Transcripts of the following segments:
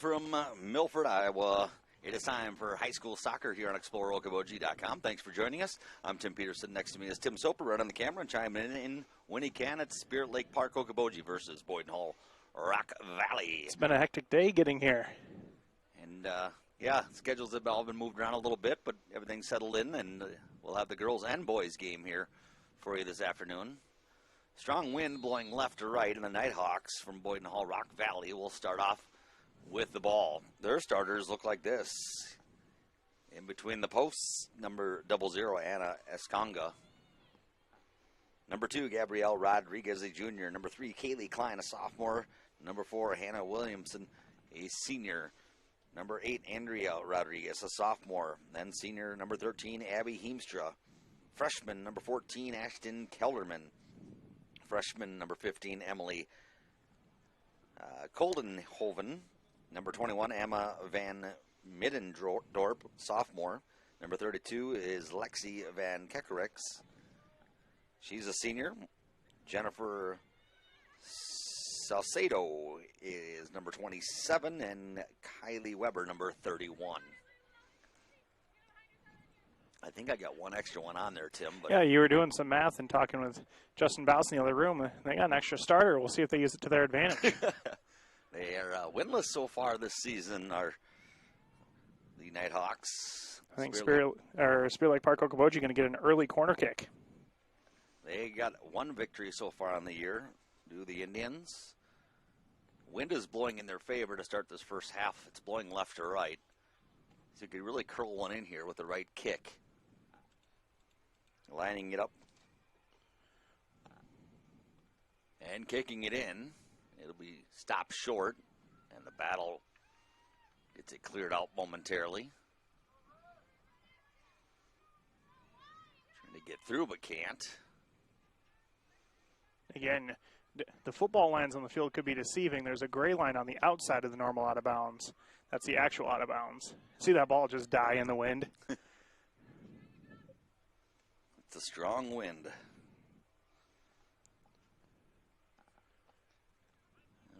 from Milford, Iowa. It is time for high school soccer here on ExploreOkoboji.com. Thanks for joining us. I'm Tim Peterson. Next to me is Tim Soper, right on the camera, and chiming in when he can at Spirit Lake Park, Okoboji versus Boyden-Hull, Rock Valley. It's been a hectic day getting here. And, schedules have all been moved around a little bit, but everything's settled in, and we'll have the girls and boys game here for you this afternoon. Strong wind blowing left to right, and the Nighthawks from Boyden-Hull, Rock Valley will start off with the ball. Their starters look like this. In between the posts, number 00, Anna Esconga. Number 2, Gabrielle Rodriguez, a junior. Number 3, Kaylee Klein, a sophomore. Number 4, Hannah Williamson, a senior. Number 8, Andrea Rodriguez, a sophomore. Then senior, number 13, Abby Heemstra. Freshman, number 14, Ashton Kelderman. Freshman, number 15, Emily Koldenhoven. Number 21, Emma Van Middendorp, sophomore. Number 32 is Lexi Van Kekerix. She's a senior. Jennifer Salcedo is number 27, and Kylie Weber, number 31. I think I got one extra one on there, Tim. But yeah, you were doing some math and talking with Justin Baus in the other room. They got an extra starter. We'll see if they use it to their advantage. They are winless so far this season, are the Nighthawks. I think Spirit Lake Park Okoboji going to get an early corner kick. They got one victory so far on the year, do the Indians. Wind is blowing in their favor to start this first half. It's blowing left to right. So you could really curl one in here with the right kick. Lining it up. And kicking it in. It'll be stopped short, and the battle gets it cleared out momentarily. Trying to get through, but can't. Again, the football lines on the field could be deceiving. There's a gray line on the outside of the normal out of bounds. That's the actual out of bounds. See that ball just die in the wind? It's a strong wind.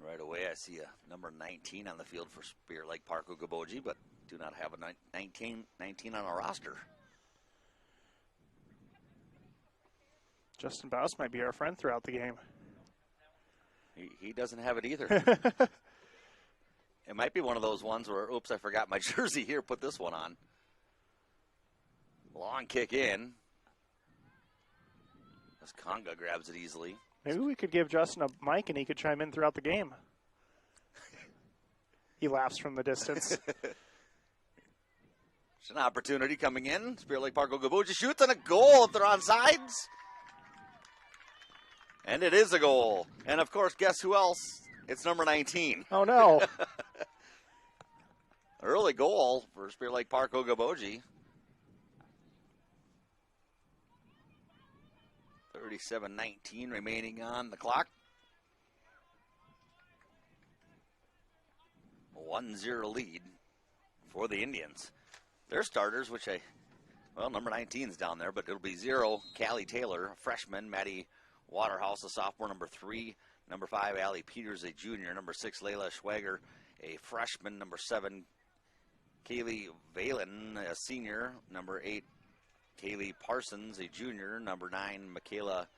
Right away, I see a number 19 on the field for Spirit Lake Park Okoboji, but do not have a 19 on a roster. Justin Baus might be our friend throughout the game. He doesn't have it either. It might be one of those ones where, oops, I forgot my jersey here, put this one on. Long kick in. As Conga grabs it easily. Maybe we could give Justin a mic and he could chime in throughout the game. He laughs from the distance. It's an opportunity coming in. Spirit Lake Park Okoboji shoots and a goal if they're on sides. And it is a goal. And, of course, guess who else? It's number 19. Oh, no. Early goal for Spirit Lake Park Okoboji. 37-19 remaining on the clock. 1-0 lead for the Indians. Their starters, number 19's down there, but it'll be 0, Callie Taylor, a freshman, Maddie Waterhouse, a sophomore, number 3, number 5, Allie Peters, a junior, number 6, Layla Schwager, a freshman, number 7, Kaylee Valen, a senior, number 8, Kaylee Parsons, a junior, number 9, Michaela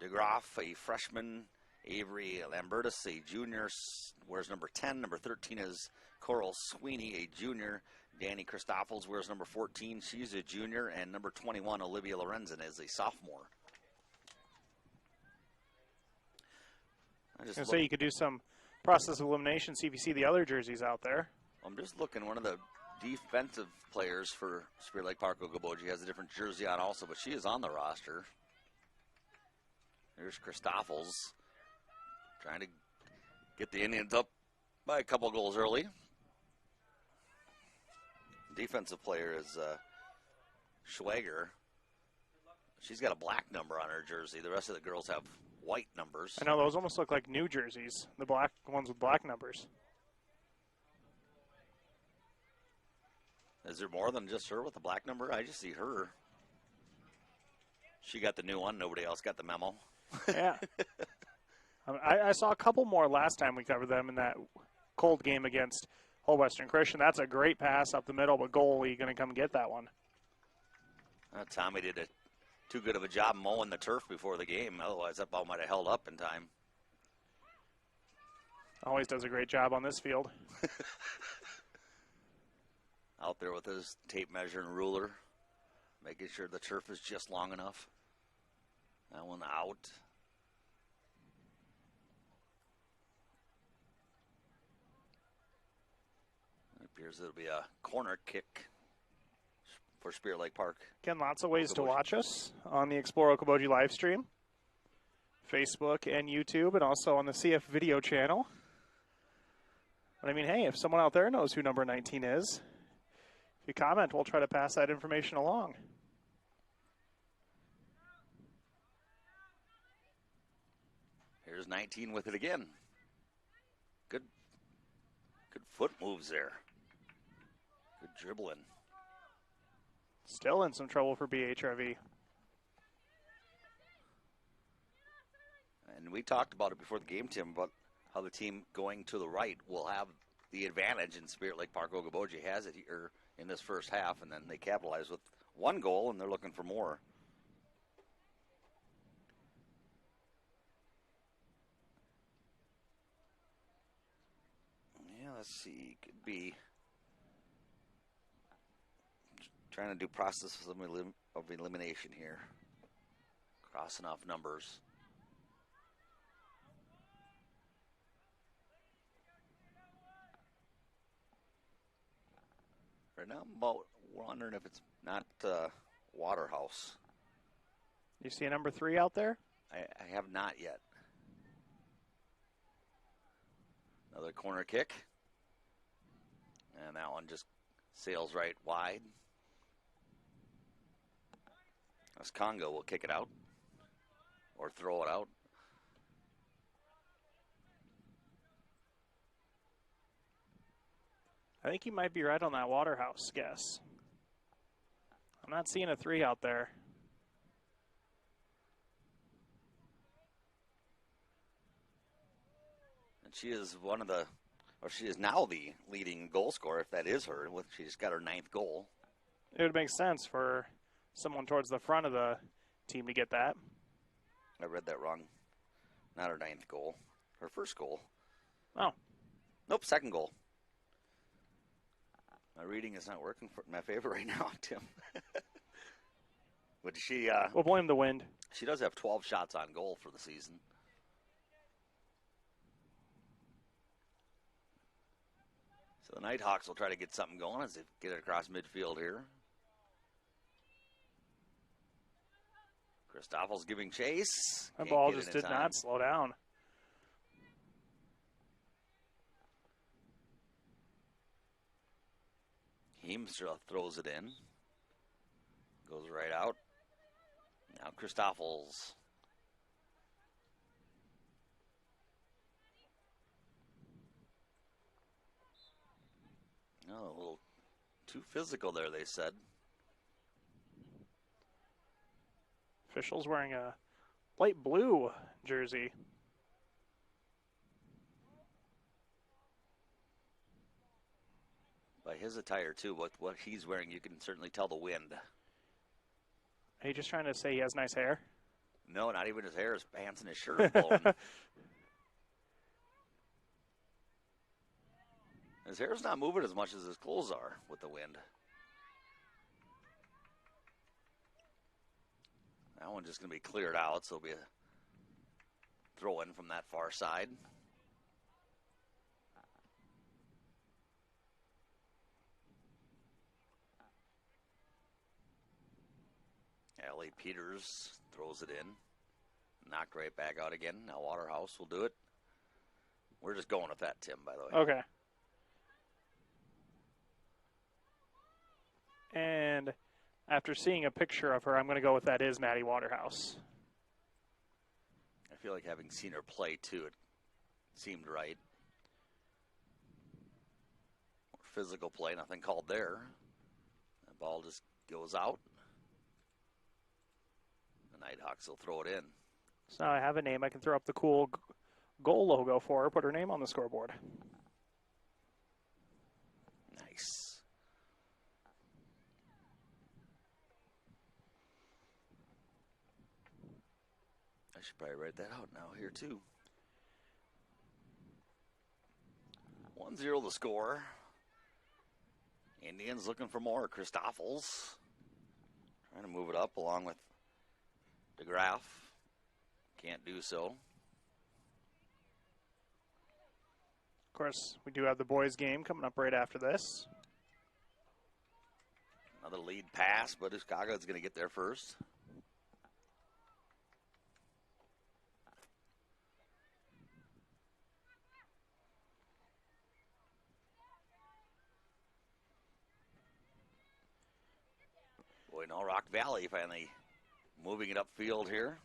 DeGroff, a freshman, Avery Lambertus, a junior, wears number 10, number 13 is Coral Sweeney, a junior, Danny Christoffels wears number 14, she's a junior, and number 21, Olivia Lorenzen, is a sophomore. So you could do some process of elimination, see if you see the other jerseys out there. I'm just looking. One of the defensive players for Spirit Lake Park Okoboji has a different jersey on also, but she is on the roster. There's Christoffels trying to get the Indians up by a couple goals early. Defensive player is Schwager. She's got a black number on her jersey. The rest of the girls have white numbers. I know, those almost look like new jerseys, the black ones with black numbers. Is there more than just her with the black number? I just see her. She got the new one. Nobody else got the memo. Yeah. I saw a couple more last time we covered them in that cold game against Hull Western Christian. That's a great pass up the middle, but goalie going to come get that one. Tommy did too good of a job mowing the turf before the game. Otherwise, that ball might have held up in time. Always does a great job on this field. Out there with his tape measure and ruler, making sure the turf is just long enough. That one out. It appears it'll be a corner kick for Spirit Lake Park. Again, lots of ways Okoboji. to watch us on the Explore Okoboji live stream. Facebook and YouTube, and also on the CF video channel. But I mean, hey, if someone out there knows who number 19 is, if you comment, we'll try to pass that information along. Here's 19 with it again. Good foot moves there. Good dribbling. Still in some trouble for BHRV. And we talked about it before the game, Tim, about how the team going to the right will have the advantage, and Spirit Lake Park Okoboji has it here in this first half, and then they capitalize with one goal, and they're looking for more. Yeah, let's see. Could be trying to do process of elimination here. Crossing off numbers. Right now, I'm about wondering if it's not Waterhouse. You see a number 3 out there? I have not yet. Another corner kick. And that one just sails right wide. As Congo will kick it out or throw it out. I think you might be right on that Waterhouse guess. I'm not seeing a 3 out there. And she is she is now the leading goal scorer, if that is her. She's got her 9th goal. It would make sense for someone towards the front of the team to get that. I read that wrong. Not her 9th goal. Her first goal. Oh. Nope, 2nd goal. My reading is not working for my favor right now, Tim. But she... we'll blame the wind. She does have 12 shots on goal for the season. So the Nighthawks will try to get something going as they get it across midfield here. Christophel's giving chase. That ball just did not slow down. Heemstra throws it in. Goes right out. Now Christophel's. Oh, a little too physical there, they said. Officials wearing a light blue jersey. By his attire, too, what he's wearing, you can certainly tell the wind. Are you just trying to say he has nice hair? No, not even his hair. His pants and his shirt are blowing. His hair's not moving as much as his clothes are with the wind. That one's just going to be cleared out, so it'll be a throw in from that far side. Ellie Peters throws it in. Knocked right back out again. Now Waterhouse will do it. We're just going with that, Tim, by the way. Okay. And after seeing a picture of her, I'm going to go with that is Maddie Waterhouse. I feel like having seen her play, too, it seemed right. More physical play, nothing called there. The ball just goes out. The Nighthawks will throw it in. So now I have a name. I can throw up the cool goal logo for her, put her name on the scoreboard. should probably write that out now here too. 1-0 the score. Indians looking for more. Christoffels trying to move it up along with DeGraff. Can't do so. Of course, we do have the boys game coming up right after this. Another lead pass, but Uskaga's going to get there first. Boyden-Hull Rock Valley finally moving it upfield here.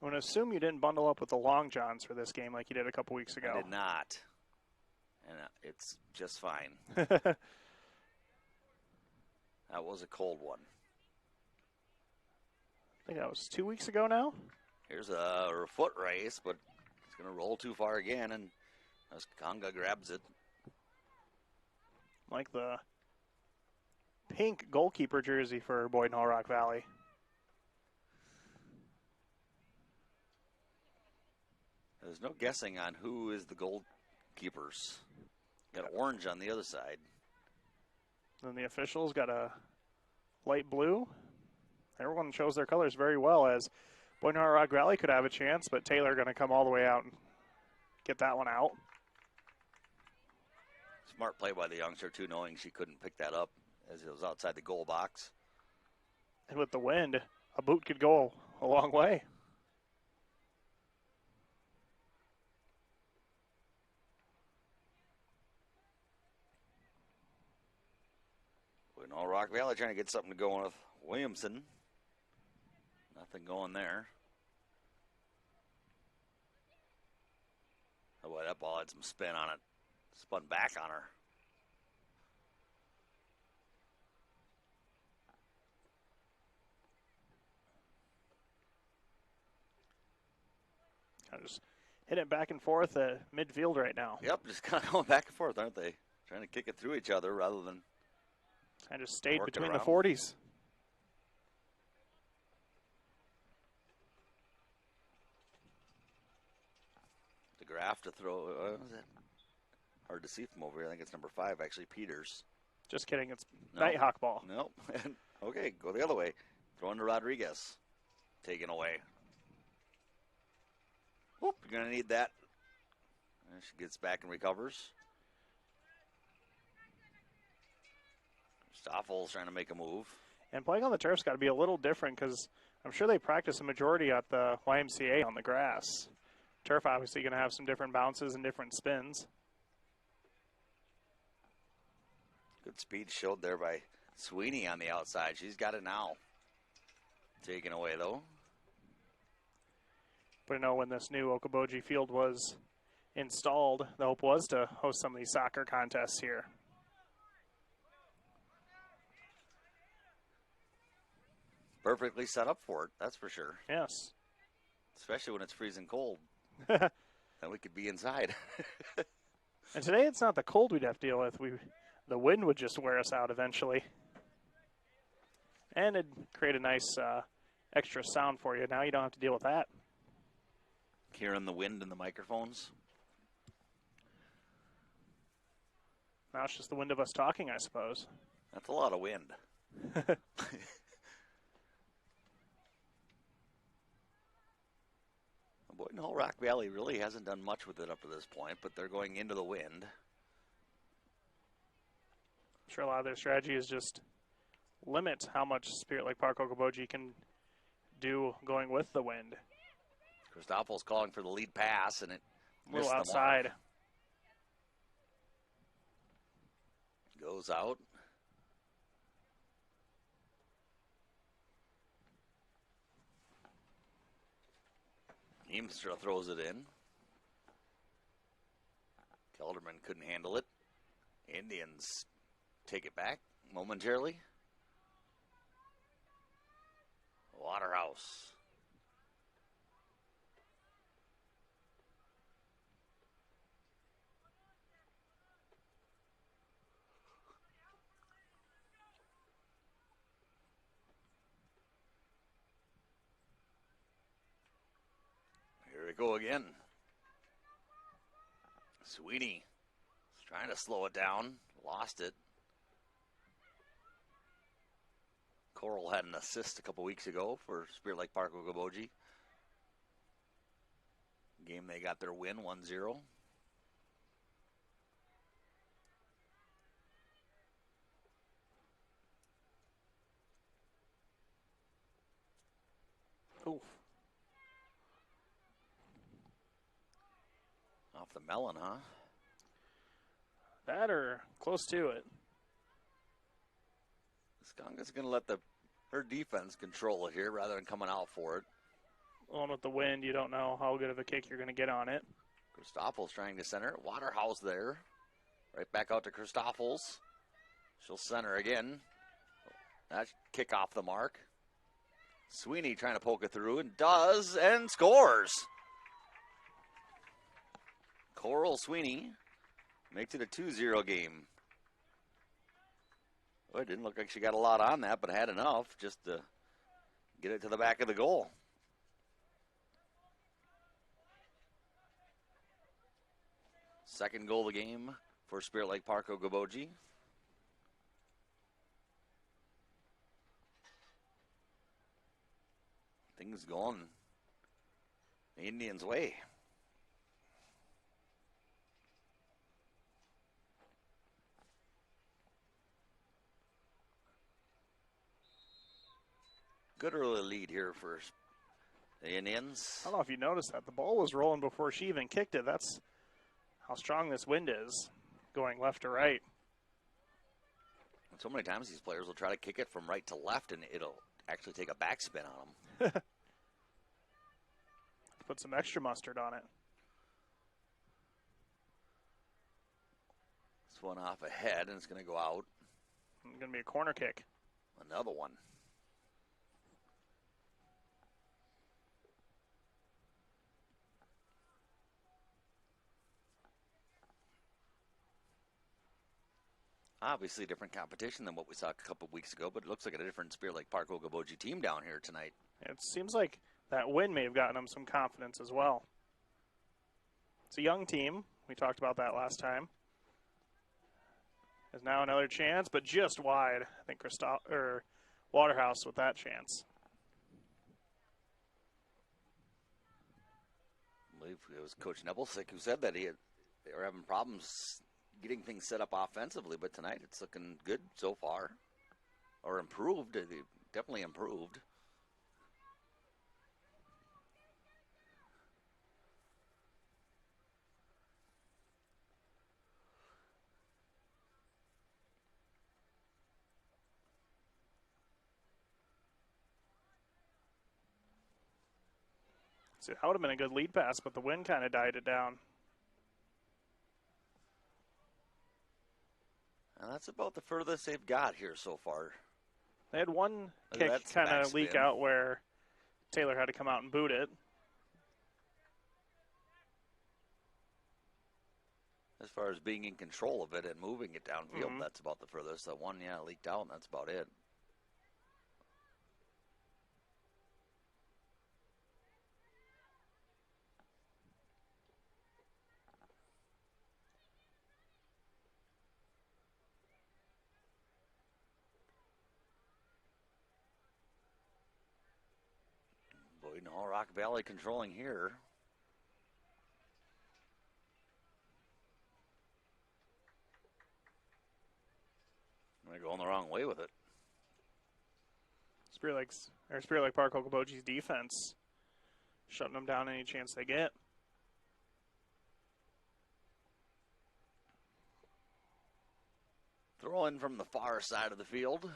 I'm going to assume you didn't bundle up with the Long Johns for this game like you did a couple weeks ago. I did not. And it's just fine. That was a cold one. I think that was 2 weeks ago now. Here's a foot race, but it's going to roll too far again, and Conga grabs it. Like the pink goalkeeper jersey for Boyden-Hull Rock Valley. There's no guessing on who is the goalkeepers. Got orange on the other side. Then the officials got a light blue. Everyone shows their colors very well, as Boyden-Hull Rock Valley could have a chance, but Taylor going to come all the way out and get that one out. Smart play by the youngster, too, knowing she couldn't pick that up as it was outside the goal box. And with the wind, a boot could go a long way. Boyden-Hull Rock Valley trying to get something to go with Williamson. Nothing going there. Oh boy, that ball had some spin on it. Spun back on her. I just hit it back and forth at midfield right now. Yep, just kind of going back and forth, aren't they? Trying to kick it through each other rather than... I just stayed working between around. the 40s. DeGraff to throw. Is that hard to see from over here? I think it's number 5, actually, Peters. Just kidding. It's No. Nighthawk ball. Nope. Okay, go the other way. Throwing to Rodriguez. Taken away. Whoop, you're going to need that. And she gets back and recovers. Stoffel's trying to make a move. And playing on the turf's got to be a little different because I'm sure they practice a majority at the YMCA on the grass. Turf obviously going to have some different bounces and different spins. Good speed showed there by Sweeney on the outside. She's got it now. Taken away, though. But I know when this new Okoboji field was installed, the hope was to host some of these soccer contests here. Perfectly set up for it, that's for sure. Yes. Especially when it's freezing cold. Then we could be inside. And today it's not the cold we'd have to deal with. The wind would just wear us out eventually. And it'd create a nice extra sound for you. Now you don't have to deal with that. Hearing the wind in the microphones. Now it's just the wind of us talking, I suppose. That's a lot of wind. Boyden-Hull Rock Valley really hasn't done much with it up to this point, but they're going into the wind. I'm sure a lot of their strategy is just limit how much Spirit Lake Park Okoboji can do going with the wind. Christophel's calling for the lead pass, and it A little missed the mark. outside. Goes out. Eamstra throws it in. Kelderman couldn't handle it. Indians take it back momentarily. Waterhouse. it go again. Sweeney is trying to slow it down. Lost it. Coral had an assist a couple weeks ago for Spirit Lake Park Okoboji. Game they got their win 1-0. Oof. Off the melon, huh? That or close to it. Skonga's going to let her defense control it here rather than coming out for it. Well, with the wind, you don't know how good of a kick you're going to get on it. Christophel's trying to center it. Waterhouse there. Right back out to Christophel's. She'll center again. That kick off the mark. Sweeney trying to poke it through and does and scores. Coral Sweeney makes it a 2-0 game. Well, it didn't look like she got a lot on that, but had enough just to get it to the back of the goal. Second goal of the game for Spirit Lake Park Okoboji. Things going the Indians' way. Good early lead here for the Indians. I don't know if you noticed that. The ball was rolling before she even kicked it. That's how strong this wind is, going left to right. So many times these players will try to kick it from right to left, and it'll actually take a backspin on them. Put some extra mustard on it. This one off ahead, and it's going to go out. It's going to be a corner kick. Another one. Obviously different competition than what we saw a couple weeks ago, but it looks like a different Spirit Lake Park Okoboji team down here tonight. It seems like that win may have gotten them some confidence as well. It's a young team. We talked about that last time. There's now another chance, but just wide. I think Waterhouse with that chance. I believe it was Coach Nebelsick who said that they were having problems getting things set up offensively, but tonight it's looking good so far. Or improved. They definitely improved. So that would have been a good lead pass, but the wind kind of died it down. And that's about the furthest they've got here so far. They had one kick kind of leak out where Taylor had to come out and boot it. As far as being in control of it and moving it downfield, that's about the furthest. That one, leaked out, and that's about it. Boyden-Hull Rock Valley controlling here. They're going the wrong way with it. Spirit Lake Park Okoboji's defense shutting them down any chance they get. Throw in from the far side of the field.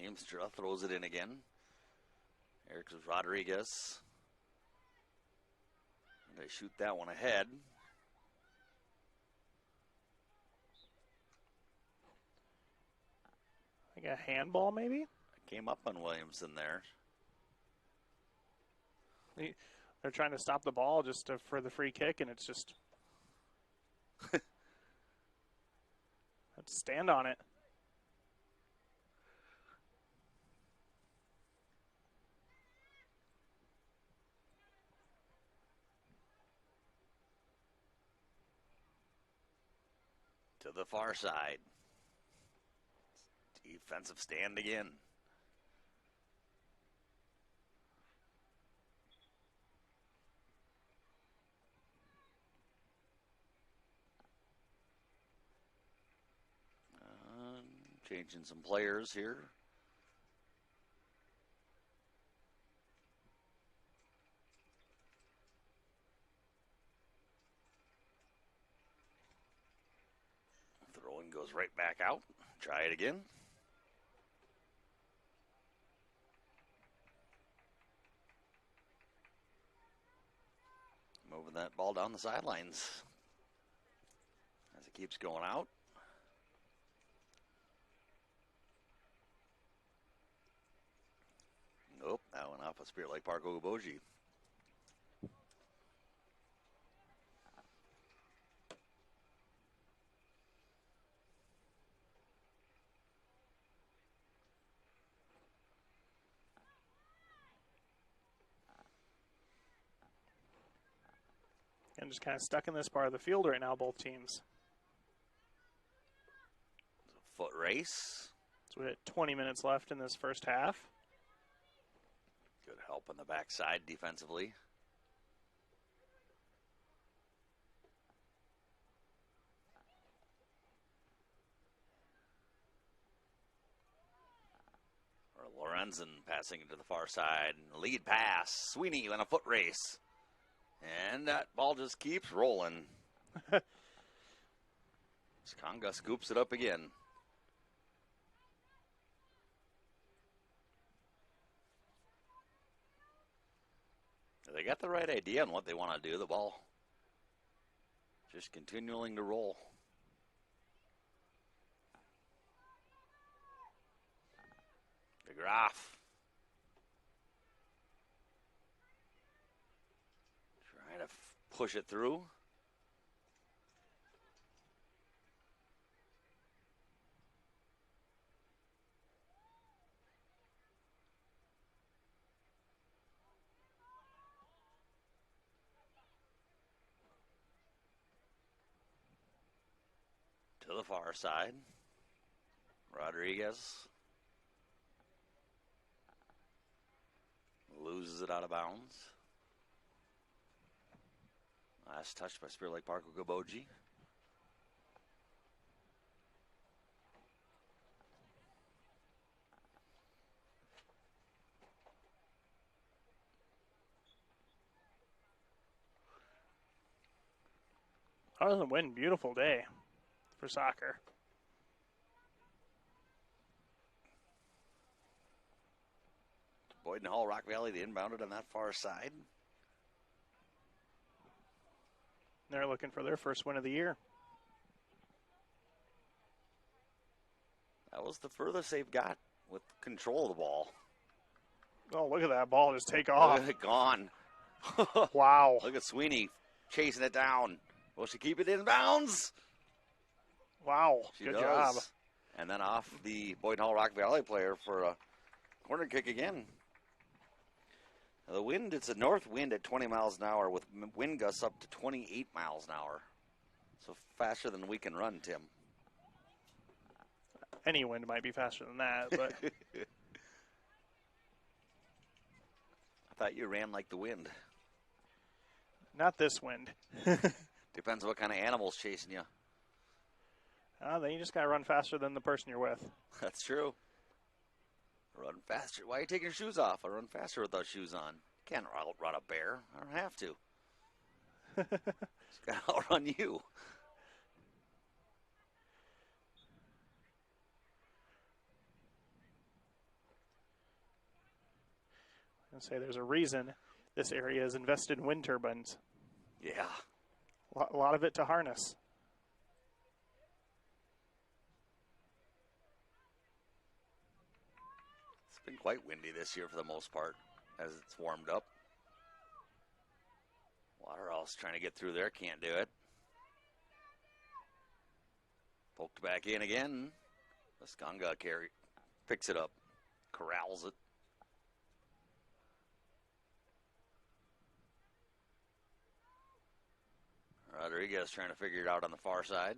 Amstra throws it in again. Eric Rodriguez. They shoot that one ahead. Like a handball, maybe? Came up on Williamson there. They're trying to stop the ball for the free kick, and it's just... have to stand on it. To the far side. Defensive stand again. Changing some players here. Throwing goes right back out. Try it again. Moving that ball down the sidelines as it keeps going out. Nope, that went off of Spirit Lake Park Okoboji. And just kind of stuck in this part of the field right now, both teams. It's a foot race. So we had 20 minutes left in this first half. Good help on the backside defensively. Lorenzen passing to the far side. Lead pass. Sweeney on a foot race. And that ball just keeps rolling. Skanga scoops it up again. They got the right idea on what they want to do. The ball just continuing to roll. DeGraff. Trying to push it through. To the far side. Rodriguez loses it out of bounds. Last touch by Spirit Lake Park Okoboji. Other than win, beautiful day for soccer. Boyden-Hull, Rock Valley, they inbounded on that far side. They're looking for their first win of the year. That was the furthest they've got with control of the ball. Oh, look at that ball just take off. Gone. Wow. Look at Sweeney chasing it down. Will she keep it in bounds? Wow. She Good does. job. And then off the Boyden-Hull Rock Valley player for a corner kick again. Now the wind, it's a north wind at 20 miles an hour with wind gusts up to 28 miles an hour. So faster than we can run, Tim. Any wind might be faster than that, but I thought you ran like the wind. not this wind. Depends what kind of animal's chasing you. Then you just got to run faster than the person you're with. That's true. Run faster. Why are you taking your shoes off? I run faster without shoes on. Can't outrun a bear. I don't have to. It's got to outrun you. I say there's a reason this area is invested in wind turbines. Yeah. A lot of it to harness. It's been quite windy this year for the most part as it's warmed up. Waterhouse trying to get through there. Can't do it. Poked back in again. Skanga picks it up. Corrals it. Rodriguez trying to figure it out on the far side.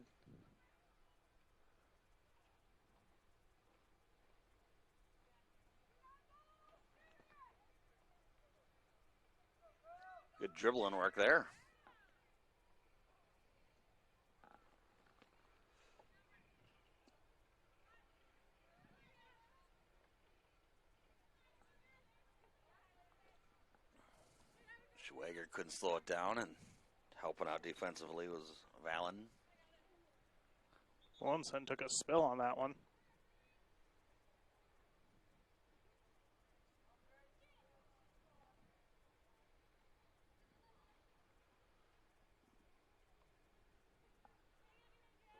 Good dribbling work there. Schwager couldn't slow it down, and helping out defensively was Valen. Williamson took a spill on that one.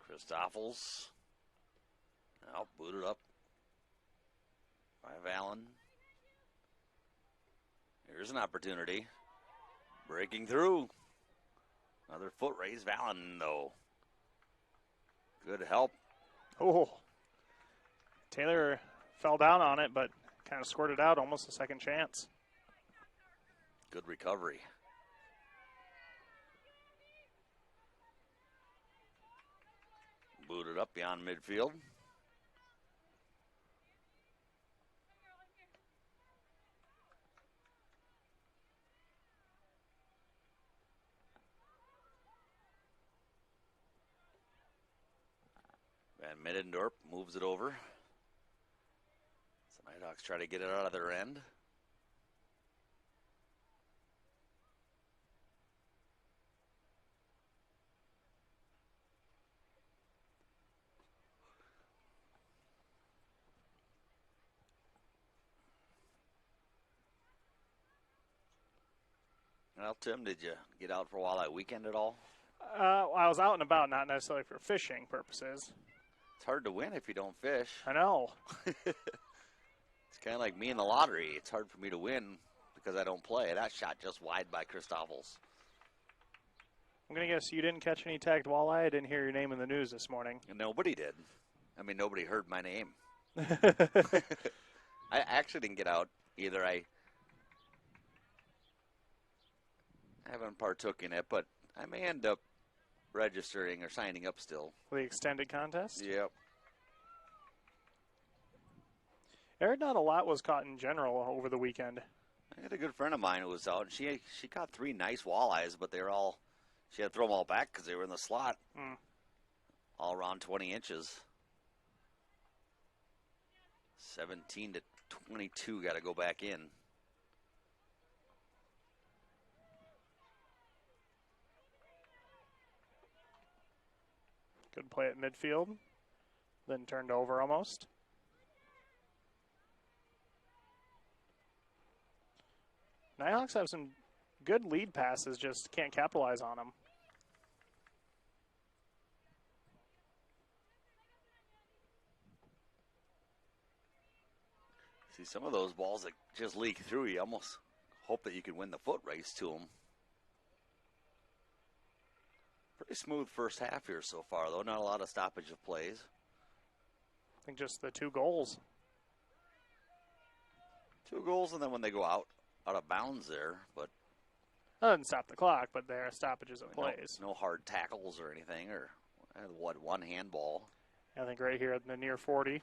Christoffels. Now booted up by Valen. Here's an opportunity. Breaking through. Another foot raise. Valen, though. Good help. Oh. Taylor fell down on it, but kind of squirted out, almost a second chance. Good recovery. Booted up beyond midfield. Van Middendorp moves it over. So Nighthawks try to get it out of their end. Well, Tim, did you get out for a while that weekend at all? I was out and about, not necessarily for fishing purposes. It's hard to win if you don't fish. I know. It's kind of like me in the lottery. It's hard for me to win because I don't play. That shot just wide by Christoffels. I'm going to guess you didn't catch any tagged walleye. I didn't hear your name in the news this morning. And nobody did. I mean, nobody heard my name. I actually didn't get out either. I haven't partook in it, but I may end up registering or signing up still. For the extended contest? Yep. I heard not a lot was caught in general over the weekend. I had a good friend of mine who was out. She caught 3 nice walleyes, but they were all, she had to throw them all back because they were in the slot. All around 20 inches. 17 to 22 got to go back in. Good play at midfield. Then turned over almost. Nighthawks have some good lead passes, just can't capitalize on them. See, some of those balls that just leak through, you almost hope that you can win the foot race to them. Pretty smooth first half here so far, though. Not a lot of stoppage of plays. I think just the 2 goals. 2 goals, and then when they go out of bounds there, but That doesn't stop the clock, but there are stoppages of plays. No hard tackles or anything, or one handball. I think right here at the near 40.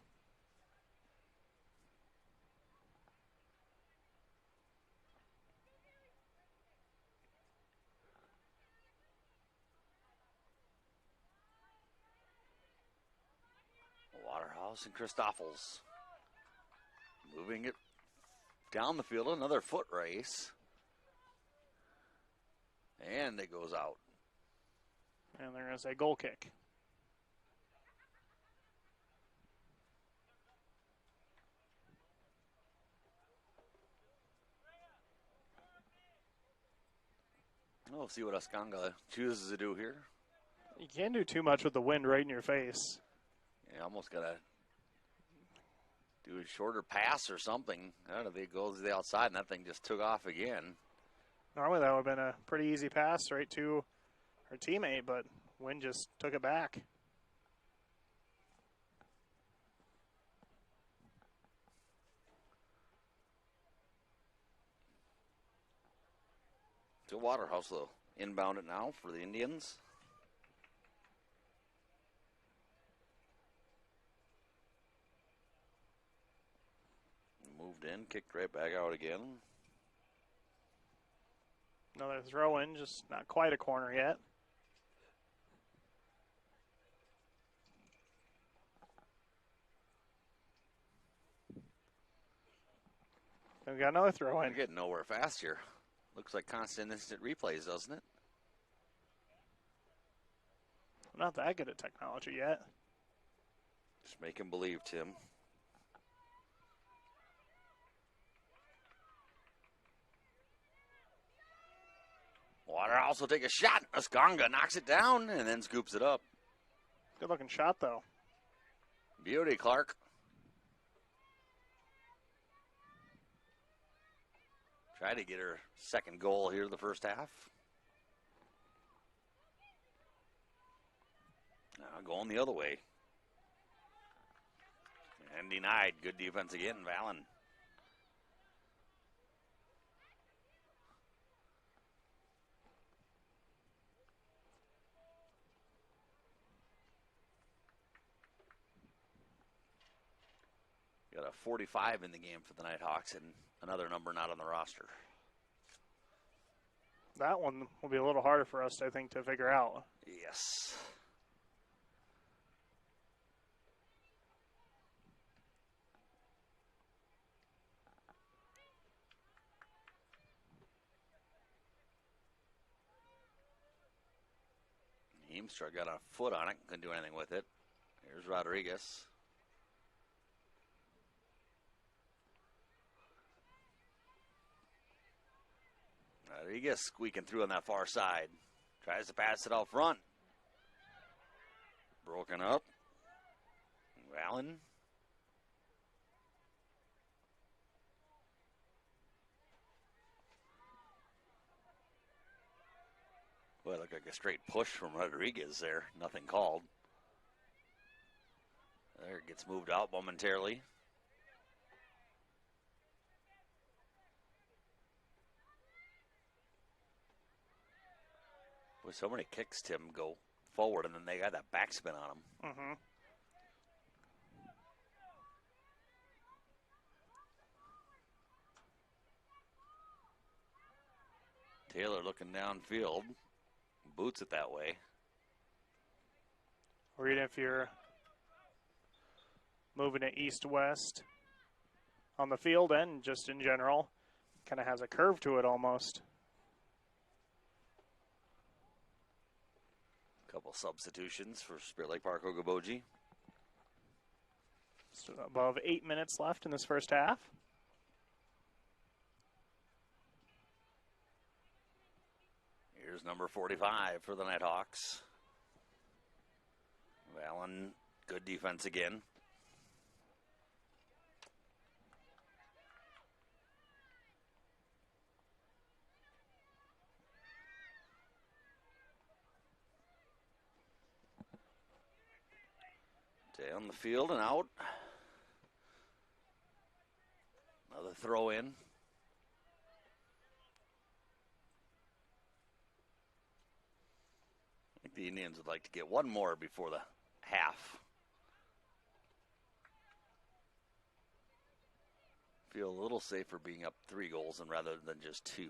Waterhouse and Christoffels moving it down the field. Another foot race. And it goes out. And there is a goal kick. We'll see what Ascanga chooses to do here. You can't do too much with the wind right in your face. Yeah, almost got to do a shorter pass or something. I don't know if it goes to the outside and that thing just took off again. Normally that would have been a pretty easy pass right to her teammate, but wind just took it back. To Waterhouse, though. Inbound it now for the Indians. Moved in, kicked right back out again. Another throw in, just not quite a corner yet. And we got another throw We're in. getting nowhere fast here. Looks like constant instant replays, doesn't it? I'm not that good at technology yet. Just make him believe, Tim. Waterhouse will take a shot. Asconga knocks it down and then scoops it up. Good looking shot, though. Beauty, Clark. Try to get her second goal here in the first half. Now going the other way. And denied. Good defense again, Valen. Got a 45 in the game for the Nighthawks and another number not on the roster. That one will be a little harder for us, I think, to figure out. Yes. Heemstra got a foot on it, couldn't do anything with it. Here's Rodriguez. Rodriguez squeaking through on that far side. Tries to pass it out front. Broken up. Valen. Boy, it looked like a straight push from Rodriguez there. Nothing called. There, it gets moved out momentarily. Boy, so many kicks, Tim, go forward, and then they got that backspin on them. Mm-hmm. Taylor looking downfield. Boots it that way. Or even if you're moving it east-west on the field and just in general, kind of has a curve to it almost. Couple substitutions for Spirit Lake Park Okoboji. So above 8 minutes left in this first half. Here's number 45 for the Nighthawks. Valen, good defense again. Down the field and out. Another throw in. I think the Indians would like to get one more before the half. Feel a little safer being up 3 goals and rather than just 2.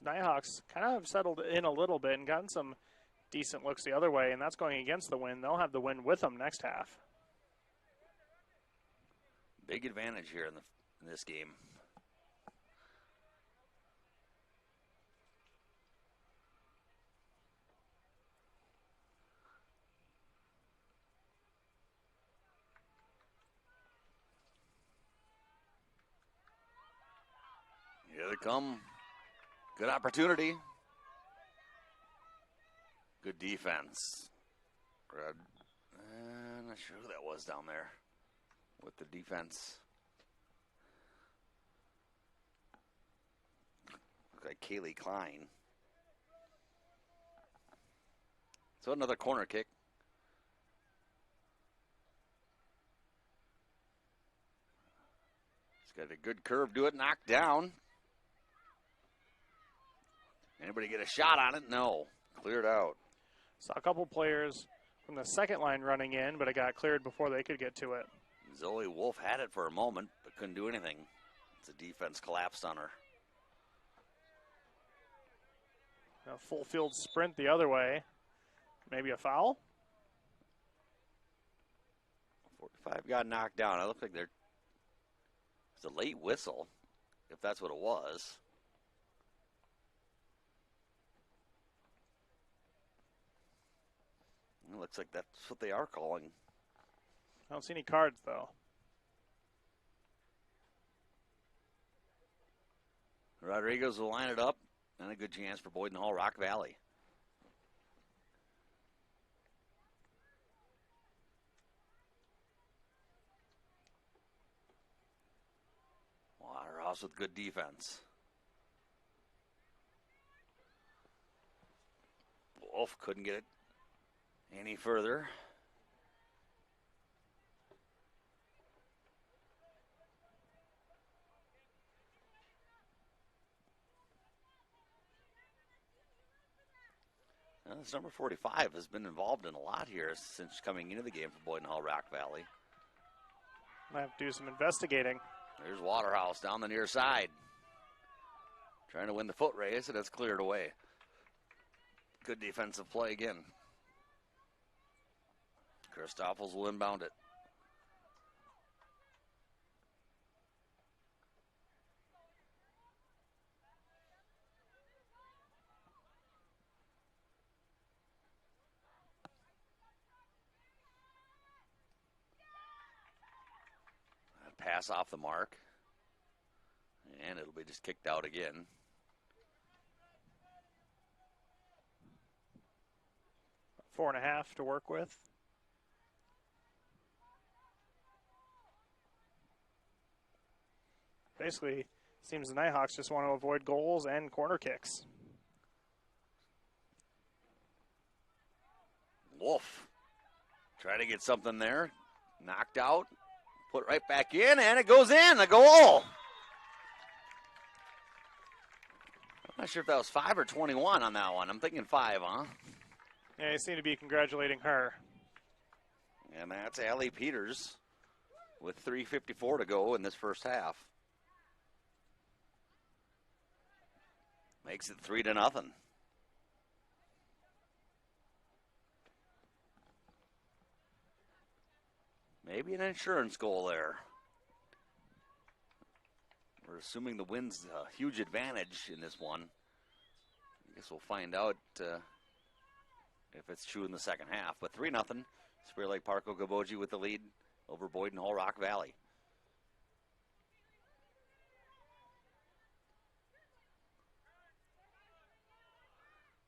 Nighthawks kind of have settled in a little bit and gotten some decent looks the other way, and that's going against the wind. They'll have the wind with them next half. Big advantage here in this game. Here they come. Good opportunity. Good defense. Not sure who that was down there with the defense. Looked like Kaylee Klein. So another corner kick. It's got a good curve to it, knocked down. Anybody get a shot on it? No. Cleared out. Saw a couple players from the second line running in, but it got cleared before they could get to it. Zoe Wolf had it for a moment, but couldn't do anything. The defense collapsed on her. A full field sprint the other way. Maybe a foul? 45 got knocked down. It looked like it's a late whistle, if that's what it was. It looks like that's what they are calling. I don't see any cards, though. Rodriguez will line it up, and a good chance for Boyden-Hull Rock Valley. Waterhouse with good defense. Wolf couldn't get it any further. This number 45 has been involved in a lot here since coming into the game for Boyden-Hull Rock Valley. Might have to do some investigating. There's Waterhouse down the near side. Trying to win the foot race, and it's cleared away. Good defensive play again. Christoffels will inbound it. Pass off the mark. And it'll be just kicked out again. 4.5 to work with. Basically, seems the Nighthawks just want to avoid goals and corner kicks. Wolf. Try to get something there. Knocked out. Put right back in, and it goes in. A goal. I'm not sure if that was 5 or 21 on that one. I'm thinking 5, huh? Yeah, you seem to be congratulating her. And that's Allie Peters with 3:54 to go in this first half. Makes it 3-0. Maybe an insurance goal there. We're assuming the wind's a huge advantage in this one. I guess we'll find out if it's true in the second half. But 3-0. Spear Lake Park Okoboji with the lead over Boyden-Hull Rock Valley.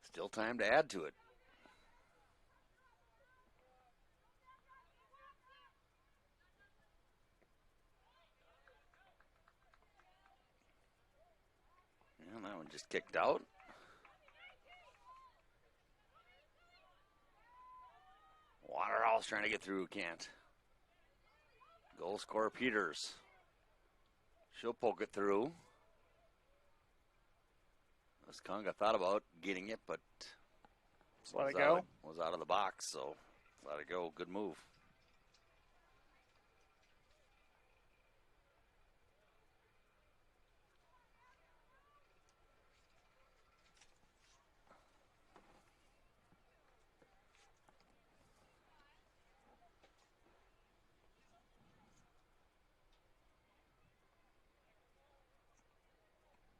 Still time to add to it. And that one just kicked out. Waterhouse trying to get through, can't. Goal scorer Peters. She'll poke it through. Conga thought about getting it, but just let it go. Was out of the box, so let it go. Good move.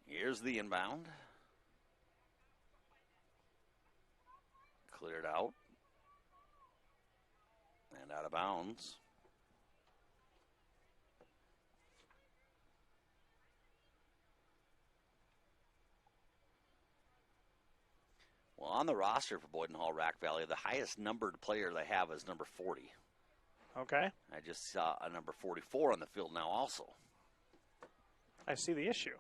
Here's the inbound. Cleared out. And out of bounds. Well, on the roster for Boyden-Hull Rock Valley, the highest numbered player they have is number 40. Okay. I just saw a number 44 on the field now also. I see the issue.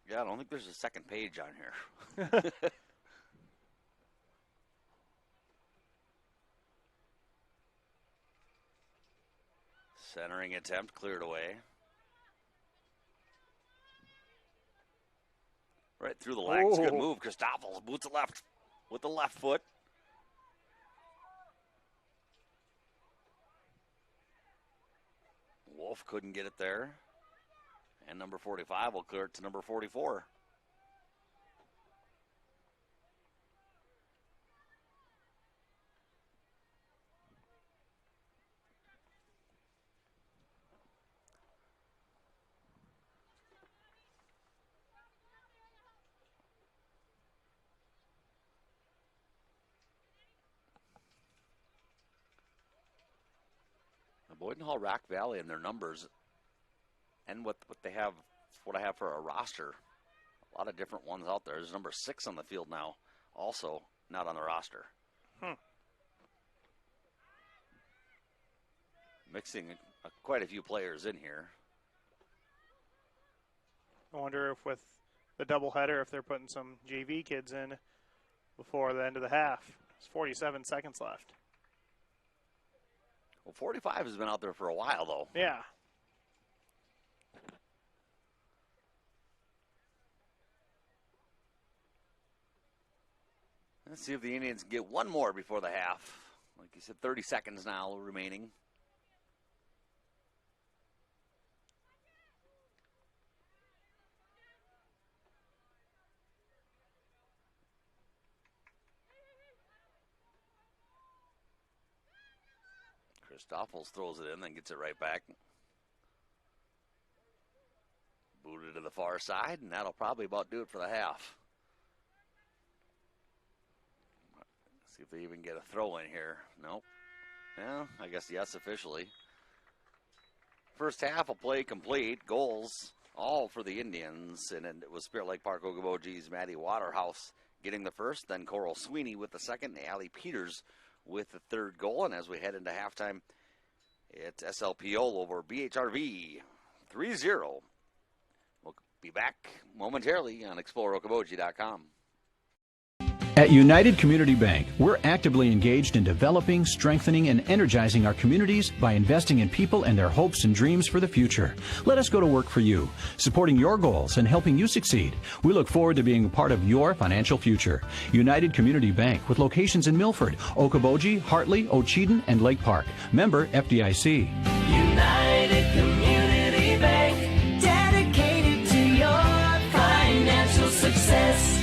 Yeah, I don't think there's a second page on here. Centering attempt cleared away. Right through the legs. Good move. Christoffels boots it left with the left foot. Wolf couldn't get it there. And number 45 will clear it to number 44. Boyden-Hull, Rock Valley, and their numbers, and what they have, what I have for a roster. A lot of different ones out there. There's number 6 on the field now, also not on the roster. Mixing quite a few players in here. I wonder if with the doubleheader, if they're putting some JV kids in before the end of the half. There's 47 seconds left. Well, 45 has been out there for a while, though. Yeah. Let's see if the Indians get one more before the half. Like you said, 30 seconds now remaining. Stoffels throws it in, then gets it right back. Booted to the far side, and that'll probably about do it for the half. See if they even get a throw in here. Nope. Yeah, I guess yes, officially. First half of play complete. Goals all for the Indians, and it was Spirit Lake Park Okoboji's Maddie Waterhouse getting the first, then Coral Sweeney with the second, and Allie Peters with the third goal. And as we head into halftime, it's SLPO over BHRV 3-0. We'll be back momentarily on ExploreOkoboji.com. At United Community Bank, we're actively engaged in developing, strengthening, and energizing our communities by investing in people and their hopes and dreams for the future. Let us go to work for you, supporting your goals and helping you succeed. We look forward to being a part of your financial future. United Community Bank, with locations in Milford, Okoboji, Hartley, Ocheyedan, and Lake Park. Member FDIC. United Community Bank, dedicated to your financial success.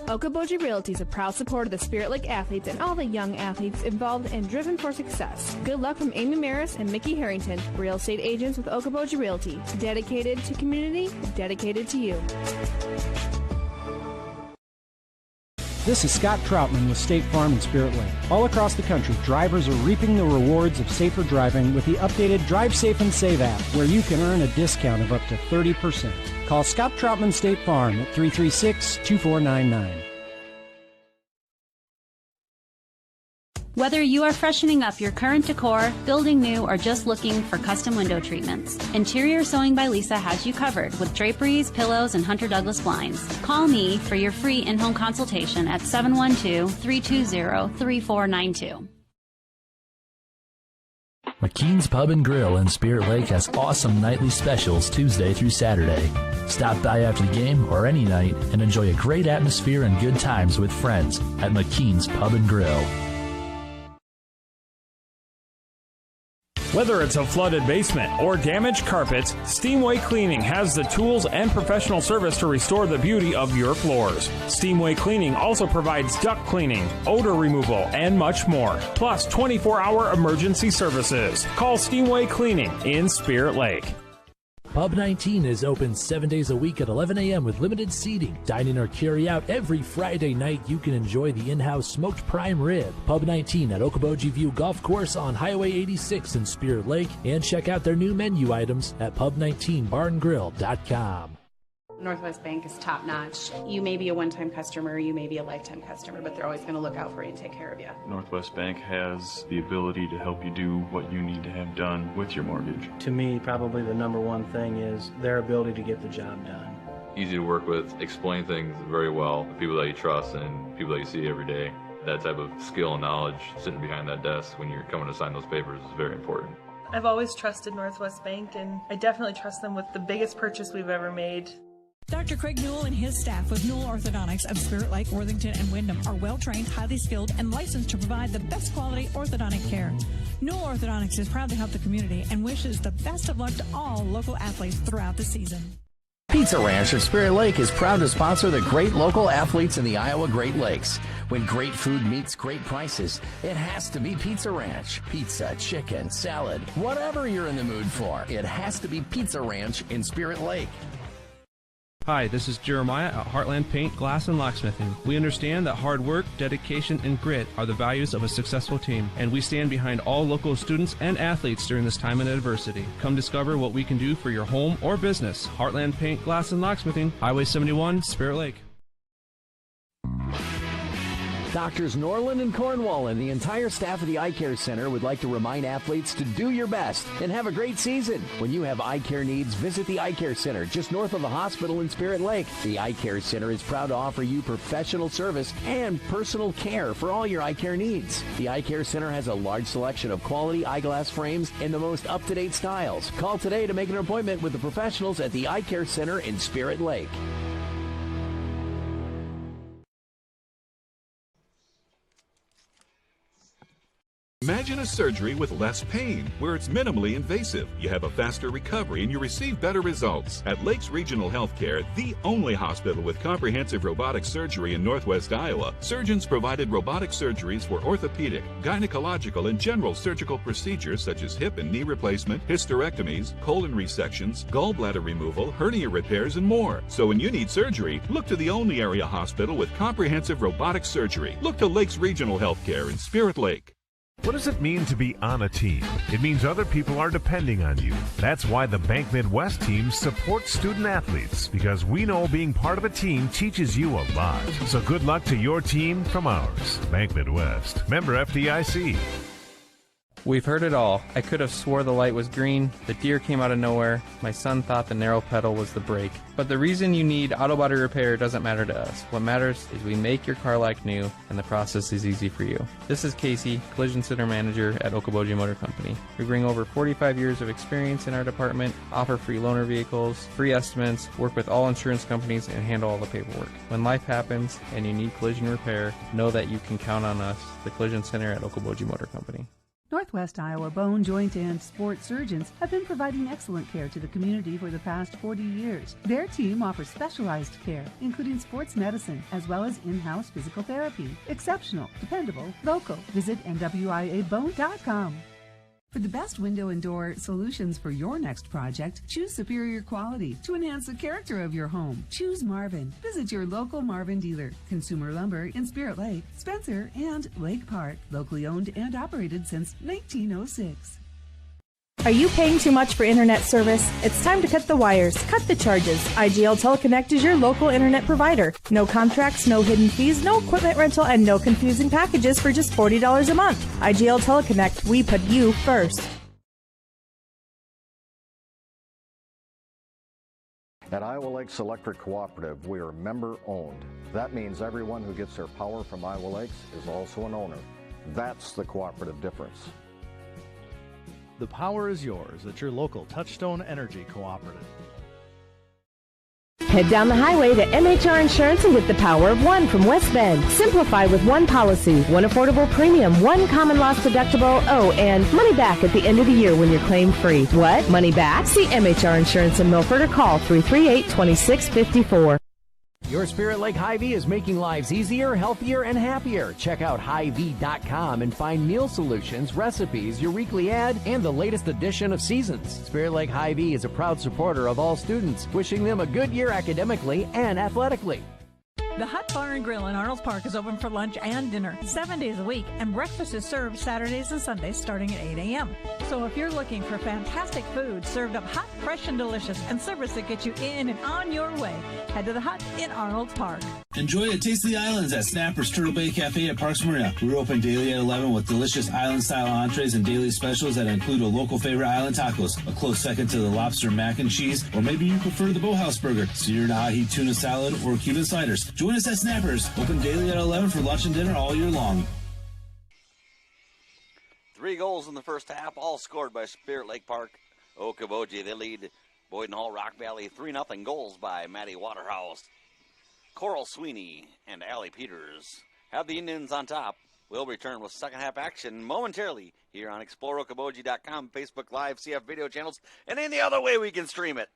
Okoboji Realty is a proud supporter of the Spirit Lake athletes and all the young athletes involved and driven for success. Good luck from Amy Maris and Mickey Harrington, real estate agents with Okoboji Realty. Dedicated to community, dedicated to you. This is Scott Troutman with State Farm and Spirit Lake. All across the country, drivers are reaping the rewards of safer driving with the updated Drive Safe and Save app, where you can earn a discount of up to 30%. Call Scott Troutman State Farm at 336-2499. Whether you are freshening up your current decor, building new, or just looking for custom window treatments, Interior Sewing by Lisa has you covered with draperies, pillows, and Hunter Douglas blinds. Call me for your free in-home consultation at 712-320-3492. McKean's Pub and Grill in Spirit Lake has awesome nightly specials Tuesday through Saturday. Stop by after the game or any night and enjoy a great atmosphere and good times with friends at McKean's Pub and Grill. Whether it's a flooded basement or damaged carpets, Steamway Cleaning has the tools and professional service to restore the beauty of your floors. Steamway Cleaning also provides duct cleaning, odor removal, and much more, plus 24-hour emergency services. Call Steamway Cleaning in Spirit Lake. Pub 19 is open 7 days a week at 11 a.m. with limited seating. Dine in or carry out every Friday night. You can enjoy the in-house smoked prime rib. Pub 19 at Okoboji View Golf Course on Highway 86 in Spirit Lake. And check out their new menu items at pub19barngrill.com. Northwest Bank is top notch. You may be a one-time customer, you may be a lifetime customer, but they're always going to look out for you and take care of you. Northwest Bank has the ability to help you do what you need to have done with your mortgage. To me, probably the number one thing is their ability to get the job done. Easy to work with, explain things very well, people that you trust and people that you see every day. That type of skill and knowledge sitting behind that desk when you're coming to sign those papers is very important. I've always trusted Northwest Bank, and I definitely trust them with the biggest purchase we've ever made. Dr. Craig Newell and his staff with Newell Orthodontics of Spirit Lake, Worthington, and Wyndham are well-trained, highly skilled, and licensed to provide the best quality orthodontic care. New Orthodontics is proud to help the community and wishes the best of luck to all local athletes throughout the season. Pizza Ranch of Spirit Lake is proud to sponsor the great local athletes in the Iowa Great Lakes. When great food meets great prices, it has to be Pizza Ranch. Pizza, chicken, salad, whatever you're in the mood for, it has to be Pizza Ranch in Spirit Lake. Hi, this is Jeremiah at Heartland Paint, Glass, and Locksmithing. We understand that hard work, dedication, and grit are the values of a successful team, and we stand behind all local students and athletes during this time of adversity. Come discover what we can do for your home or business. Heartland Paint, Glass, and Locksmithing, Highway 71, Spirit Lake. Doctors Norland and Cornwall and the entire staff of the Eye Care Center would like to remind athletes to do your best and have a great season. When you have eye care needs, visit the Eye Care Center just north of the hospital in Spirit Lake. The Eye Care Center is proud to offer you professional service and personal care for all your eye care needs. The Eye Care Center has a large selection of quality eyeglass frames in the most up-to-date styles. Call today to make an appointment with the professionals at the Eye Care Center in Spirit Lake. Imagine a surgery with less pain, where it's minimally invasive. You have a faster recovery and you receive better results. At Lakes Regional Healthcare, the only hospital with comprehensive robotic surgery in Northwest Iowa, surgeons provided robotic surgeries for orthopedic, gynecological, and general surgical procedures such as hip and knee replacement, hysterectomies, colon resections, gallbladder removal, hernia repairs, and more. So when you need surgery, look to the only area hospital with comprehensive robotic surgery. Look to Lakes Regional Healthcare in Spirit Lake. What does it mean to be on a team? It means other people are depending on you. That's why the Bank Midwest team supports student athletes, because we know being part of a team teaches you a lot. So good luck to your team from ours. Bank Midwest. Member FDIC. We've heard it all. I could have swore the light was green, the deer came out of nowhere, my son thought the narrow pedal was the brake. But the reason you need auto body repair doesn't matter to us. What matters is we make your car like new, and the process is easy for you. This is Casey, Collision Center Manager at Okoboji Motor Company. We bring over 45 years of experience in our department, offer free loaner vehicles, free estimates, work with all insurance companies, and handle all the paperwork. When life happens and you need collision repair, know that you can count on us, the Collision Center at Okoboji Motor Company. Northwest Iowa Bone, Joint, and Sports surgeons have been providing excellent care to the community for the past 40 years. Their team offers specialized care, including sports medicine, as well as in-house physical therapy. Exceptional, dependable, local. Visit NWIABone.com. For the best window and door solutions for your next project, choose superior quality to enhance the character of your home. Choose Marvin. Visit your local Marvin dealer. Consumer Lumber in Spirit Lake, Spencer, and Lake Park. Locally owned and operated since 1906. Are you paying too much for internet service? It's time to cut the wires, cut the charges. IGL Teleconnect is your local internet provider. No contracts, no hidden fees, no equipment rental, and no confusing packages for just $40 a month. IGL Teleconnect, we put you first. At Iowa Lakes Electric Cooperative, we are member-owned. That means everyone who gets their power from Iowa Lakes is also an owner. That's the cooperative difference. The power is yours at your local Touchstone Energy Cooperative. Head down the highway to MHR Insurance and get the power of one from West Bend. Simplify with one policy, one affordable premium, one common loss deductible, and money back at the end of the year when you're claim free. What? Money back? See MHR Insurance in Milford or call 338-2654. Your Spirit Lake Hy-Vee is making lives easier, healthier, and happier. Check out Hy-Vee.com and find meal solutions, recipes, your weekly ad, and the latest edition of Seasons. Spirit Lake Hy-Vee is a proud supporter of all students, wishing them a good year academically and athletically. The Hut Bar and Grill in Arnold's Park is open for lunch and dinner 7 days a week, and breakfast is served Saturdays and Sundays starting at 8 a.m. So if you're looking for fantastic food served up hot, fresh, and delicious, and service that gets you in and on your way, head to the Hut in Arnold's Park. Enjoy a taste of the islands at Snapper's Turtle Bay Cafe at Parks Marina. We're open daily at 11 with delicious island-style entrees and daily specials that include a local favorite island tacos, a close second to the lobster mac and cheese, or maybe you prefer the Boathouse burger, seared ahi tuna salad, or Cuban sliders. Join us at Snappers, open daily at 11 for lunch and dinner all year long. 3 goals in the first half, all scored by Spirit Lake Park. Okoboji, they lead Boyden-Hull Rock Valley 3-0 goals by Maddie Waterhouse. Coral Sweeney and Allie Peters have the Indians on top with We'll return with second half action momentarily here on ExploreOkoboji.com, Facebook Live, CF video channels, and any other way we can stream it.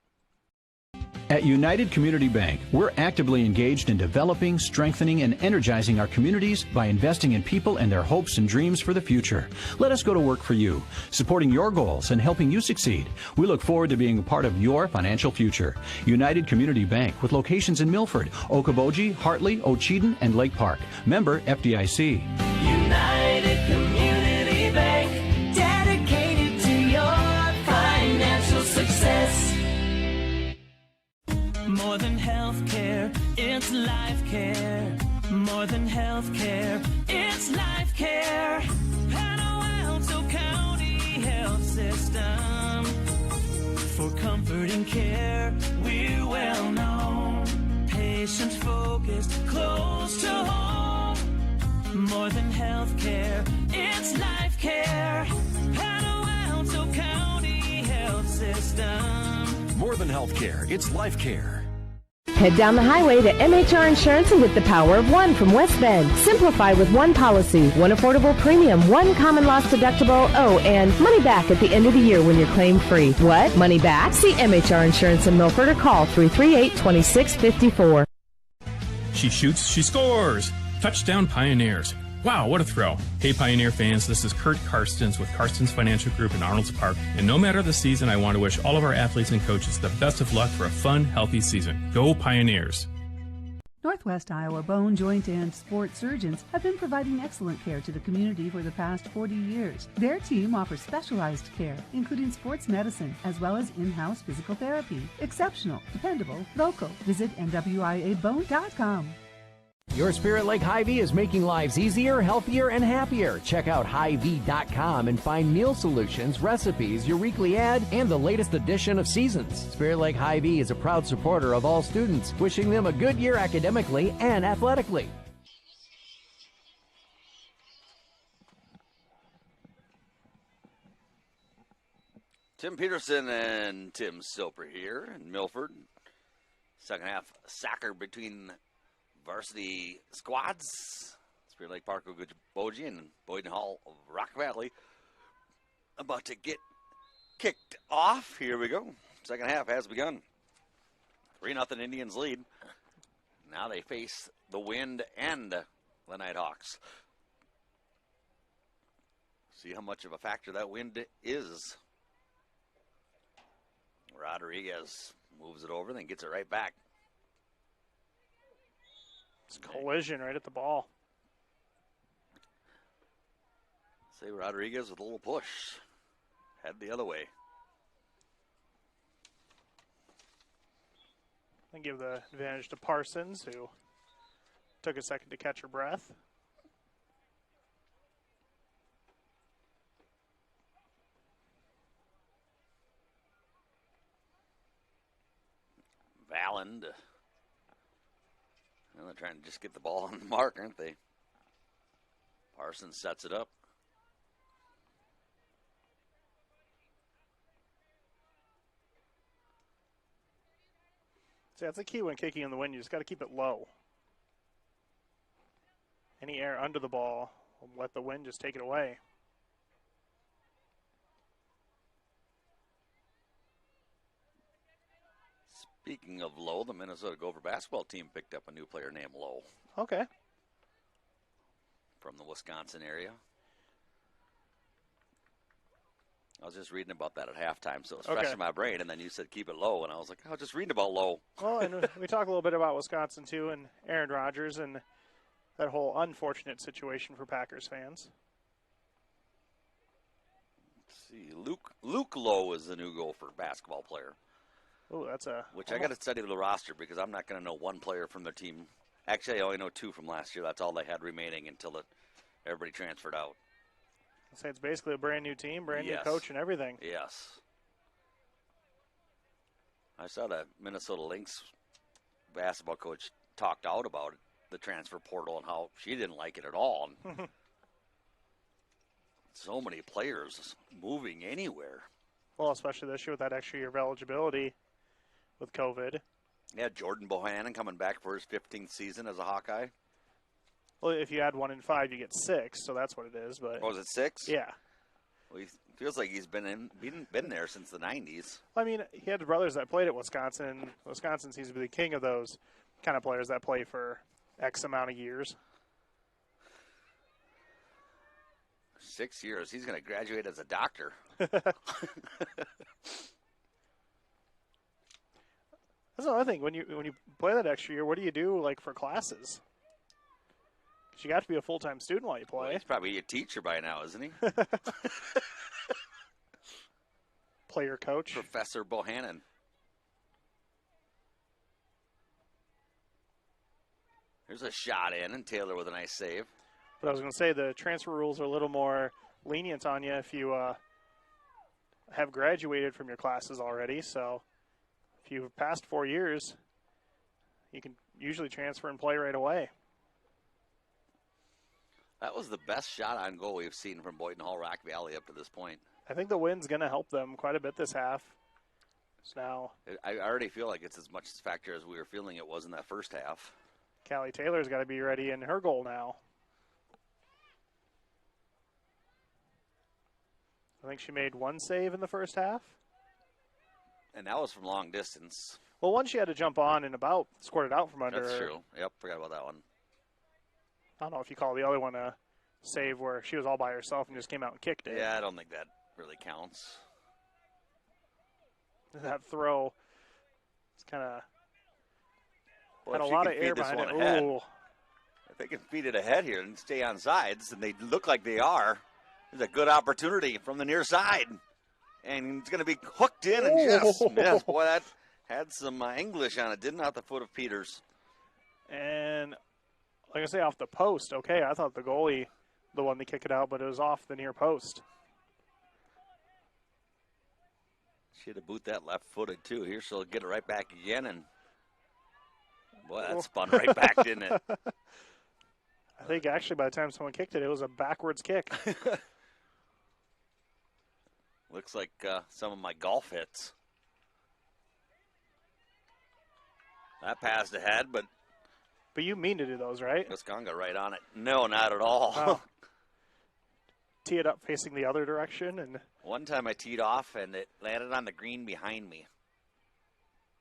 At United Community Bank, we're actively engaged in developing, strengthening, and energizing our communities by investing in people and their hopes and dreams for the future. Let us go to work for you, supporting your goals and helping you succeed. We look forward to being a part of your financial future. United Community Bank, with locations in Milford, Okoboji, Hartley, Ocheyedan, and Lake Park. Member FDIC. United Community Bank, dedicated to your financial success. More than healthcare, it's life care. More than healthcare, it's life care. Palo Alto County Health System. For comfort and care, we're well known. Patient focused, close to home. More than healthcare, it's life care. Palo Alto County Health System. More than healthcare, it's life care. Head down the highway to MHR Insurance and get the power of one from West Bend. Simplify with one policy, one affordable premium, one common loss deductible, and money back at the end of the year when you're claim free. What? Money back? See MHR Insurance in Milford or call 338-2654. She shoots, she scores! Touchdown Pioneers. Wow, what a throw. Hey Pioneer fans, this is Kurt Karstens with Karstens Financial Group in Arnold's Park. And no matter the season, I want to wish all of our athletes and coaches the best of luck for a fun, healthy season. Go Pioneers! Northwest Iowa bone, joint, and sports surgeons have been providing excellent care to the community for the past 40 years. Their team offers specialized care, including sports medicine, as well as in-house physical therapy. Exceptional, dependable, local. Visit NWIAbone.com. Your Spirit Lake Hy-Vee is making lives easier, healthier, and happier. Check out Hy-Vee.com and find meal solutions, recipes, your weekly ad, and the latest edition of Seasons. Spirit Lake Hy-Vee is a proud supporter of all students, wishing them a good year academically and athletically. Tim Peterson and Tim Silper here in Milford. Second half soccer between varsity squads. Spirit Lake Park, Okoboji, and Boyden-Hull of Rock Valley. About to get kicked off. Here we go. Second half has begun. 3-0 Indians lead. Now they face the Wind and the Nighthawks. See how much of a factor that wind is. Rodriguez moves it over, then gets it right back. It's collision right at the ball. Say Rodriguez with a little push. Head the other way. And give the advantage to Parsons, who took a second to catch her breath. Valland. Well, they're trying to just get the ball on the mark, aren't they? Parsons sets it up. See, that's the key when kicking in the wind. You just got to keep it low. Any air under the ball will let the wind just take it away. Speaking of Low, the Minnesota Gopher basketball team picked up a new player named Low. Okay. From the Wisconsin area. I was just reading about that at halftime, so it's fresh in my brain, and then you said keep it low, and I was like, I was just reading about Low. Well, and we talk a little bit about Wisconsin, too, and Aaron Rodgers and that whole unfortunate situation for Packers fans. Let's see. Luke Lowe is the new Gopher basketball player. Oh, that's a... Which I got to study the roster because I'm not going to know one player from their team. Actually, I only know two from last year. That's all they had remaining until everybody transferred out. I'd say it's basically a brand new team, brand new coach and everything. Yes. I saw that Minnesota Lynx basketball coach talked out about it, the transfer portal, and how she didn't like it at all. So many players moving anywhere. Well, especially this year with that extra year of eligibility with COVID. Yeah, Jordan Bohannon coming back for his 15th season as a Hawkeye. Well, if you add 1 in 5, you get 6, so that's what it is. But Oh, is it 6? yeah. Well, he feels like he's been there since the 90s. I mean, he had brothers that played at Wisconsin. Wisconsin seems to be the king of those kind of players that play for X amount of years. 6 years. He's going to graduate as a doctor. That's another thing. When you play that extra year, what do you do like for classes? Because you got to be a full-time student while you play. Well, he's probably a teacher by now, isn't he? Player coach. Professor Bohannon. There's a shot in, and Taylor with a nice save. But I was going to say the transfer rules are a little more lenient on you if you have graduated from your classes already. So if you've passed 4 years, you can usually transfer and play right away. That was the best shot on goal we've seen from Boyden-Hull Rock Valley up to this point. I think the wind's going to help them quite a bit this half. So now I already feel like it's as much a factor as we were feeling it was in that first half. Callie Taylor's got to be ready in her goal now. I think she made 1 save in the first half. And that was from long distance. Well, one she had to jump on and about scored it out from under. That's true. Yep, forgot about that one. I don't know if you call the other one a save where she was all by herself and just came out and kicked it. Yeah, I don't think that really counts. That throw, it's kind of had a if lot she of can air feed this behind one it. ahead, Ooh. if they can feed it ahead here and stay on sides, and they look like they are, there's a good opportunity from the near side. And it's going to be hooked in and just missed. Boy, that had some English on it, didn't it, at the foot of Peters. And like I say, off the post. Okay, I thought the goalie, the one to kick it out, but it was off the near post. She had to boot that left-footed, too. Here she'll get it right back again, and boy, that spun right back, didn't it? I think actually by the time someone kicked it, it was a backwards kick. Looks like some of my golf hits. That passed ahead, but you mean to do those, right? Muskanga right on it. No, not at all. Wow. Tee it up facing the other direction, and one time I teed off and it landed on the green behind me.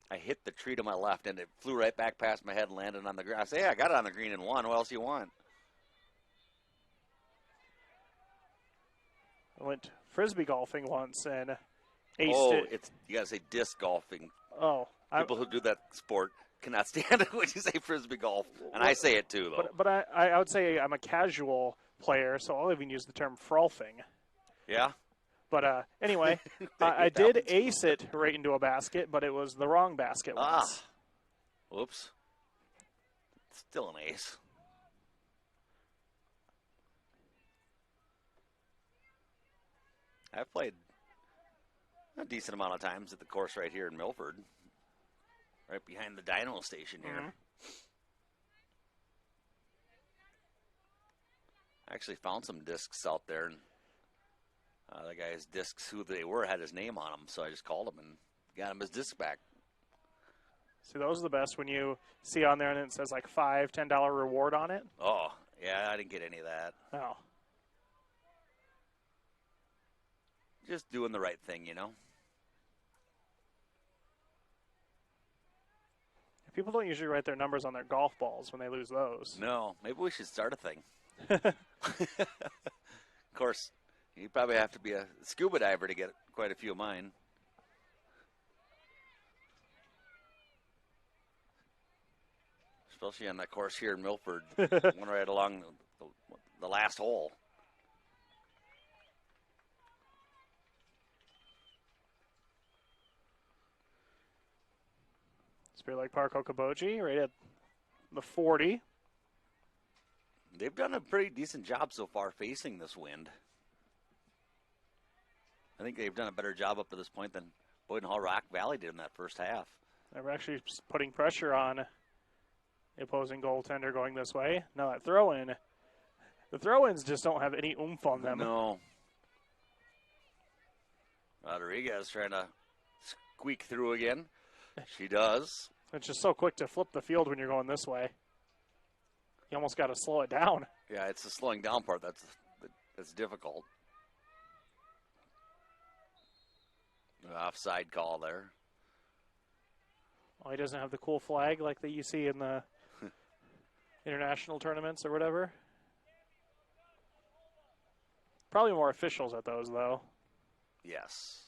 I hit the tree to my left and it flew right back past my head and landed on the green. I say, hey, I got it on the green and won. What else you want? I went frisbee golfing once and aced it. You got to say disc golfing. Oh, people who do that sport cannot stand it when you say frisbee golf, and I say it too, though. But I would say I'm a casual player, so I'll even use the term frolfing. Yeah. But anyway, I did ace it right into a basket, but it was the wrong basket once. Whoops. Still an ace. I've played a decent amount of times at the course right here in Milford, right behind the Dynamo station here. Mm-hmm. I actually found some discs out there, and the guy's discs, who they were, had his name on them, so I just called him and got him his disc back. See, those are the best when you see on there and it says like $5, $10 reward on it. Oh, yeah, I didn't get any of that. Oh. Just doing the right thing, you know. People don't usually write their numbers on their golf balls when they lose those. No, maybe we should start a thing. Of course, you probably have to be a scuba diver to get quite a few of mine. Especially on that course here in Milford, one right along the last hole. Spirit Lake Park, Okoboji, right at the 40. They've done a pretty decent job so far facing this wind. I think they've done a better job up to this point than Boyden-Hull Rock Valley did in that first half. They're actually putting pressure on the opposing goaltender going this way. Now that throw-in, the throw-ins just don't have any oomph on them. No. Rodriguez trying to squeak through again. She does. It's just so quick to flip the field when you're going this way. You almost got to slow it down. Yeah, it's the slowing down part that's difficult. Offside call there. Oh, he doesn't have the cool flag like that you see in the international tournaments or whatever. Probably more officials at those, though. Yes.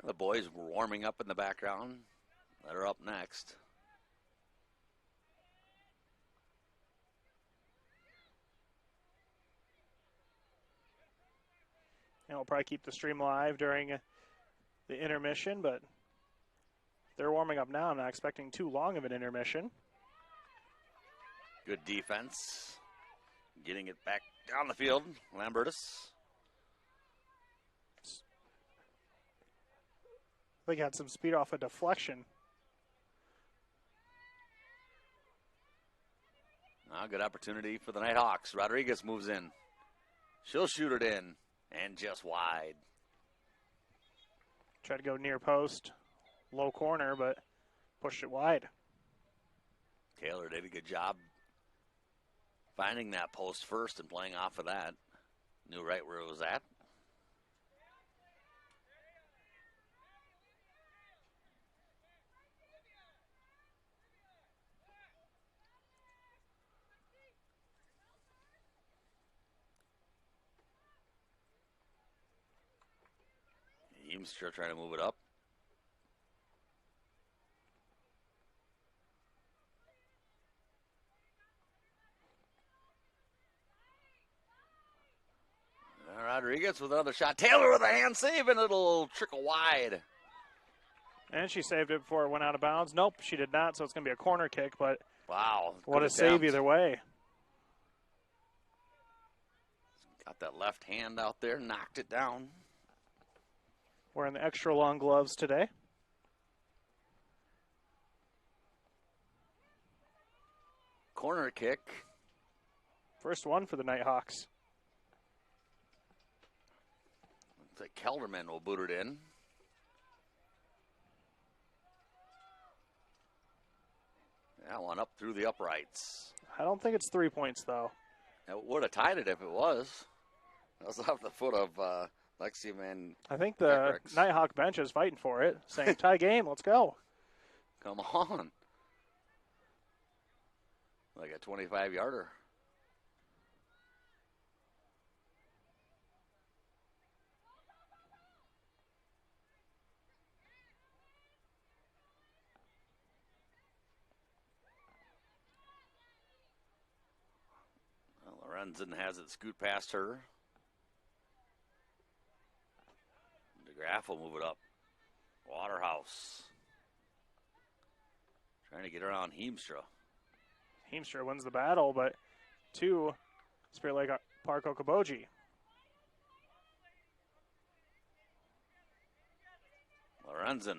The boys were warming up in the background. They're up next. And we'll probably keep the stream live during the intermission, but they're warming up now. I'm not expecting too long of an intermission. Good defense. Getting it back down the field. Lambertus. They got some speed off a deflection. Good opportunity for the Nighthawks. Rodriguez moves in. She'll shoot it in. And just wide. Tried to go near post. Low corner, but pushed it wide. Taylor did a good job finding that post first and playing off of that. Knew right where it was at. Eamster trying to move it up. Rodriguez with another shot. Taylor with a hand save, and it'll trickle wide. And she saved it before it went out of bounds. Nope, she did not, so it's going to be a corner kick, but wow, what a save either way. Got that left hand out there, knocked it down. Wearing the extra long gloves today. Corner kick. First one for the Nighthawks. Looks like Kelderman will boot it in. That one up through the uprights. I don't think it's 3 points, though. It would have tied it if it was. That was off the foot of Lexi Van. I think the Nighthawk bench is fighting for it, saying, tie game, let's go. Come on. Like a 25-yarder. Well, Lorenzen has it scoot past her. DeGraff will move it up. Waterhouse. Trying to get around Heemstra. Heemstra wins the battle, but to Spirit Lake Park Okoboji. Lorenzen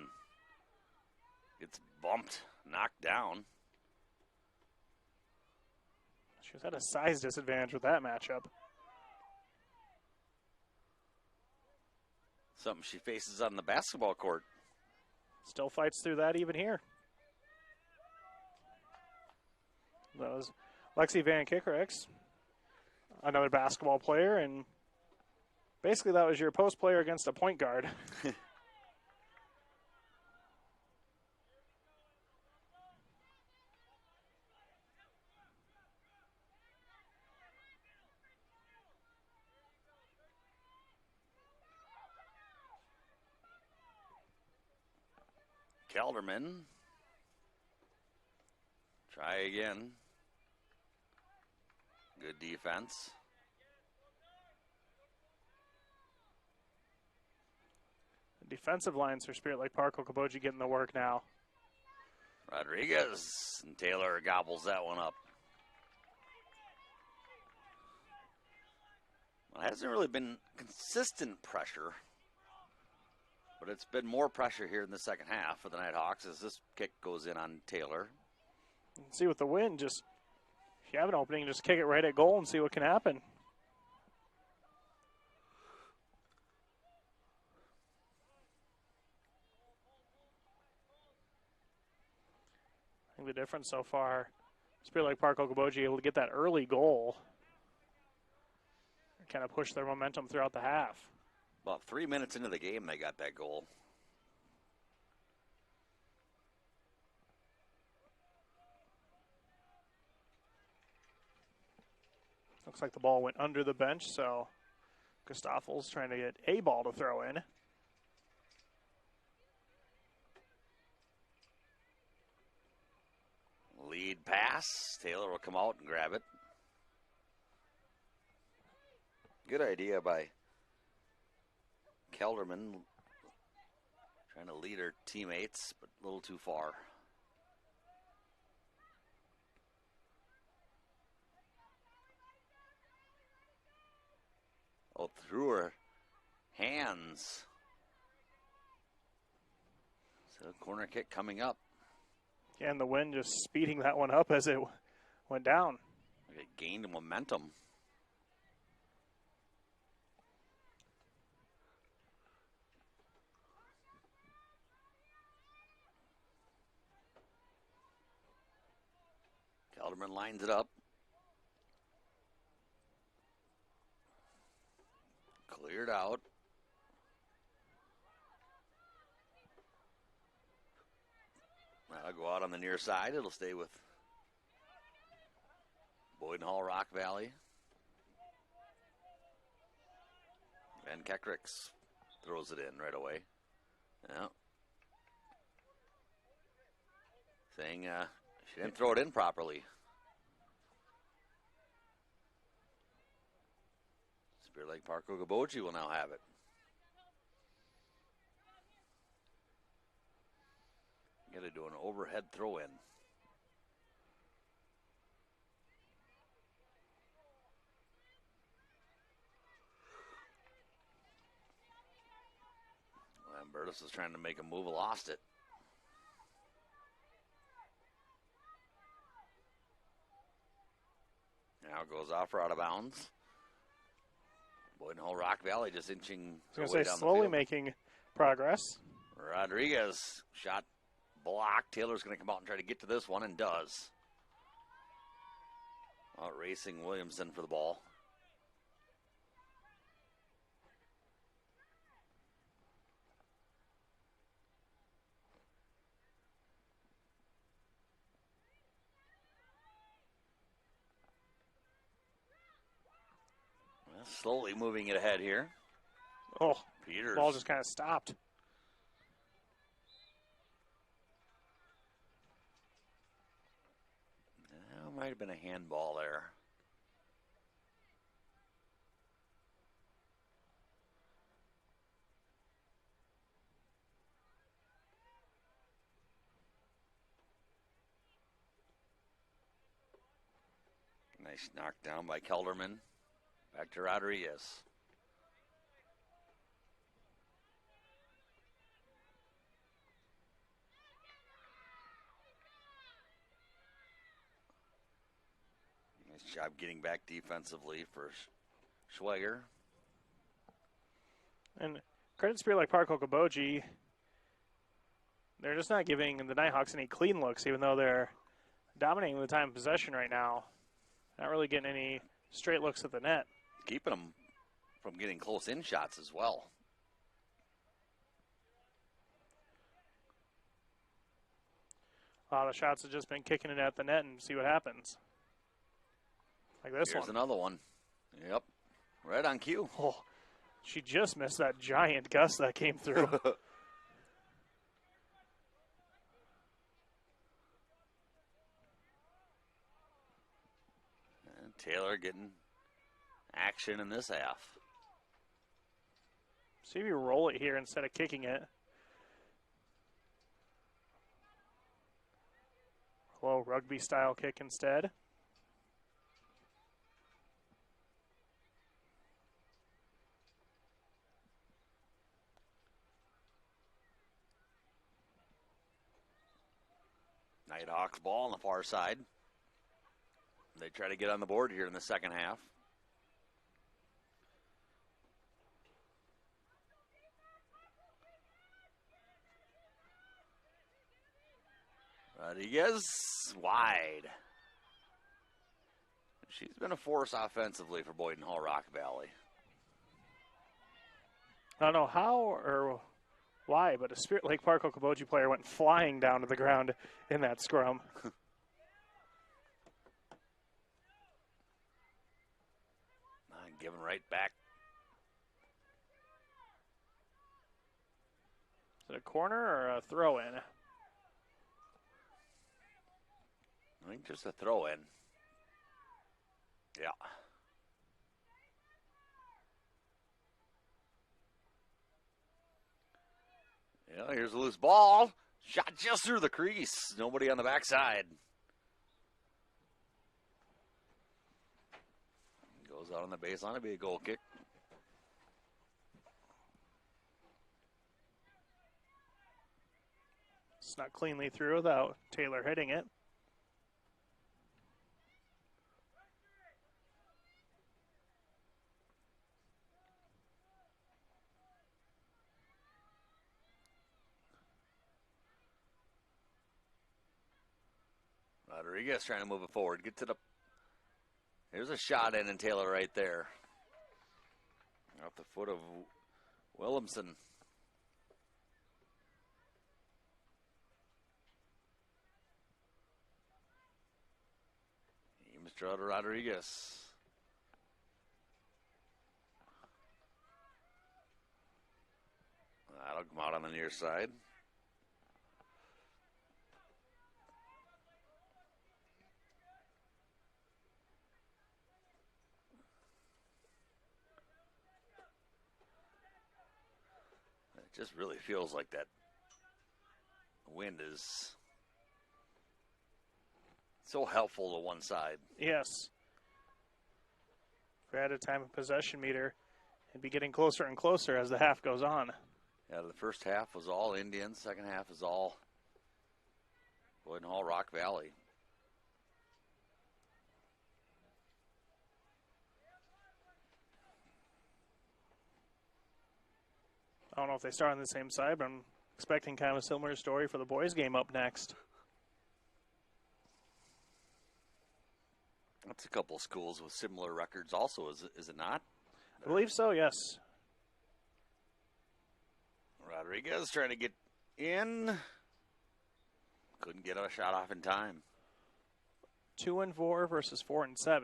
gets bumped, knocked down. She was at a size disadvantage with that matchup. Something she faces on the basketball court. Still fights through that even here. That was Lexi Van Kickerix, another basketball player, and basically that was your post player against a point guard. Kelderman. Try again. Good defense. The defensive lines for Spirit Lake Park Okoboji getting the work now. Rodriguez and Taylor gobbles that one up. Well, it hasn't really been consistent pressure, but it's been more pressure here in the second half for the Nighthawks as this kick goes in on Taylor. See with the wind, just if you have an opening, just kick it right at goal and see what can happen. the difference so far. Spirit Lake Park Okoboji able to get that early goal. Kind of push their momentum throughout the half. About 3 minutes into the game, they got that goal. Looks like the ball went under the bench, so Gustaffel's trying to get a ball to throw in. Lead pass. Taylor will come out and grab it. Good idea by Kelderman. Trying to lead her teammates, but a little too far. Oh, through her hands. So corner kick coming up. And the wind just speeding that one up as it went down. It gained momentum. Kelderman lines it up. Cleared out. That'll go out on the near side. It'll stay with Boyden-Hull, Rock Valley. Van Kekricks throws it in right away. Yeah. Saying she didn't throw it in properly. Spirit Lake Park Okoboji will now have it. Got to do an overhead throw in. Lambertus was trying to make a move, lost it. Now it goes off or out of bounds. Boyden-Hull Rock Valley just inching. I was going to say, slowly making progress. Rodriguez shot blocked. Taylor's going to come out and try to get to this one, and does. Out racing Williamson for the ball. Well, slowly moving it ahead here. Oh, Peters. Ball just kind of stopped. Might have been a handball there. Nice knockdown by Kelderman. Back to Rodriguez. Nice job getting back defensively for Schweiger. And credit Spirit Lake Park Okoboji. They're just not giving the Nighthawks any clean looks, even though they're dominating the time of possession right now. Not really getting any straight looks at the net. Keeping them from getting close in shots as well. A lot of shots have just been kicking it at the net and see what happens. Like this Here's one. Another one. Yep. Right on cue. Oh, she just missed that giant gust that came through. And Taylor getting action in this half. See if you roll it here instead of kicking it. Low rugby style kick instead. Nighthawks ball on the far side. They try to get on the board here in the second half. Rodriguez wide. She's been a force offensively for Boyden-Hull Rock Valley. I don't know how or why, but a Spirit Lake Park Okoboji player went flying down to the ground in that scrum. Giving right back. Is it a corner or a throw-in? I think just a throw-in. Yeah. Yeah, here's a loose ball. Shot just through the crease. Nobody on the backside. Goes out on the baseline. It'll be a goal kick. Snuck cleanly through without Taylor hitting it. Rodriguez trying to move it forward. Get to the... Here's a shot in and Taylor right there. Off the foot of Williamson. Mr. Rodriguez. That'll come out on the near side. It just really feels like that wind is so helpful to one side. Yes. If we had a time of possession meter, it'd be getting closer and closer as the half goes on. Yeah, the first half was all Indians. Second half is all Boyden-Hull Rock Valley. I don't know if they start on the same side, but I'm expecting kind of a similar story for the boys' game up next. That's a couple of schools with similar records also, is it not? I believe so, yes. Rodriguez trying to get in. Couldn't get a shot off in time. 2-4 versus 4-7.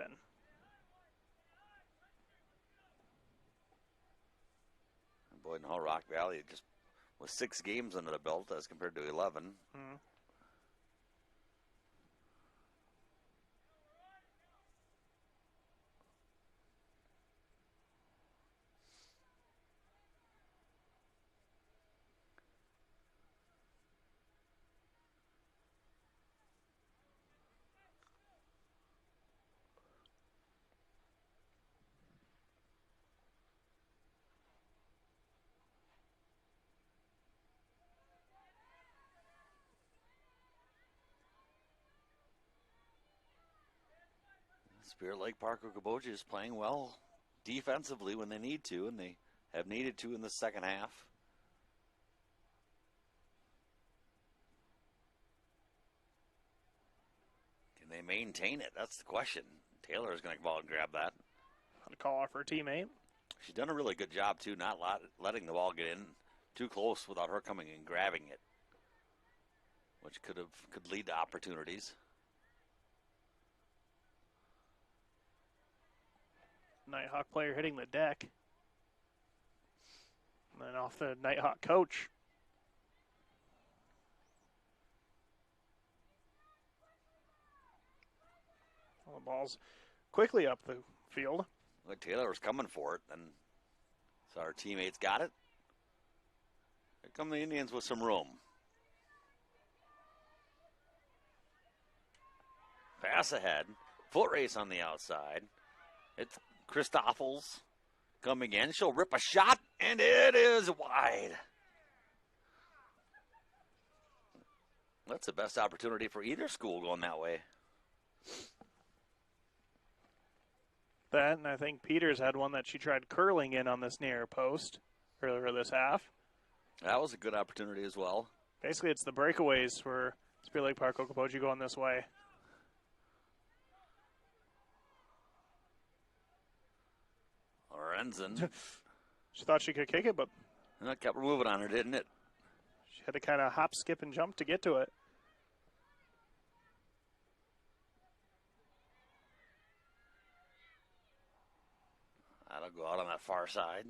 Boyden-Hull Rock Valley just with 6 games under the belt as compared to 11. Mm-hmm. Spirit Lake Park Okoboji is playing well defensively when they need to, and they have needed to in the second half. Can they maintain it? That's the question. Taylor is going to go out and grab that. On a call off her teammate. She's done a really good job, too, not letting the ball get in too close without her coming and grabbing it, which could lead to opportunities. Nighthawk player hitting the deck. And then off the Nighthawk coach. Well, the ball's quickly up the field. Well, Taylor was coming for it, and so our teammates got it. Here come the Indians with some room. Pass ahead. Foot race on the outside. It's Christoffels coming in. She'll rip a shot, and it is wide. That's the best opportunity for either school going that way. That, and I think Peters had one that she tried curling in on this near post earlier this half. That was a good opportunity as well. Basically, it's the breakaways where Spear Lake Park, Okoboji going this way. Lorenzen. She thought she could kick it, but that kept moving on her, didn't it? She had to kind of hop, skip, and jump to get to it. That'll go out on that far side.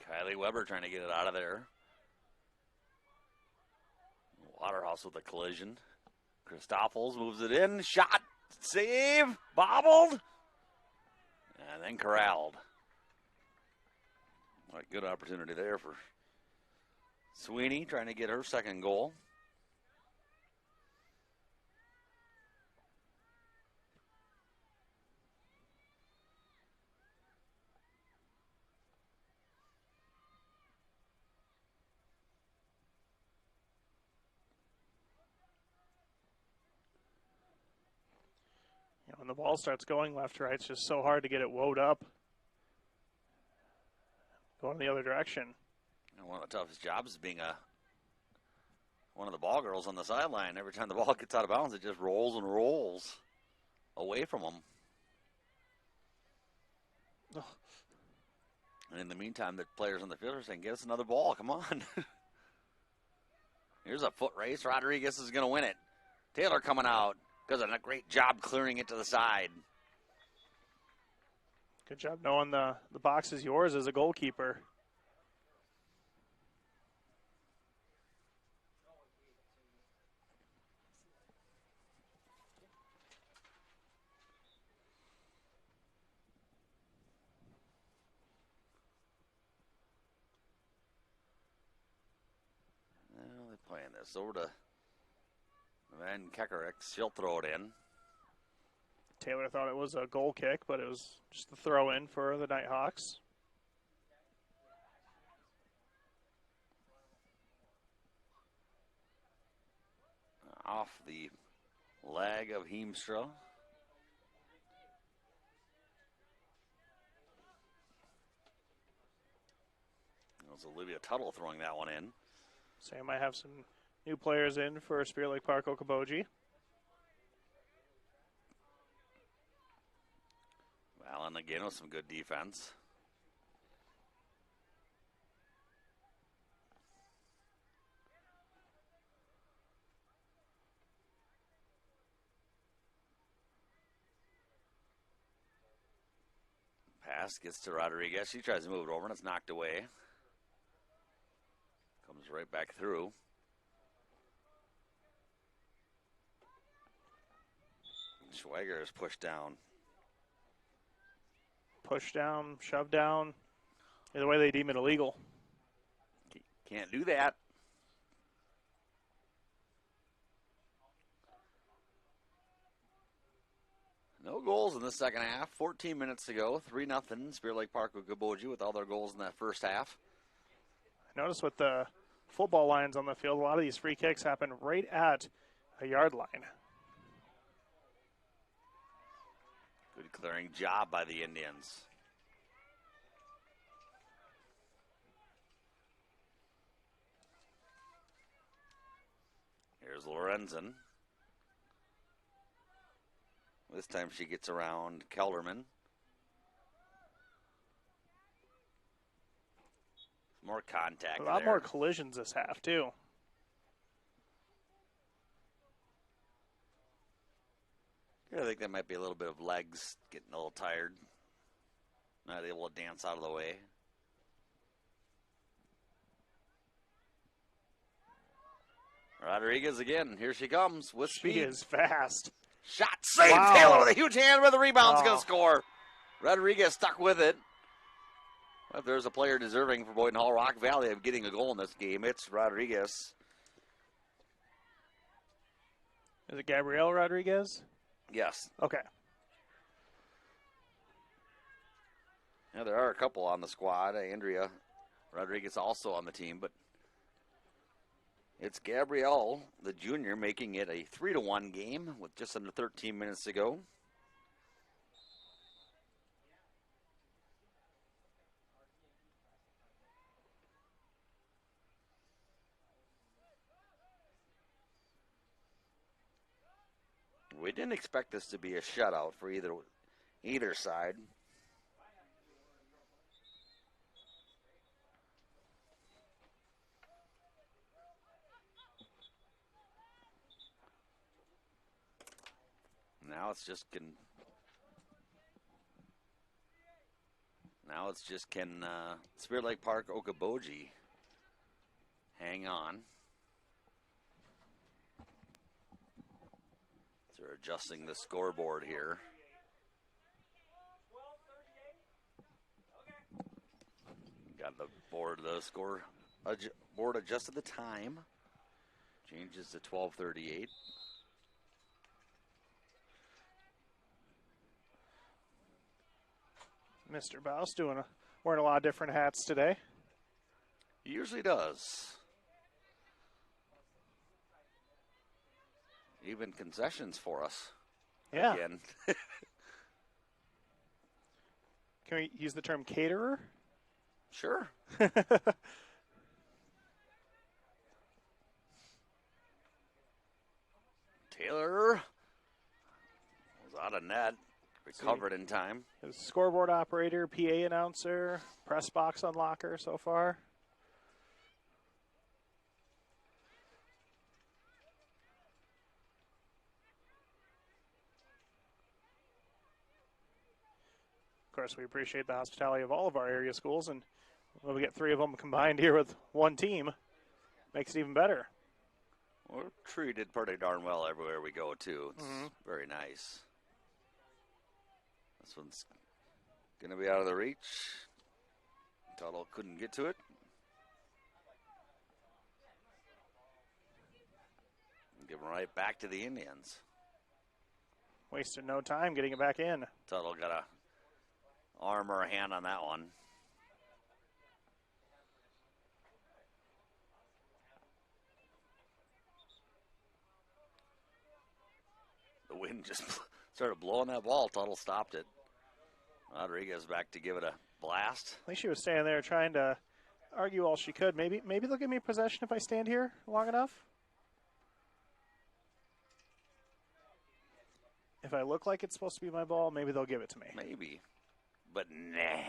Kylie Weber trying to get it out of there. Waterhouse with a collision. Christoffels moves it in. Shot. Save. Bobbled. And then corralled. What a good opportunity there for Sweeney trying to get her second goal. When the ball starts going left to right, it's just so hard to get it woed up. Going the other direction. And one of the toughest jobs is being one of the ball girls on the sideline. Every time the ball gets out of bounds, it just rolls and rolls away from them. Oh. And in the meantime, the players on the field are saying, get us another ball, come on. Here's a foot race. Rodriguez is going to win it. Taylor coming out. Does a great job clearing it to the side. Good job knowing the box is yours as a goalkeeper. Well, they're playing this over to Van Kekerek. She'll throw it in. Taylor thought it was a goal kick, but it was just the throw in for the Nighthawks. Off the leg of Heemstra. It was Olivia Tuttle throwing that one in. Sam might have some new players in for Spear Lake Park Okoboji. Allen again with some good defense. Pass gets to Rodriguez. She tries to move it over and it's knocked away. Comes right back through. Schweiger is pushed down. Push down, shove down. Either way, they deem it illegal. Can't do that. No goals in the second half. 14 minutes to go. 3-0. Spear Lake Park Okoboji with all their goals in that first half. I noticed with the football lines on the field, a lot of these free kicks happen right at a yard line. Good clearing job by the Indians. Here's Lorenzen. This time she gets around Kelderman. More contact. A lot more collisions this half, too. I think that might be a little bit of legs getting a little tired. Not able to dance out of the way. Rodriguez again. Here she comes with speed. She is fast. Shot saved. Wow. Taylor with a huge hand with the rebound's going Oh. to score. Rodriguez stuck with it. Well, if there's a player deserving for Boyden-Hull Rock Valley of getting a goal in this game, it's Rodriguez. Is it Gabrielle Rodriguez? Yes. Okay. Yeah, there are a couple on the squad. Andrea Rodriguez also on the team, but It's Gabrielle, the junior, making it a 3-1 game with just under 13 minutes to go. We didn't expect this to be a shutout for either side. Now it's just can Spirit Lake Park Okoboji hang on. So they're adjusting the scoreboard here. Got the board adjusted the time. Changes to 12:38. Mr. Baus wearing a lot of different hats today. He usually does. Even concessions for us. Yeah. Again. Can we use the term caterer? Sure. Taylor was out of net. Recovered in time. His scoreboard operator, PA announcer, press box unlocker so far. Of course, we appreciate the hospitality of all of our area schools, and when we get 3 of them combined here with one team, makes it even better. We're treated pretty darn well everywhere we go, too. It's very nice. This one's going to be out of the reach. Tuttle couldn't get to it. Give them right back to the Indians. Wasted no time getting it back in. Tuttle got a arm or a hand on that one. The wind just started blowing that ball. Tuttle stopped it. Rodriguez back to give it a blast. I think she was standing there trying to argue all she could. Maybe they'll give me possession if I stand here long enough. If I look like it's supposed to be my ball, maybe they'll give it to me. Maybe. But nah.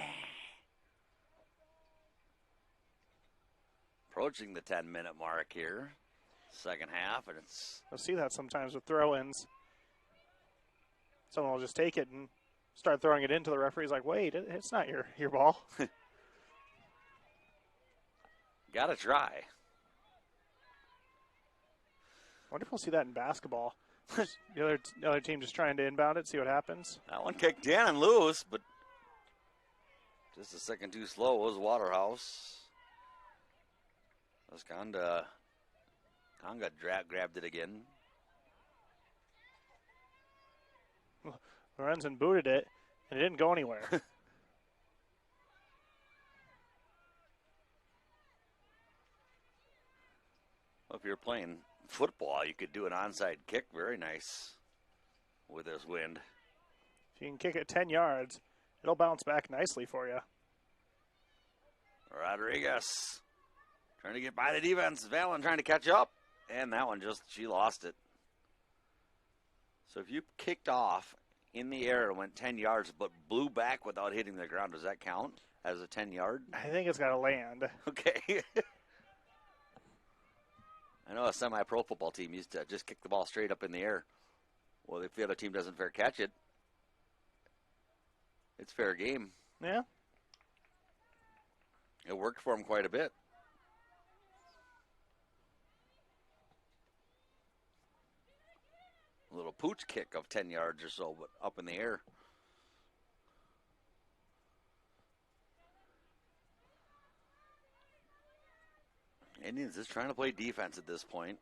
Approaching the 10-minute mark here. Second half, and it's... I'll see that sometimes with throw-ins. Someone will just take it and start throwing it into the referee's like, wait, it's not your ball. Gotta try. Wonder if we'll see that in basketball. the other team just trying to inbound it, see what happens. That one kicked in and loose, but just a second too slow was Waterhouse. Conga grabbed it again. Lorenzen booted it, and it didn't go anywhere. Well, if you're playing football, you could do an onside kick. Very nice with this wind. If you can kick it 10 yards, it'll bounce back nicely for you. Rodriguez trying to get by the defense. Valen trying to catch up, and that one she lost it. So if you kicked off in the air and went 10 yards but blew back without hitting the ground, does that count as a 10-yard? I think it's got to land. Okay. I know a semi-pro football team used to just kick the ball straight up in the air. Well, if the other team doesn't fair catch it, it's fair game. Yeah. It worked for them quite a bit. A little pooch kick of 10 yards or so, but up in the air. Indians just trying to play defense at this point.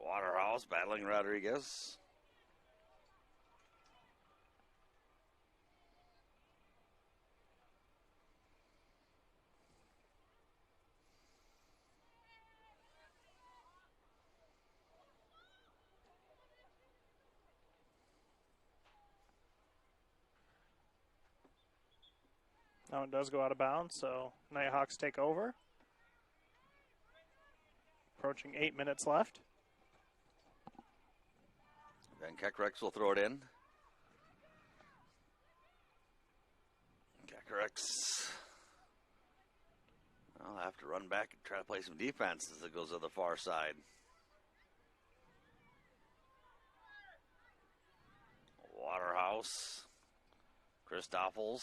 Waterhouse battling Rodriguez. Now it does go out of bounds, so Nighthawks take over. Approaching 8 minutes left. Van Kekerex will throw it in. Kekerex. I'll have to run back and try to play some defense as it goes to the far side. Waterhouse. Christoffels.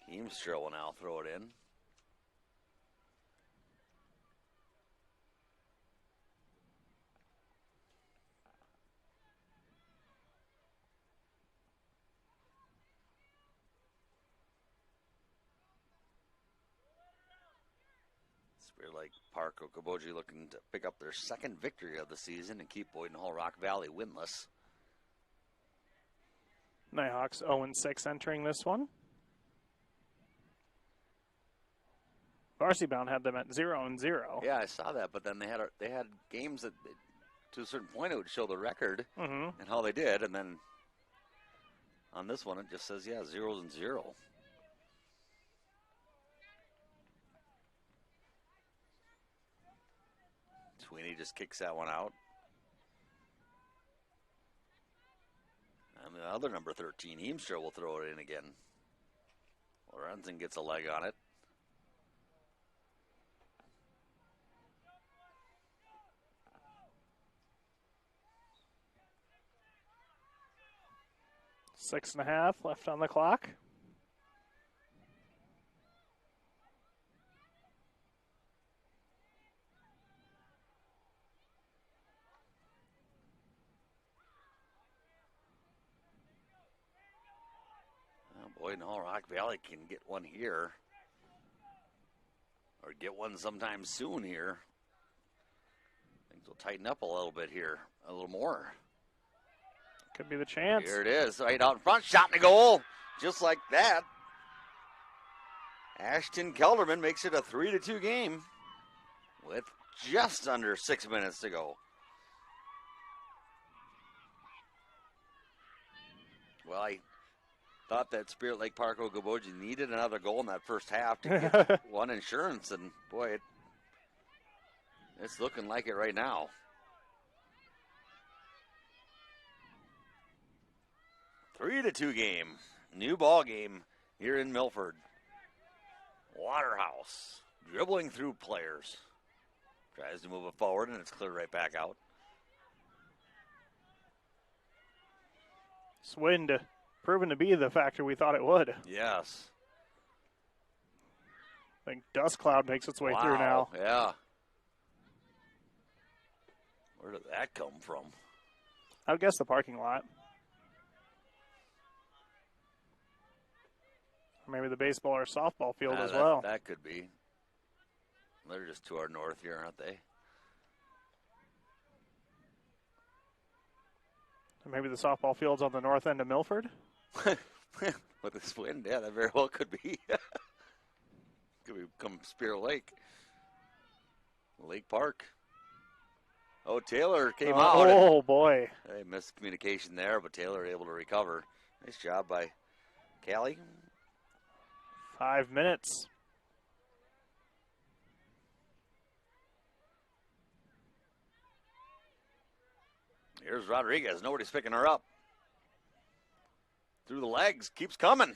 Keemstra will now throw it in. Spirit Lake Park Okoboji looking to pick up their second victory of the season and keep Boyden-Hull Rock Valley winless. Nighthawks 0-6 entering this one. Varsity Bound had them at 0-0. Yeah, I saw that, but then they had games that to a certain point it would show the record and how they did, and then on this one it just says 0-0. Sweeney just kicks that one out. And the other number 13, Heemstra, will throw it in again. Lorenzen gets a leg on it. Six and a half left on the clock. Boyden-Hull Rock Valley can get one here, or get one sometime soon here. Things will tighten up a little bit here, a little more. Could be the chance. Here it is, right out in front, shot in the goal, just like that. Ashton Kelderman makes it a 3-2 game with just under 6 minutes to go. Well, I thought that Spirit Lake Park Okoboji needed another goal in that first half to get one insurance, and boy, it's looking like it right now. 3-2 game. New ball game here in Milford. Waterhouse dribbling through players. Tries to move it forward, and it's cleared right back out. This wind proven to be the factor we thought it would. Yes. I think dust cloud makes its way through now. Yeah. Where did that come from? I would guess the parking lot. Or maybe the baseball or softball field as well. That could be. They're just to our north here, aren't they? Or maybe the softball field's on the north end of Milford. With this wind, yeah, that very well could be. Could become Spirit Lake. Lake Park. Oh, Taylor came out. Oh, boy. Hey, miscommunication there, but Taylor able to recover. Nice job by Callie. 5 minutes. Here's Rodriguez. Nobody's picking her up. Through the legs. Keeps coming.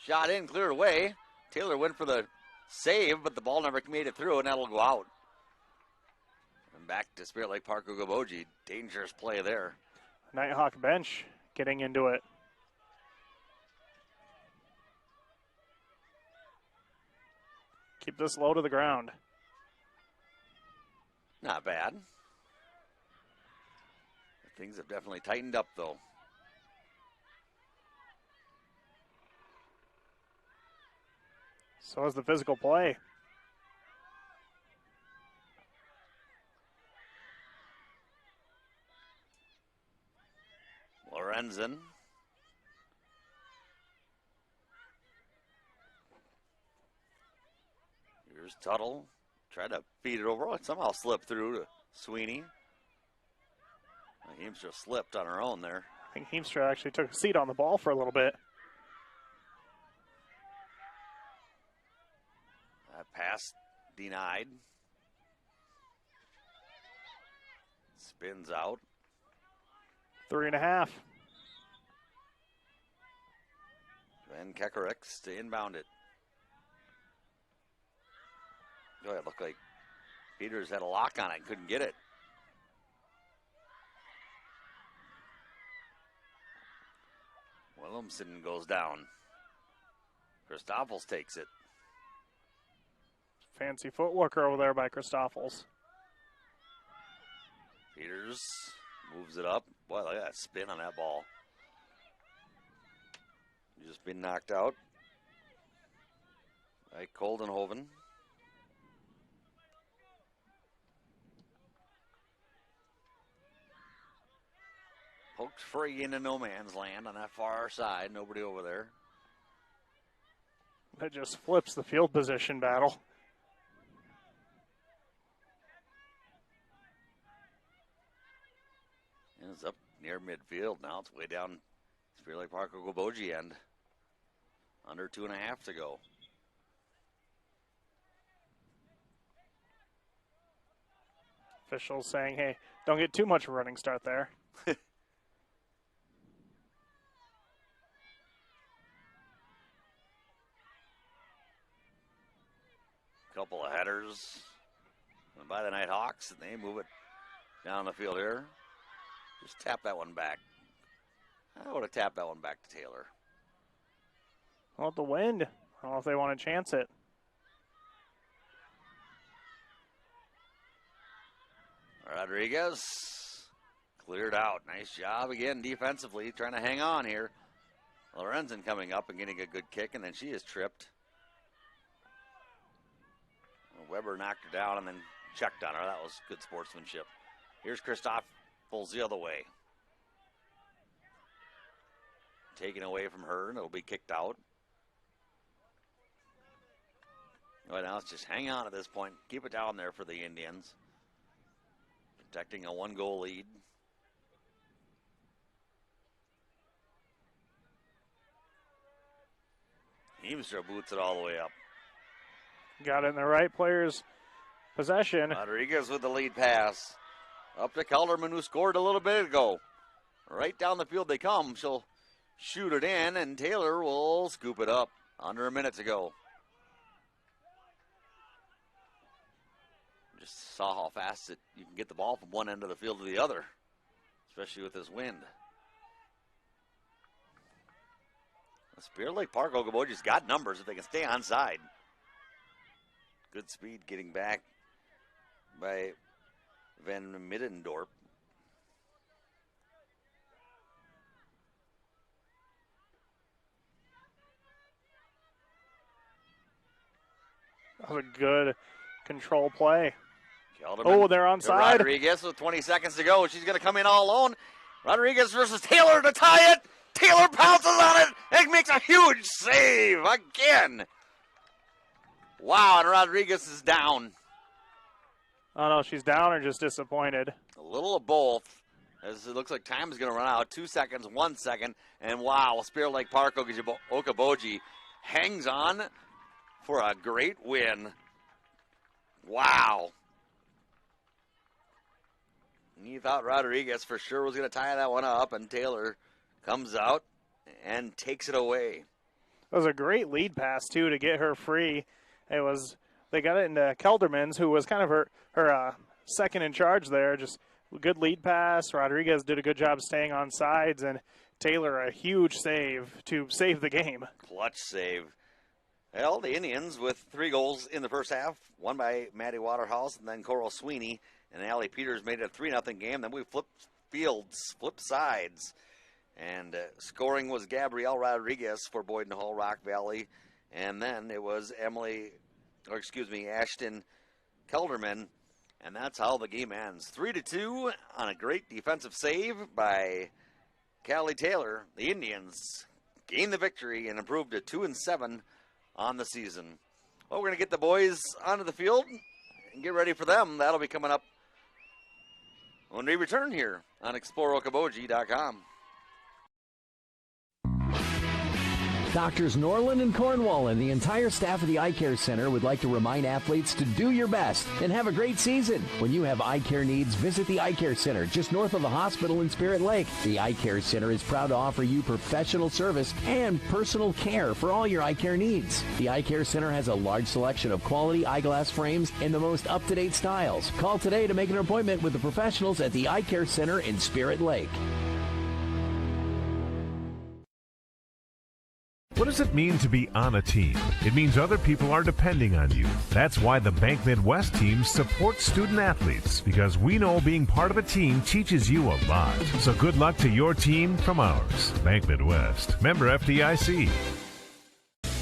Shot in, cleared away. Taylor went for the save, but the ball never made it through, and that'll go out. And back to Spirit Lake Park Okoboji. Dangerous play there. Nighthawk bench getting into it. Keep this low to the ground. Not bad. Things have definitely tightened up, though. So is the physical play. Lorenzen. Tuttle tried to feed it over. It somehow slipped through to Sweeney. Heemstra slipped on her own there. I think Heemstra actually took a seat on the ball for a little bit. That pass denied. Spins out. 3.5. Van Kekerix to inbound it. Oh, it looked like Peters had a lock on it, couldn't get it. Williamson goes down. Christoffels takes it. Fancy footwork over there by Christoffels. Peters moves it up. Boy, look at that spin on that ball. Just been knocked out by Coldenhoven. Poked free into no man's land on that far side. Nobody over there. That just flips the field position battle. And it's up near midfield now. It's way down Spear Lake Park Okoboji end. Under 2.5 to go. Officials saying, hey, don't get too much of a running start there. Couple of headers by the Nighthawks, and they move it down the field here. Just tap that one back. I would have tapped that one back to Taylor. Well, the wind. I don't know if they want to chance it. Rodriguez cleared out. Nice job again defensively, trying to hang on here. Lorenzen coming up and getting a good kick, and then she is tripped. Weber knocked her down and then checked on her. That was good sportsmanship. Here's Christoffels the other way. Taken away from her, and it'll be kicked out. Right now, it's just hang on at this point. Keep it down there for the Indians. Protecting a 1-goal lead. Heemstra boots it all the way up. Got it in the right player's possession. Rodriguez with the lead pass. Up to Kelderman, who scored a little bit ago. Right down the field they come. She'll shoot it in, and Taylor will scoop it up. Under a minute to go. Just saw how fast you can get the ball from one end of the field to the other, especially with this wind. Spear Lake Park Okoboji's got numbers if they can stay on side. Good speed getting back by Van Middendorp. That was a good control play. Kelderman Oh, they're onside. Rodriguez with 20 seconds to go. She's going to come in all alone. Rodriguez versus Taylor to tie it. Taylor pounces on it and makes a huge save again. Wow, and Rodriguez is down. Oh, no, she's down or just disappointed? A little of both, as it looks like time is going to run out. 2 seconds, 1 second, and wow, Spear Lake Park Okoboji hangs on for a great win. Wow. And you thought Rodriguez for sure was going to tie that one up, and Taylor comes out and takes it away. It was a great lead pass, too, to get her free. They got it into Kelderman's, who was kind of her second in charge there. Just a good lead pass. Rodriguez did a good job staying on sides, and Taylor a huge save to save the game. Clutch save. Well, the Indians with 3 goals in the first half, one by Maddie Waterhouse and then Coral Sweeney, and Allie Peters made it a 3-0 game. Then we flipped fields, flipped sides, and scoring was Gabrielle Rodriguez for Boyden-Hull Rock Valley, and then it was Ashton Kelderman, and that's how the game ends. 3-2 on a great defensive save by Callie Taylor. The Indians gained the victory and improved to 2-7 on the season. Well, we're going to get the boys onto the field and get ready for them. That'll be coming up when we return here on ExploreOkoboji.com. Doctors Norland and Cornwall and the entire staff of the Eye Care Center would like to remind athletes to do your best and have a great season. When you have eye care needs, visit the Eye Care Center just north of the hospital in Spirit Lake. The Eye Care Center is proud to offer you professional service and personal care for all your eye care needs. The Eye Care Center has a large selection of quality eyeglass frames in the most up-to-date styles. Call today to make an appointment with the professionals at the Eye Care Center in Spirit Lake. What does it mean to be on a team? It means other people are depending on you. That's why the Bank Midwest team supports student athletes, because we know being part of a team teaches you a lot. So good luck to your team from ours. Bank Midwest, member FDIC.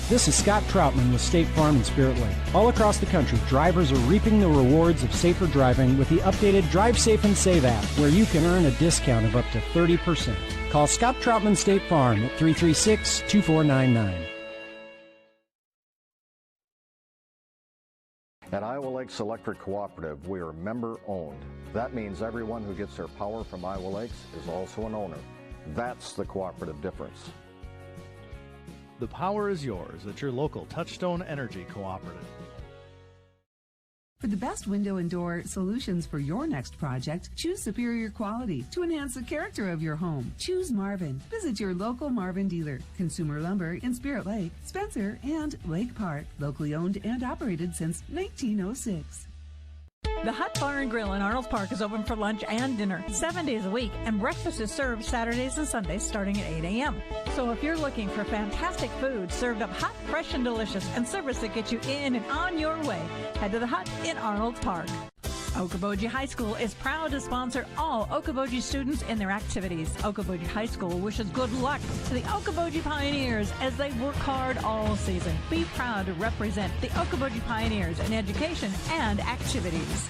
This is Scott Troutman with State Farm in Spirit Lake. All across the country, drivers are reaping the rewards of safer driving with the updated Drive Safe and Save app, where you can earn a discount of up to 30%. Call Scott Troutman State Farm at 336-2499. At Iowa Lakes Electric Cooperative, we are member-owned. That means everyone who gets their power from Iowa Lakes is also an owner. That's the cooperative difference. The power is yours at your local Touchstone Energy Cooperative. For the best window and door solutions for your next project, choose superior quality to enhance the character of your home. Choose Marvin. Visit your local Marvin dealer. Consumer Lumber in Spirit Lake, Spencer, and Lake Park. Locally owned and operated since 1906. The Hut Bar and Grill in Arnold's Park is open for lunch and dinner 7 days a week, and breakfast is served Saturdays and Sundays starting at 8 a.m. So if you're looking for fantastic food served up hot, fresh, and delicious, and service that gets you in and on your way, head to the Hut in Arnold's Park. Okoboji High School is proud to sponsor all Okoboji students in their activities. Okoboji High School wishes good luck to the Okoboji Pioneers as they work hard all season. Be proud to represent the Okoboji Pioneers in education and activities.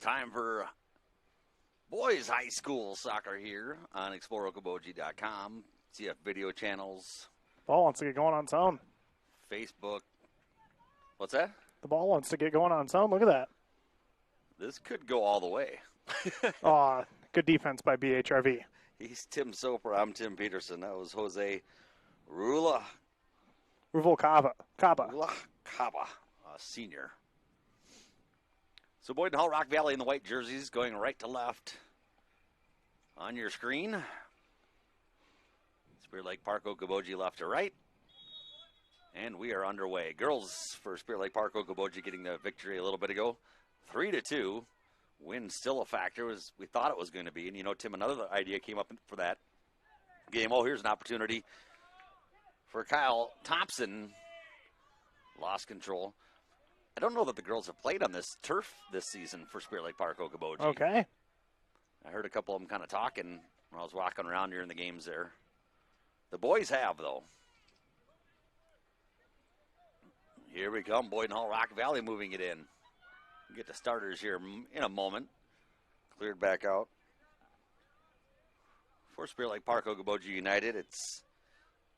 time for boys high school soccer here on ExploreOkoboji.com, CF video channels, Ball wants to get going on its own. Facebook. What's that? The ball wants to get going on its own. Look at that. This could go all the way. Aw, good defense by BHRV. He's Tim Soper. I'm Tim Peterson. That was Jose Ruvalcaba, senior. So Boyden-Hull, Rock Valley in the white jerseys, going right to left on your screen. Spirit Lake Park, Okoboji left to right. And we are underway. Girls for Spirit Lake Park, Okoboji getting the victory a little bit ago. 3-2. Win still a factor as we thought it was going to be. And, you know, Tim, another idea came up for that game. Oh, here's an opportunity for Kyle Thompson. Lost control. I don't know that the girls have played on this turf this season for Spirit Lake Park, Okoboji. Okay. I heard a couple of them kind of talking when I was walking around during the games there. The boys have, though. Here we come, Boyden-Hull, Rock Valley moving it in. We'll get the starters here in a moment. Cleared back out. For Spirit Lake Park, Okoboji United, it's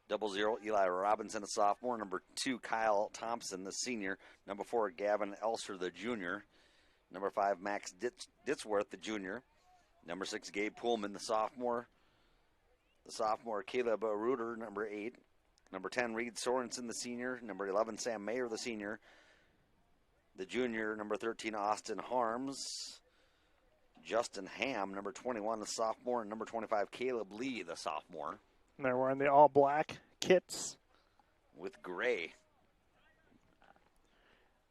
00 Eli Robinson, a sophomore. Number 2, Kyle Thompson, the senior. Number 4, Gavin Elser, the junior. Number 5, Max Ditzworth, the junior. Number 6, Gabe Pullman, the sophomore. The sophomore, Caleb Reuter, number 8. Number 10, Reed Sorensen, the senior. Number 11, Sam Mayer, the senior. The junior, number 13, Austin Harms. Justin Ham, number 21, the sophomore. And number 25, Caleb Lee, the sophomore. And they're wearing the all-black kits. With gray.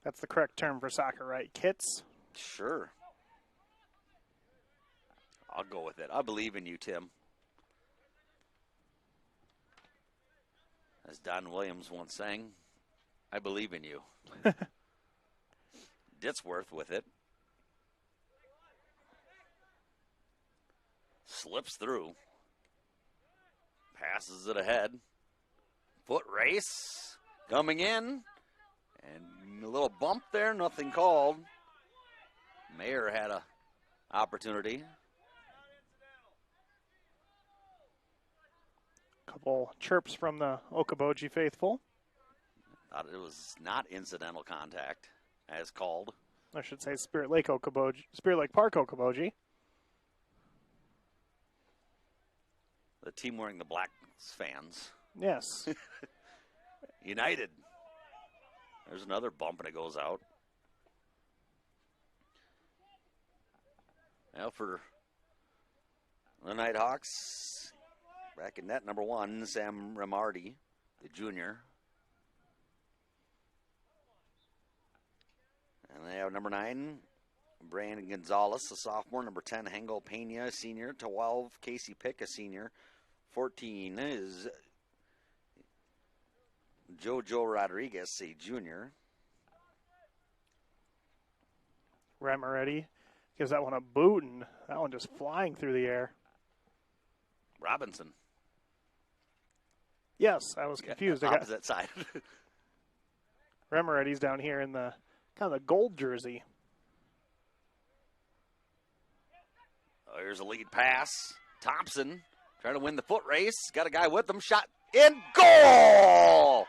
That's the correct term for soccer, right? Kits? Sure. I'll go with it. I believe in you, Tim. As Don Williams once sang, I believe in you. Ditzworth with it. Slips through. Passes it ahead. Foot race. Coming in. And a little bump there. Nothing called. Mayer had a opportunity. Couple chirps from the Okoboji faithful. Thought it was not incidental contact, as called. I should say Spirit Lake Park Okoboji. The team wearing the black fans. Yes. United. There's another bump and it goes out. Now for the Nighthawks, back in net, number 1, Sam Ramardi, the junior. And they have number 9, Brandon Gonzalez, a sophomore. Number 10, Hengel Pena, a senior. 12, Casey Pick, a senior. 14 is Jojo Rodriguez, a junior. Ramaretti gives that one a boot, and that one just flying through the air. Robinson. Yes, I was confused. Opposite side. Ramaretti's down here in the kind of the gold jersey. Oh, here's a lead pass. Thompson trying to win the foot race. Got a guy with him. Shot in. Goal!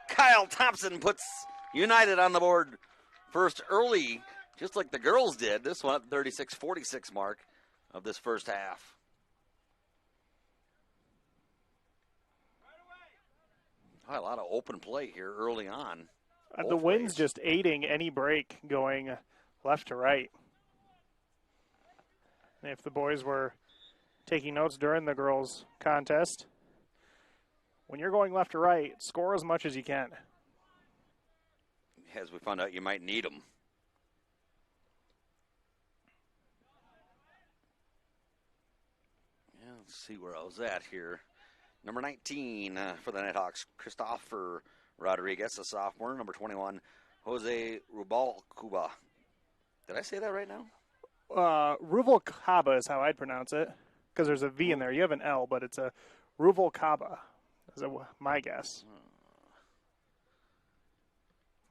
Kyle Thompson puts United on the board first early, just like the girls did. This one at the 36-46 mark of this first half. Oh, a lot of open play here early on. The wind's just aiding any break going left to right. And if the boys were taking notes during the girls' contest, when you're going left to right, score as much as you can. As we found out, you might need them. Yeah, let's see where I was at here. Number 19 for the Nighthawks, Christopher Rodriguez, a sophomore. Number 21, Jose Rubalcaba. Did I say that right now? Ruvalcaba is how I'd pronounce it, because there's a V in there. You have an L, but it's a Ruvalcaba, is my guess.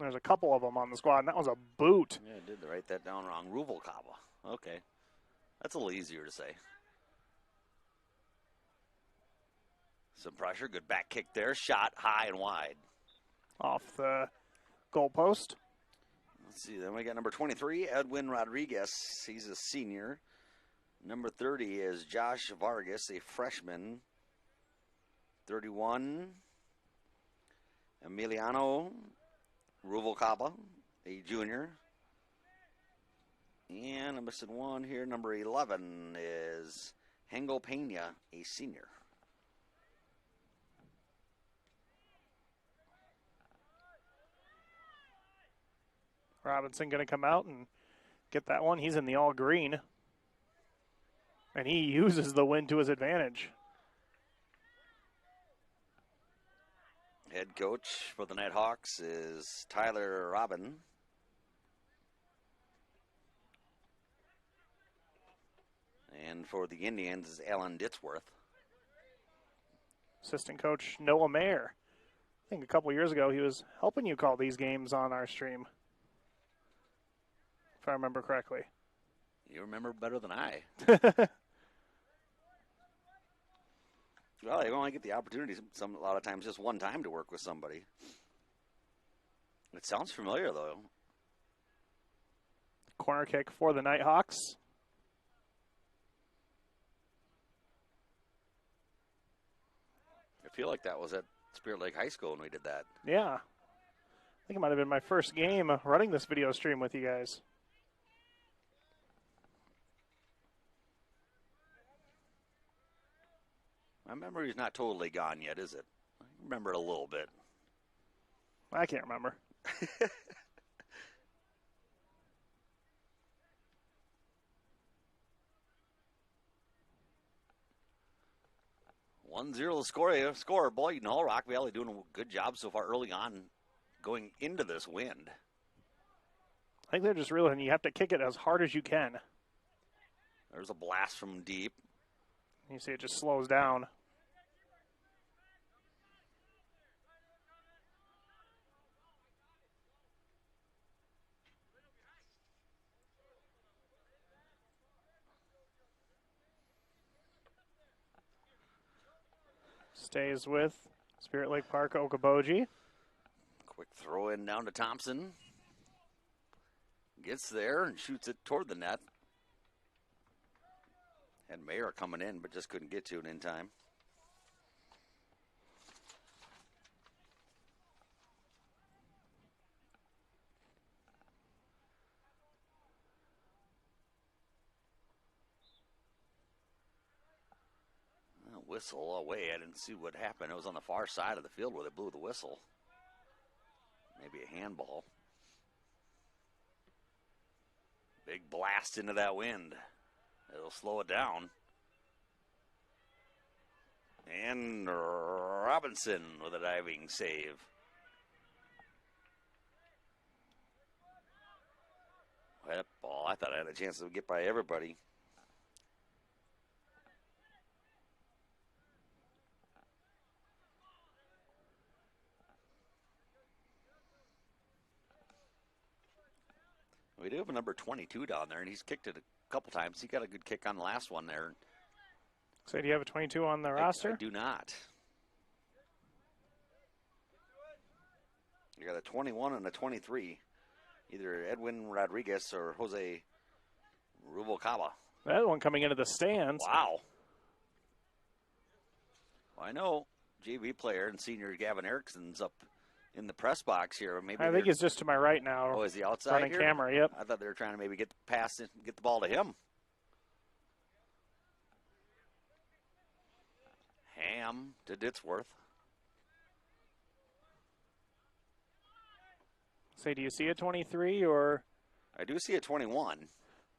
There's a couple of them on the squad, and that was a boot. Yeah, I did write that down wrong. Ruvalcaba. Okay. That's a little easier to say. Some pressure. Good back kick there. Shot high and wide. Off the goal post. Let's see. Then we got number 23, Edwin Rodriguez. He's a senior. Number 30 is Josh Vargas, a freshman. 31, Emiliano Ruvalcaba, a junior. And I'm missing one here. Number 11 is Hengo Pena, a senior. Robinson going to come out and get that one. He's in the all green. And he uses the wind to his advantage. Head coach for the Nighthawks is Tyler Robin. And for the Indians is Alan Ditzworth. Assistant coach Noah Mayer. I think a couple years ago he was helping you call these games on our stream, if I remember correctly. You remember better than I. Well, you only get the opportunity a lot of times just one time to work with somebody. It sounds familiar, though. Corner kick for the Nighthawks. I feel like that was at Spirit Lake High School when we did that. Yeah. I think it might have been my first game running this video stream with you guys. My memory's not totally gone yet, is it? I remember it a little bit. I can't remember. 1-0 score. Boyden-Hull, Rock Valley doing a good job so far early on going into this wind. I think they're just realizing you have to kick it as hard as you can. There's a blast from deep. You see it just slows down. Stays with Spirit Lake Park, Okoboji. Quick throw in down to Thompson. Gets there and shoots it toward the net. Had Mayer coming in, but just couldn't get to it in time. Whistle away. I didn't see what happened. It was on the far side of the field where they blew the whistle. Maybe a handball. Big blast into that wind. It'll slow it down. And Robinson with a diving save. That ball, I thought I had a chance to get by everybody. We do have a number 22 down there, and he's kicked it a couple times. He got a good kick on the last one there. So do you have a 22 on the roster? I do not. You got a 21 and a 23. Either Edwin Rodriguez or Jose Ruvalcaba. That one coming into the stands. Wow. Well, I know JV player and senior Gavin Erickson's up in the press box here. Maybe I think he's just to my right now. Oh, is he outside running here? Camera, yep. I thought they were trying to maybe get past it, get the ball to him. Ham to Ditzworth. Say, do you see a 23 or? I do see a 21.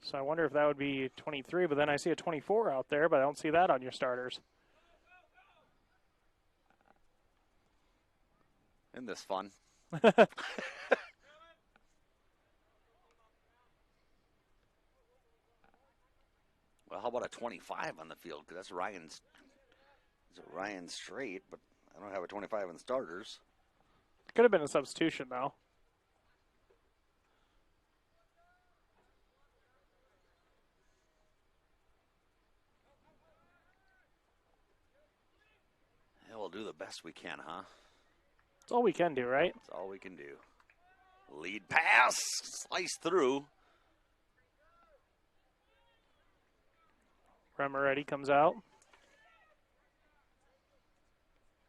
So I wonder if that would be 23, but then I see a 24 out there, but I don't see that on your starters. Isn't this fun? Well, how about a 25 on the field? Because that's Ryan Straight, but I don't have a 25 in starters. Could have been a substitution, though. do the best we can, huh? That's all we can do, right? That's all we can do. Lead pass, slice through. Remoretti comes out.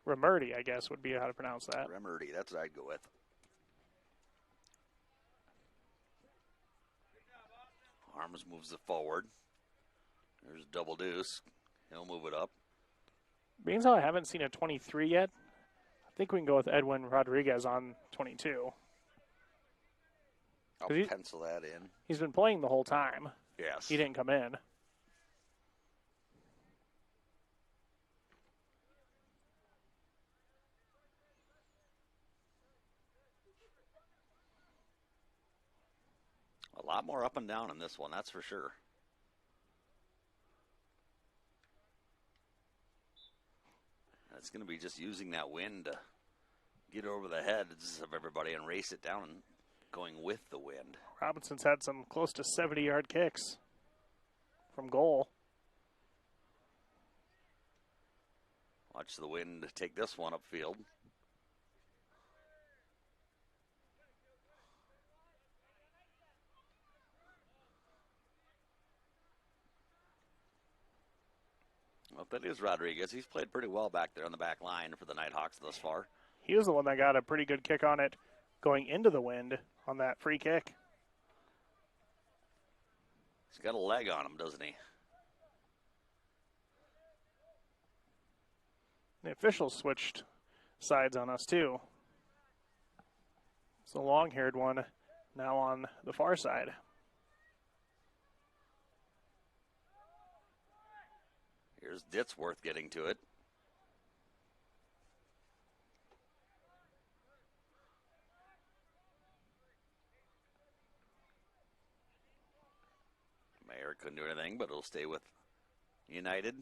Remerdy, I guess, would be how to pronounce that. Remerdy, that's what I'd go with. Arms moves it forward. There's double deuce. He'll move it up. Being as how I haven't seen a 23 yet, I think we can go with Edwin Rodriguez on 22. I'll pencil that in. He's been playing the whole time. Yes. He didn't come in. A lot more up and down in this one, that's for sure. It's going to be just using that wind to get over the heads of everybody and race it down and going with the wind. Robinson's had some close to 70-yard kicks from goal. Watch the wind take this one upfield. Well, that is Rodriguez. He's played pretty well back there on the back line for the Nighthawks thus far. He was the one that got a pretty good kick on it going into the wind on that free kick. He's got a leg on him, doesn't he? The officials switched sides on us, too. It's the long-haired one now on the far side. Here's Ditzworth getting to it. Mayer couldn't do anything, but it'll stay with United.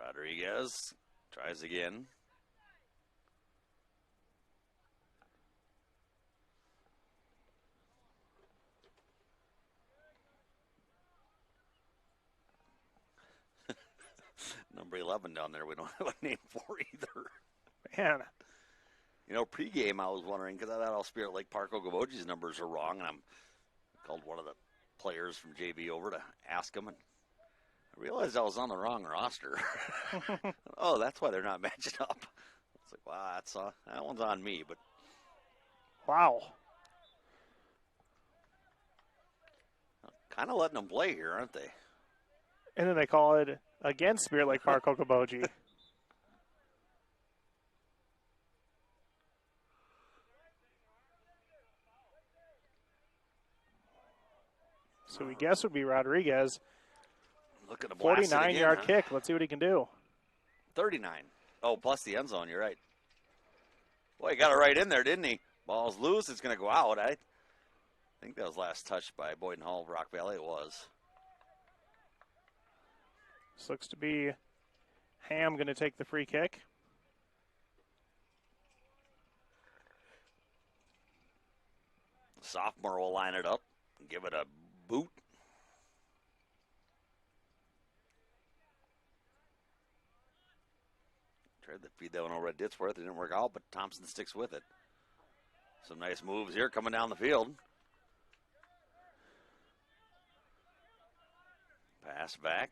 Rodriguez tries again. Number 11 down there, we don't have a name for either. Man. You know, pregame I was wondering, because I thought all Spirit Lake Park Okoboji's numbers are wrong, and I called one of the players from JV over to ask him, and I realized I was on the wrong roster. Oh, that's why they're not matching up. It's like, wow, that one's on me, but. Wow. Kind of letting them play here, aren't they? And then they call it against Spirit Lake Park Okoboji. So we guess would be Rodriguez. Look at the 49-yard kick. Let's see what he can do. 39. Oh, plus the end zone. You're right. Boy, he got it right in there, didn't he? Ball's loose. It's going to go out. I think that was last touched by Boyden-Hull, Rock Valley. It was. This looks to be Ham going to take the free kick. The sophomore will line it up and give it a boot. Tried to feed that one over at Ditzworth. It didn't work out, but Thompson sticks with it. Some nice moves here coming down the field. Pass back.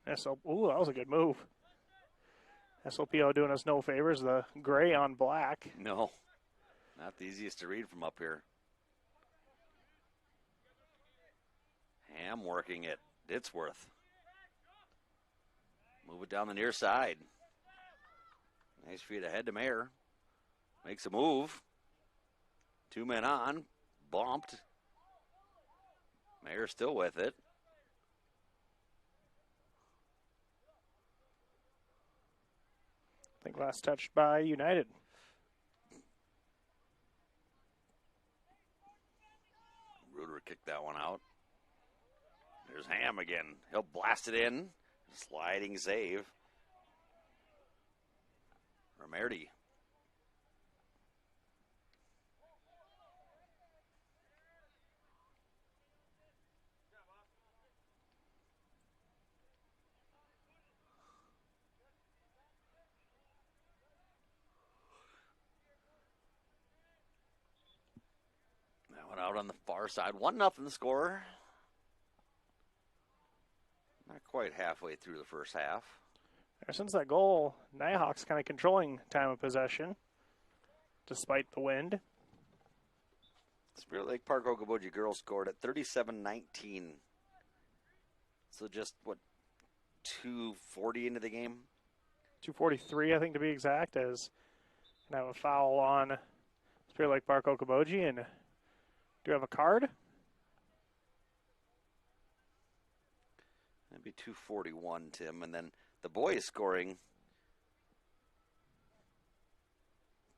Ooh, that was a good move. SLPO doing us no favors. The gray on black. No, not the easiest to read from up here. Ham working it. Ditzworth. Move it down the near side. Nice feet ahead to Mayer. Makes a move. 2 men on. Bumped. Mayer still with it. I think last touched by United. Ruder kicked that one out. There's Ham again. He'll blast it in. Sliding save. Romerty. That one out on the far side. 1-0 score. Not quite halfway through the first half. Since that goal, Nighthawks kind of controlling time of possession, despite the wind. Spirit Lake Park Okoboji girls scored at 37-19. So just, 2:40 into the game? 2:43, I think, to be exact, as can have a foul on Spirit Lake Park Okoboji. And do you have a card? That'd be 2:41, Tim. And then the boys scoring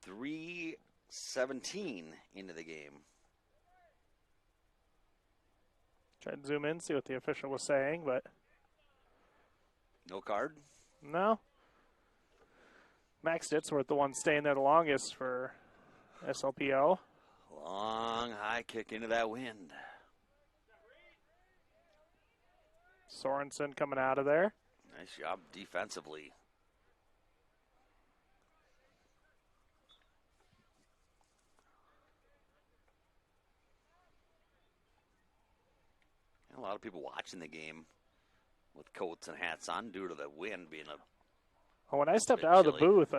3:17 into the game. Try to zoom in, see what the official was saying, but no card? No. Max Ditzworth, the one staying there the longest for SLPO. Long high kick into that wind. Sorensen coming out of there. Nice job defensively. A lot of people watching the game with coats and hats on due to the wind being a Well, when I stepped out of the booth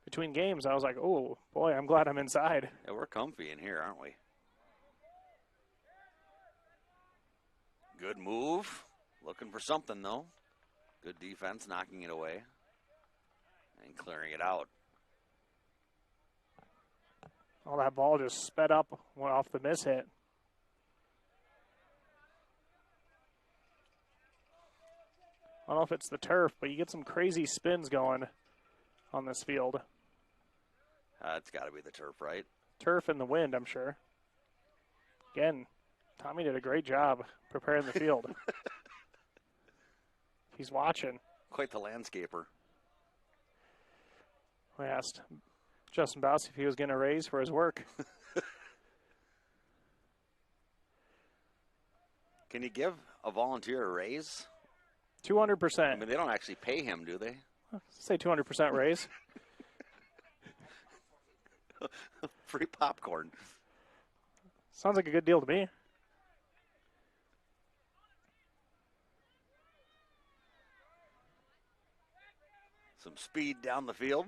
between games, I was like, oh, boy, I'm glad I'm inside. Yeah, we're comfy in here, aren't we? Good move. Looking for something, though. Good defense, knocking it away and clearing it out. All that ball just sped up, went off the miss hit. I don't know if it's the turf, but you get some crazy spins going on this field. It's got to be the turf, right? Turf and the wind, I'm sure. Again, Tommy did a great job preparing the field. He's watching. Quite the landscaper. We asked Justin Bouse if he was getting a raise for his work. Can you give a volunteer a raise? 200%. I mean, they don't actually pay him, do they? Say 200% raise. Free popcorn. Sounds like a good deal to me. Some speed down the field.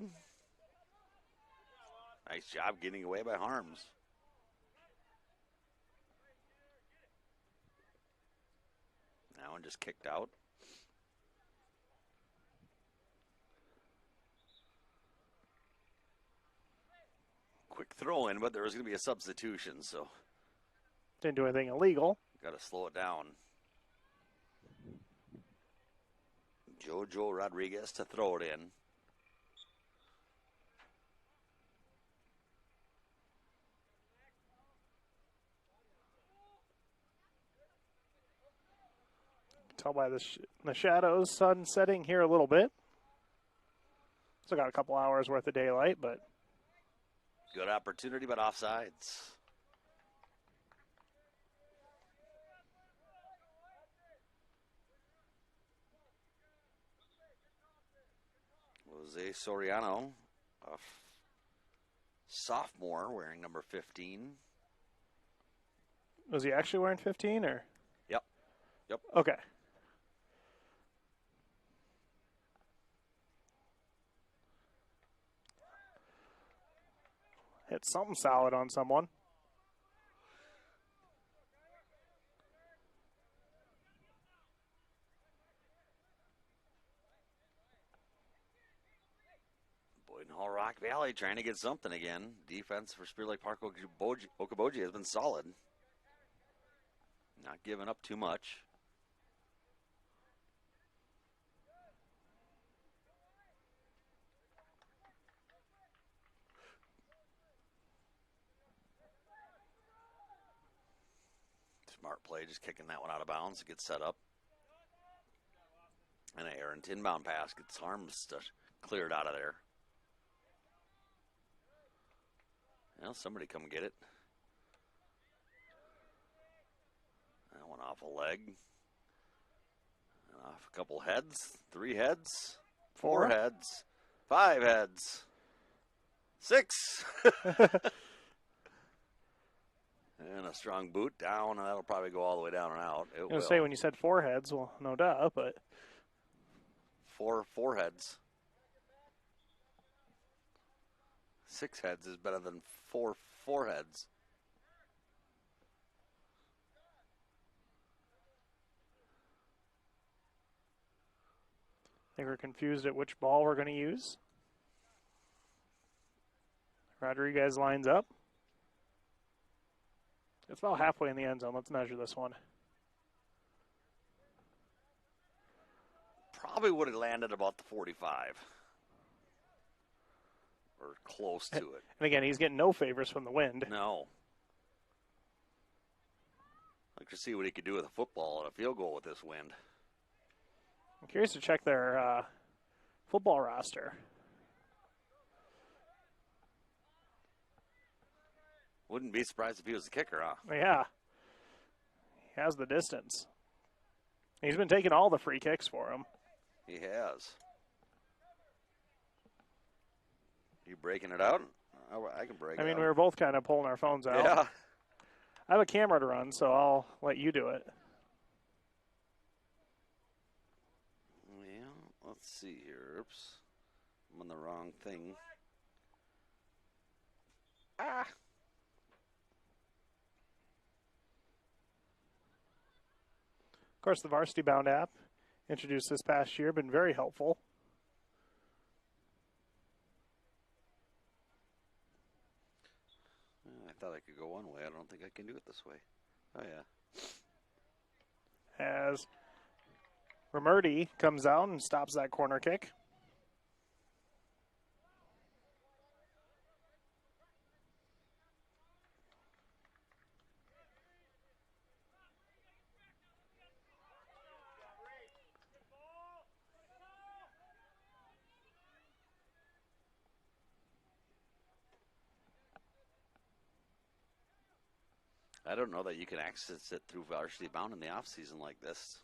Nice job getting away by Harms. That one just kicked out. Quick throw in, but there was going to be a substitution, so. Didn't do anything illegal. Got to slow it down. Jojo Rodriguez to throw it in. Tell by the shadows, sun setting here a little bit. Still got a couple hours worth of daylight, but. Good opportunity, but offsides. Jose Soriano, a sophomore wearing number 15. Was he actually wearing 15 or? Yep. Okay. Hit something solid on someone. Boyden-Hull Rock Valley trying to get something again. Defense for Spirit Lake Park Okoboji has been solid. Not giving up too much. Smart play, just kicking that one out of bounds. It gets set up. And an errant inbound pass gets Harms cleared out of there. Well, somebody come get it. That one off a leg. Off a couple heads. 3 heads. 4 heads. 5 heads. 6. And a strong boot down, and that'll probably go all the way down and out. I was going to say, when you said 4 heads, well, no duh, but. 4 heads. 6 heads is better than 4 heads. I think we're confused at which ball we're going to use. Rodriguez lines up. It's about halfway in the end zone. Let's measure this one. Probably would have landed about the 45. Or close to it. And again, he's getting no favors from the wind. No. I'd like to see what he could do with a football and a field goal with this wind. I'm curious to check their football roster. Wouldn't be surprised if he was the kicker, huh? Yeah. He has the distance. He's been taking all the free kicks for him. He has. You breaking it out? I can break it out. I mean, we were both kind of pulling our phones out. Yeah. I have a camera to run, so I'll let you do it. Yeah, let's see here. Oops. I'm on the wrong thing. Ah! Of course, the Varsity Bound app, introduced this past year, been very helpful. I thought I could go one way. I don't think I can do it this way. Oh, yeah. As Romerty comes out and stops that corner kick. I don't know that you can access it through Varsity Bound in the off season like this.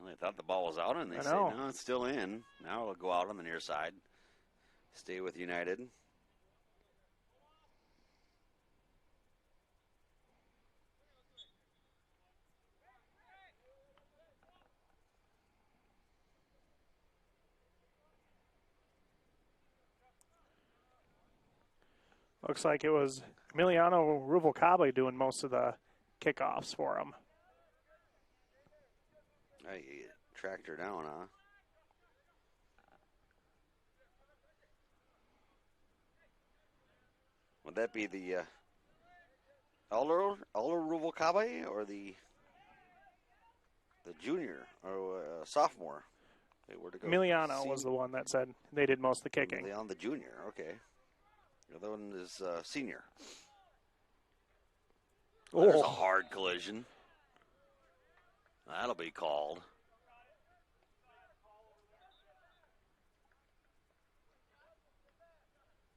They thought the ball was out, and they say, no, it's still in. Now it'll go out on the near side. Stay with United. Looks like it was Emiliano Ruvalcaba doing most of the kickoffs for him. Hey, tracked her down, huh? Would that be the Elder Ruvalcaba or the junior or sophomore? Wait, where'd it go? Emiliano was the one that said they did most of the kicking. On the junior, okay. The other one is senior. Oh. There's a hard collision. That'll be called.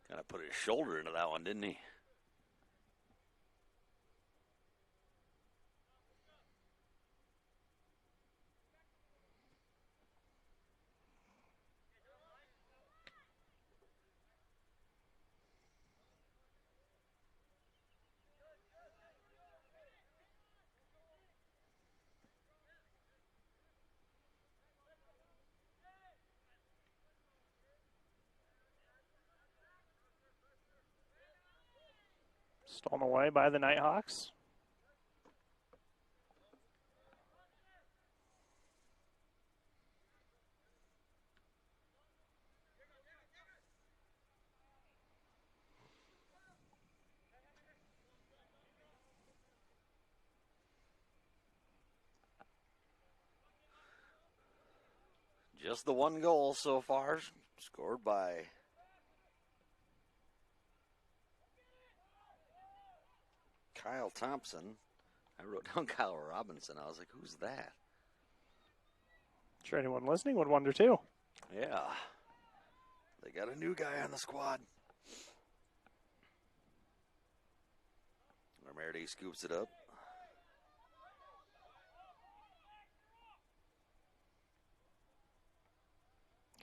Kind of put his shoulder into that one, didn't he? Stolen away by the Nighthawks. Just the one goal so far, scored by Kyle Thompson. I wrote down Kyle Robinson. I was like, who's that? Sure, anyone listening would wonder too. Yeah. They got a new guy on the squad. Ramirez scoops it up.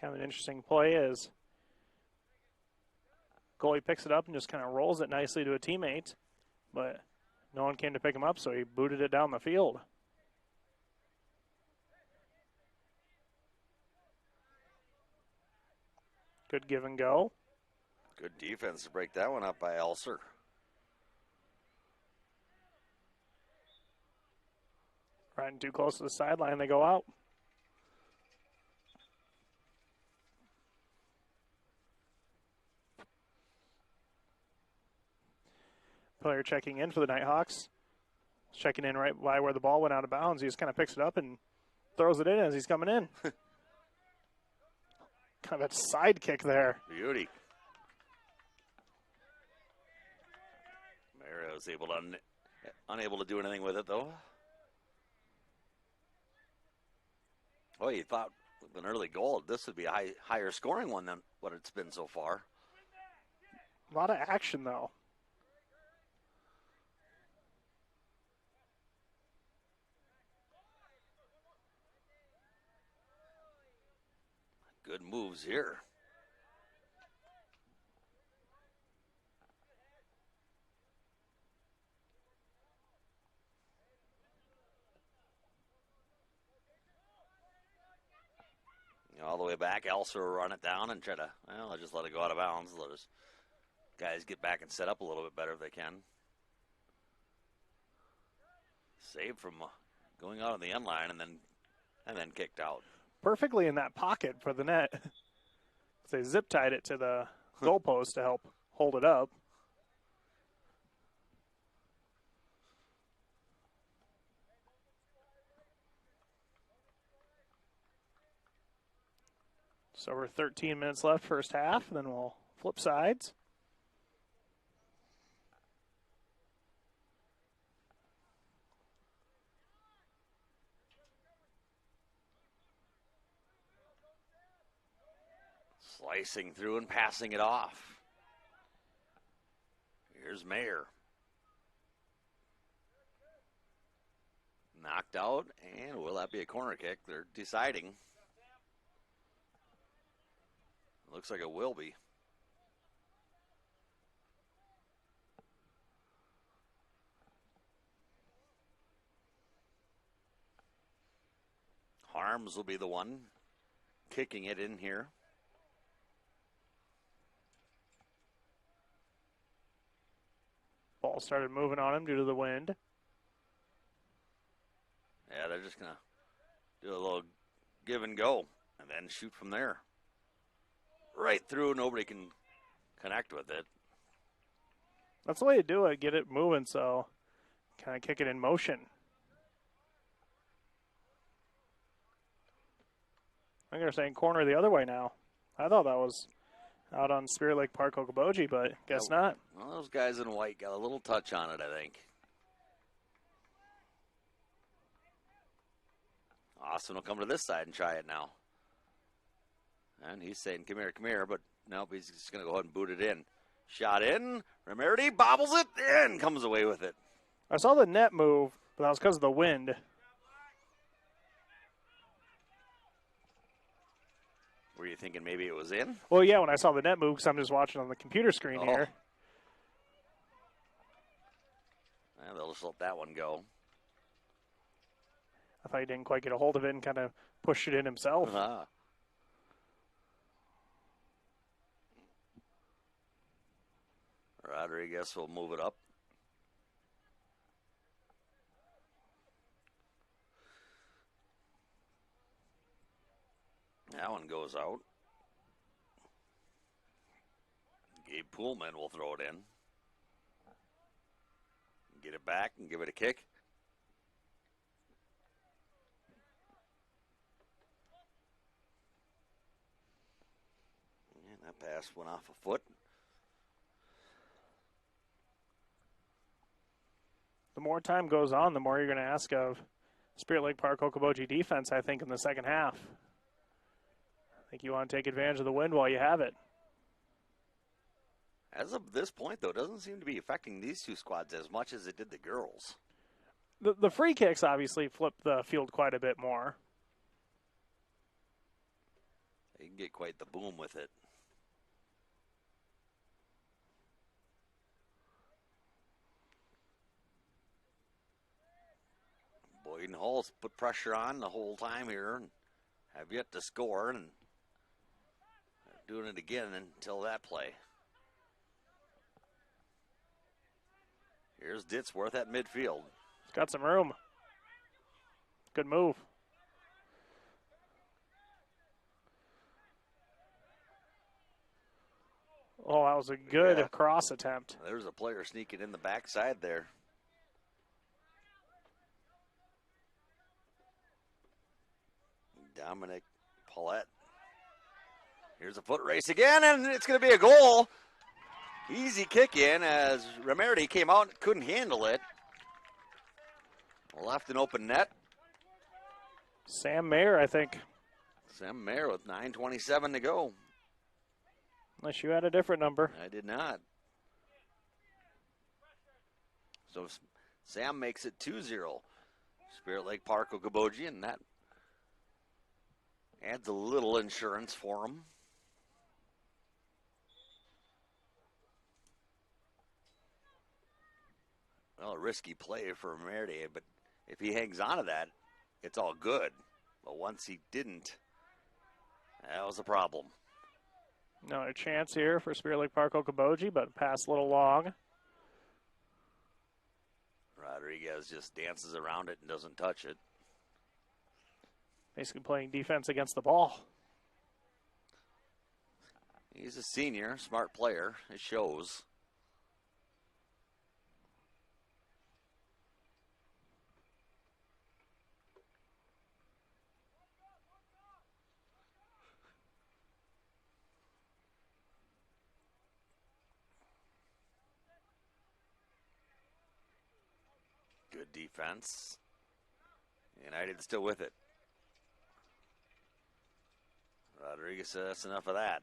Kind of an interesting play is goalie picks it up and just kind of rolls it nicely to a teammate, but no one came to pick him up, so he booted it down the field. Good give and go. Good defense to break that one up by Elser. Riding too close to the sideline, they go out. Player checking in for the Nighthawks. Checking in right by where the ball went out of bounds. He just kind of picks it up and throws it in as he's coming in. Kind of a side kick there. Beauty. Mario's unable to do anything with it, though. Oh, you thought with an early goal, this would be a higher scoring one than what it's been so far. A lot of action, though. Good moves here. All the way back, Elser will run it down and try to, well, I'll just let it go out of bounds. Let us guys get back and set up a little bit better if they can. Saved from going out on the end line and then kicked out. Perfectly in that pocket for the net. They zip tied it to the goalpost to help hold it up. So we're 13 minutes left, first half, and then we'll flip sides. Slicing through and passing it off. Here's Mayer. Knocked out, and will that be a corner kick? They're deciding. Looks like it will be. Harms will be the one kicking it in here. Ball started moving on him due to the wind. Yeah, they're just going to do a little give and go and then shoot from there. Right through, nobody can connect with it. That's the way to do it, get it moving, so kind of kick it in motion. I'm going to say corner the other way now. I thought that was out on Spirit Lake Park, Okoboji, but guess not. Well, those guys in white got a little touch on it, I think. Austin will come to this side and try it now. And he's saying, come here, but nope, he's just going to go ahead and boot it in. Shot in, Ramirez bobbles it in, comes away with it. I saw the net move, but that was because of the wind. Were you thinking maybe it was in? Well, yeah, when I saw the net move, because I'm just watching on the computer screen here. Yeah, they'll just let that one go. I thought he didn't quite get a hold of it and kind of pushed it in himself. Uh-huh. Rodriguez will move it up. That one goes out. Gabe Poolman will throw it in. Get it back and give it a kick. That pass went off a foot. The more time goes on, the more you're going to ask of Spirit Lake Park Okoboji defense, I think, in the second half. I think you want to take advantage of the wind while you have it. As of this point, though, it doesn't seem to be affecting these two squads as much as it did the girls. The free kicks obviously flip the field quite a bit more. They can get quite the boom with it. Boyden-Hull's put pressure on the whole time here and have yet to score, and doing it again until that play. Here's Ditzworth at midfield. He's got some room. Good move. Oh, that was a good cross attempt. There's a player sneaking in the backside there. Dominic Paulette. Here's a foot race again, and it's going to be a goal. Easy kick in as Ramirez came out and couldn't handle it. Left an open net. Sam Mayer, I think. Sam Mayer with 9:27 to go. Unless you had a different number. I did not. So Sam makes it 2-0. Spirit Lake Park Okoboji, and that adds a little insurance for him. Well, a risky play for Merde, but if he hangs on to that, it's all good. But once he didn't, that was a problem. Another chance here for Spirit Lake Park Okoboji, but pass a little long. Rodriguez just dances around it and doesn't touch it. Basically playing defense against the ball. He's a senior, smart player. It shows. Good defense. United still with it. Rodriguez said that's enough of that.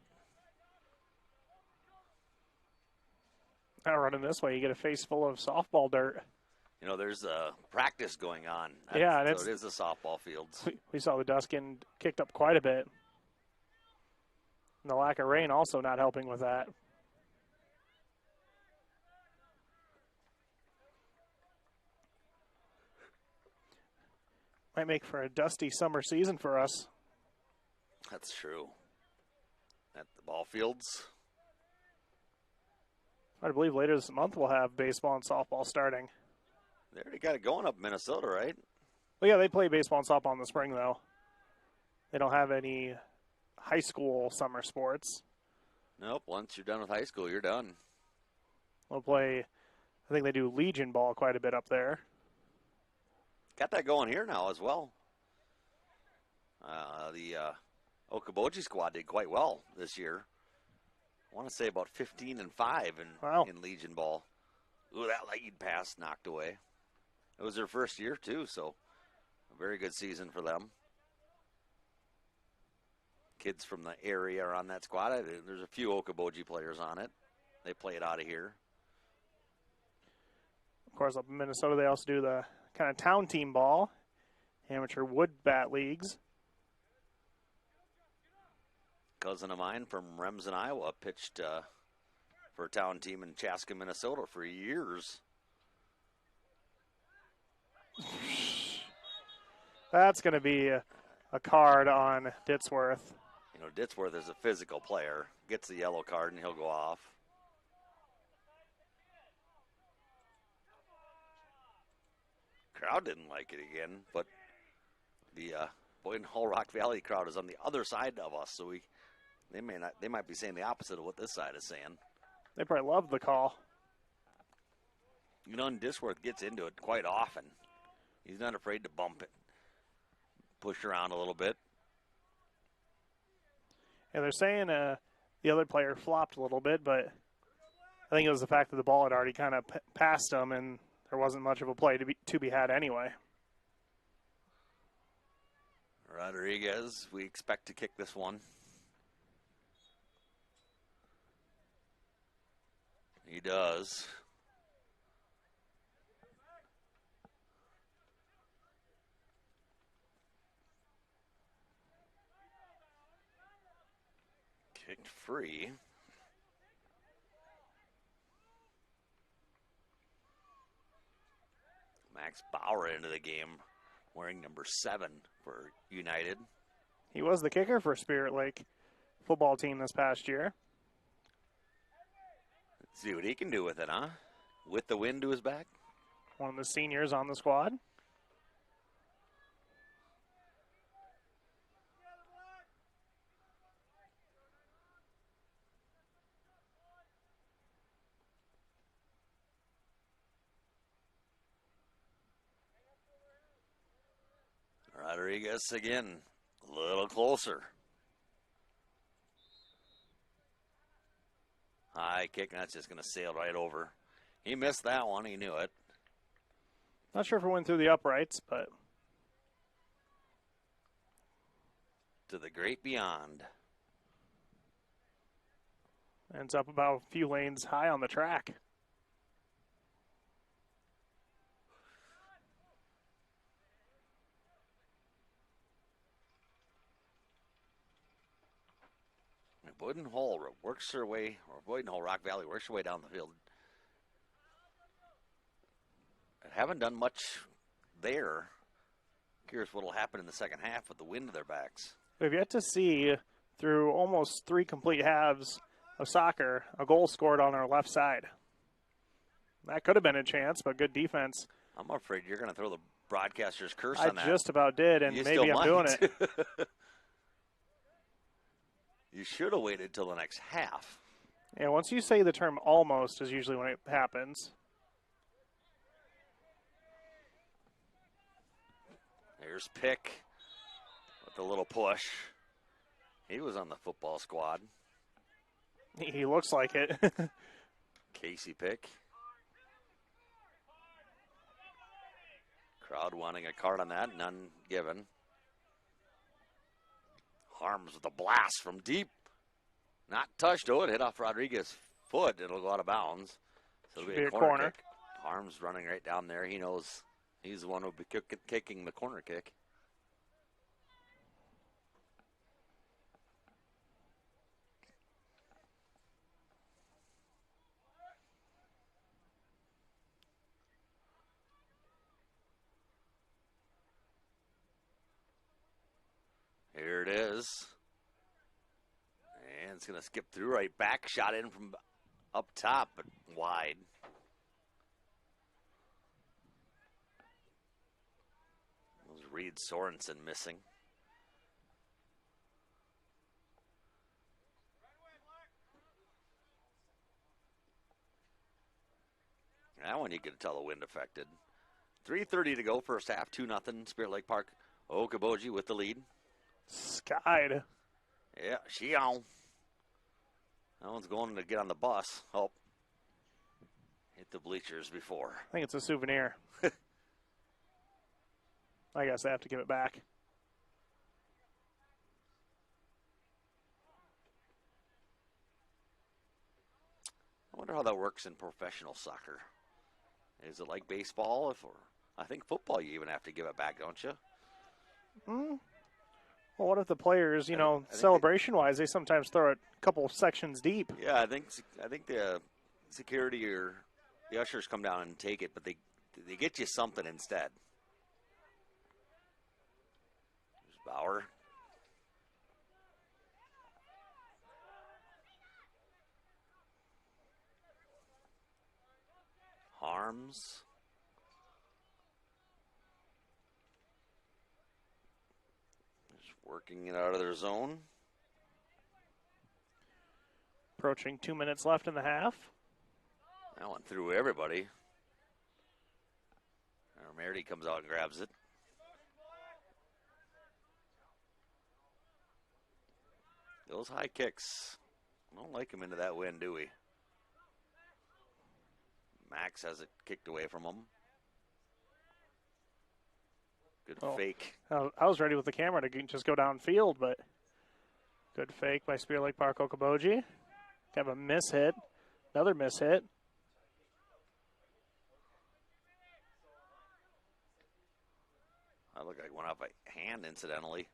Now running this way, you get a face full of softball dirt. You know, there's a practice going on. Yeah, and so it is the softball fields. We saw the dust getting kicked up quite a bit. And the lack of rain also not helping with that. Might make for a dusty summer season for us. That's true. At the ball fields. I believe later this month we'll have baseball and softball starting. They already got it going up in Minnesota, right? Well, yeah, they play baseball and softball in the spring, though. They don't have any high school summer sports. Nope, once you're done with high school, you're done. They'll play, I think they do Legion ball quite a bit up there. Got that going here now as well. The Okoboji squad did quite well this year. I want to say about 15-5 in Legion ball. Ooh, that lead pass knocked away. It was their first year too, so a very good season for them. Kids from the area are on that squad. There's a few Okoboji players on it. They play it out of here. Of course, up in Minnesota, they also do the kind of town team ball, amateur wood bat leagues. Cousin of mine from Remsen, Iowa, pitched for a town team in Chaska, Minnesota for years. That's going to be a card on Ditzworth. You know, Ditzworth is a physical player. Gets the yellow card and he'll go off. Crowd didn't like it again, but the Boyden-Hull Rock Valley crowd is on the other side of us, so they might be saying the opposite of what this side is saying. They probably love the call. You know, and Ditzworth gets into it quite often. He's not afraid to bump it, push around a little bit. And they're saying the other player flopped a little bit, but I think it was the fact that the ball had already kind of passed him and there wasn't much of a play to be had anyway. Rodriguez, we expect to kick this one. He does. Kicked free. Max Bauer into the game, wearing number 7 for United. He was the kicker for Spirit Lake football team this past year. Let's see what he can do with it, huh? With the wind to his back. One of the seniors on the squad. Rodriguez again, a little closer. High kick, and that's just going to sail right over. He missed that one, he knew it. Not sure if it went through the uprights, but. To the great beyond. Ends up about a few lanes high on the track. Boyden-Hull works their way, or Boyden-Hull Rock Valley works their way down the field. And haven't done much there. Curious what will happen in the second half with the wind to their backs. We've yet to see, through almost 3 complete halves of soccer, a goal scored on our left side. That could have been a chance, but good defense. I'm afraid you're going to throw the broadcaster's curse on that. I just about did, and maybe I'm doing it. You should have waited till the next half. Yeah, once you say the term almost is usually when it happens. There's Pick with a little push. He was on the football squad. He looks like it. Casey Pick. Crowd wanting a card on that, none given. Harms with a blast from deep. Not touched. Oh, it hit off Rodriguez's foot. It'll go out of bounds. So it'll be a corner kick. Harms running right down there. He knows he's the one who'll be kicking the corner kick. Here it is. And it's going to skip through right back. Shot in from up top, but wide. Was Reed Sorensen missing. That one you could tell the wind affected. 3:30 to go, first half, 2-0, Spirit Lake Park. Okoboji with the lead. Skied. Yeah, she on. That one's going to get on the bus. Oh, hit the bleachers before. I think it's a souvenir. I guess I have to give it back. I wonder how that works in professional soccer. Is it like baseball? I think football, you even have to give it back, don't you? Well, what if the players, celebration-wise, they sometimes throw it a couple sections deep? Yeah, I think the security or the ushers come down and take it, but they get you something instead. There's Bauer. Harms. Working it out of their zone. Approaching 2 minutes left in the half. That one through everybody. Merity comes out and grabs it. Those high kicks Don't like him into that wind, do we? Max has it kicked away from him. Good fake. I was ready with the camera to just go downfield, but good fake by Spirit Lake Park Okoboji. Have a miss hit. Another miss hit. I look like went off a hand incidentally.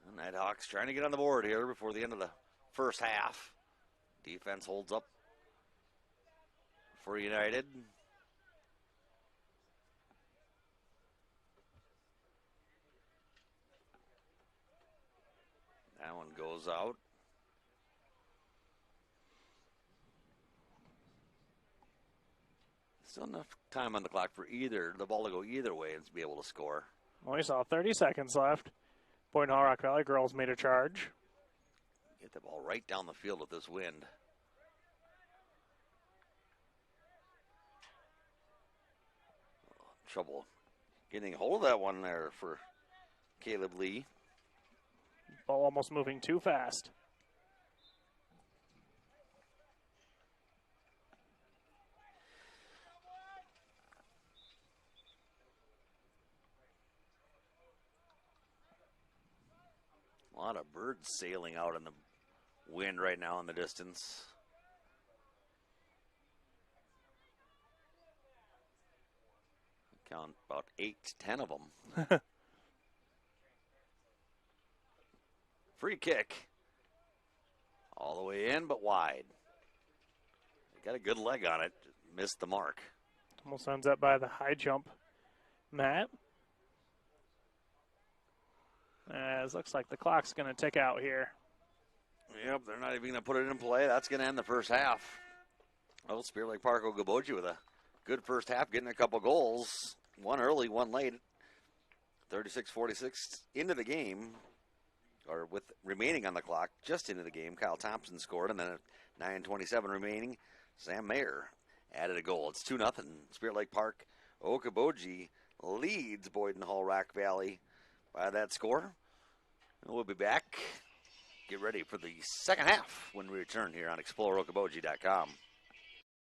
And Nighthawks trying to get on the board here before the end of the first half. Defense holds up for United. That one goes out. Still enough time on the clock for the ball to go either way and to be able to score. Well, we saw 30 seconds left. Boyden-Hull Rock Valley girls made a charge. Get the ball right down the field with this wind. Trouble getting hold of that one there for Caleb Lee. Ball almost moving too fast. A lot of birds sailing out in the wind right now in the distance. Count about 8 to 10 of them. Free kick. All the way in, but wide. Got a good leg on it. Just missed the mark. Almost ends up by the high jump mat. As looks like the clock's going to tick out here. Yep, they're not even going to put it in play. That's going to end the first half. Well, Spirit Lake Park Okoboji with a good first half, getting a couple goals. One early, one late. 36-46 into the game, or with remaining on the clock, just into the game. Kyle Thompson scored, and then at 9:27 remaining, Sam Mayer added a goal. It's 2-0. Spirit Lake Park Okoboji leads Boyden-Hull Rock Valley by that score. And we'll be back. Get ready for the second half when we return here on ExploreOkoboji.com.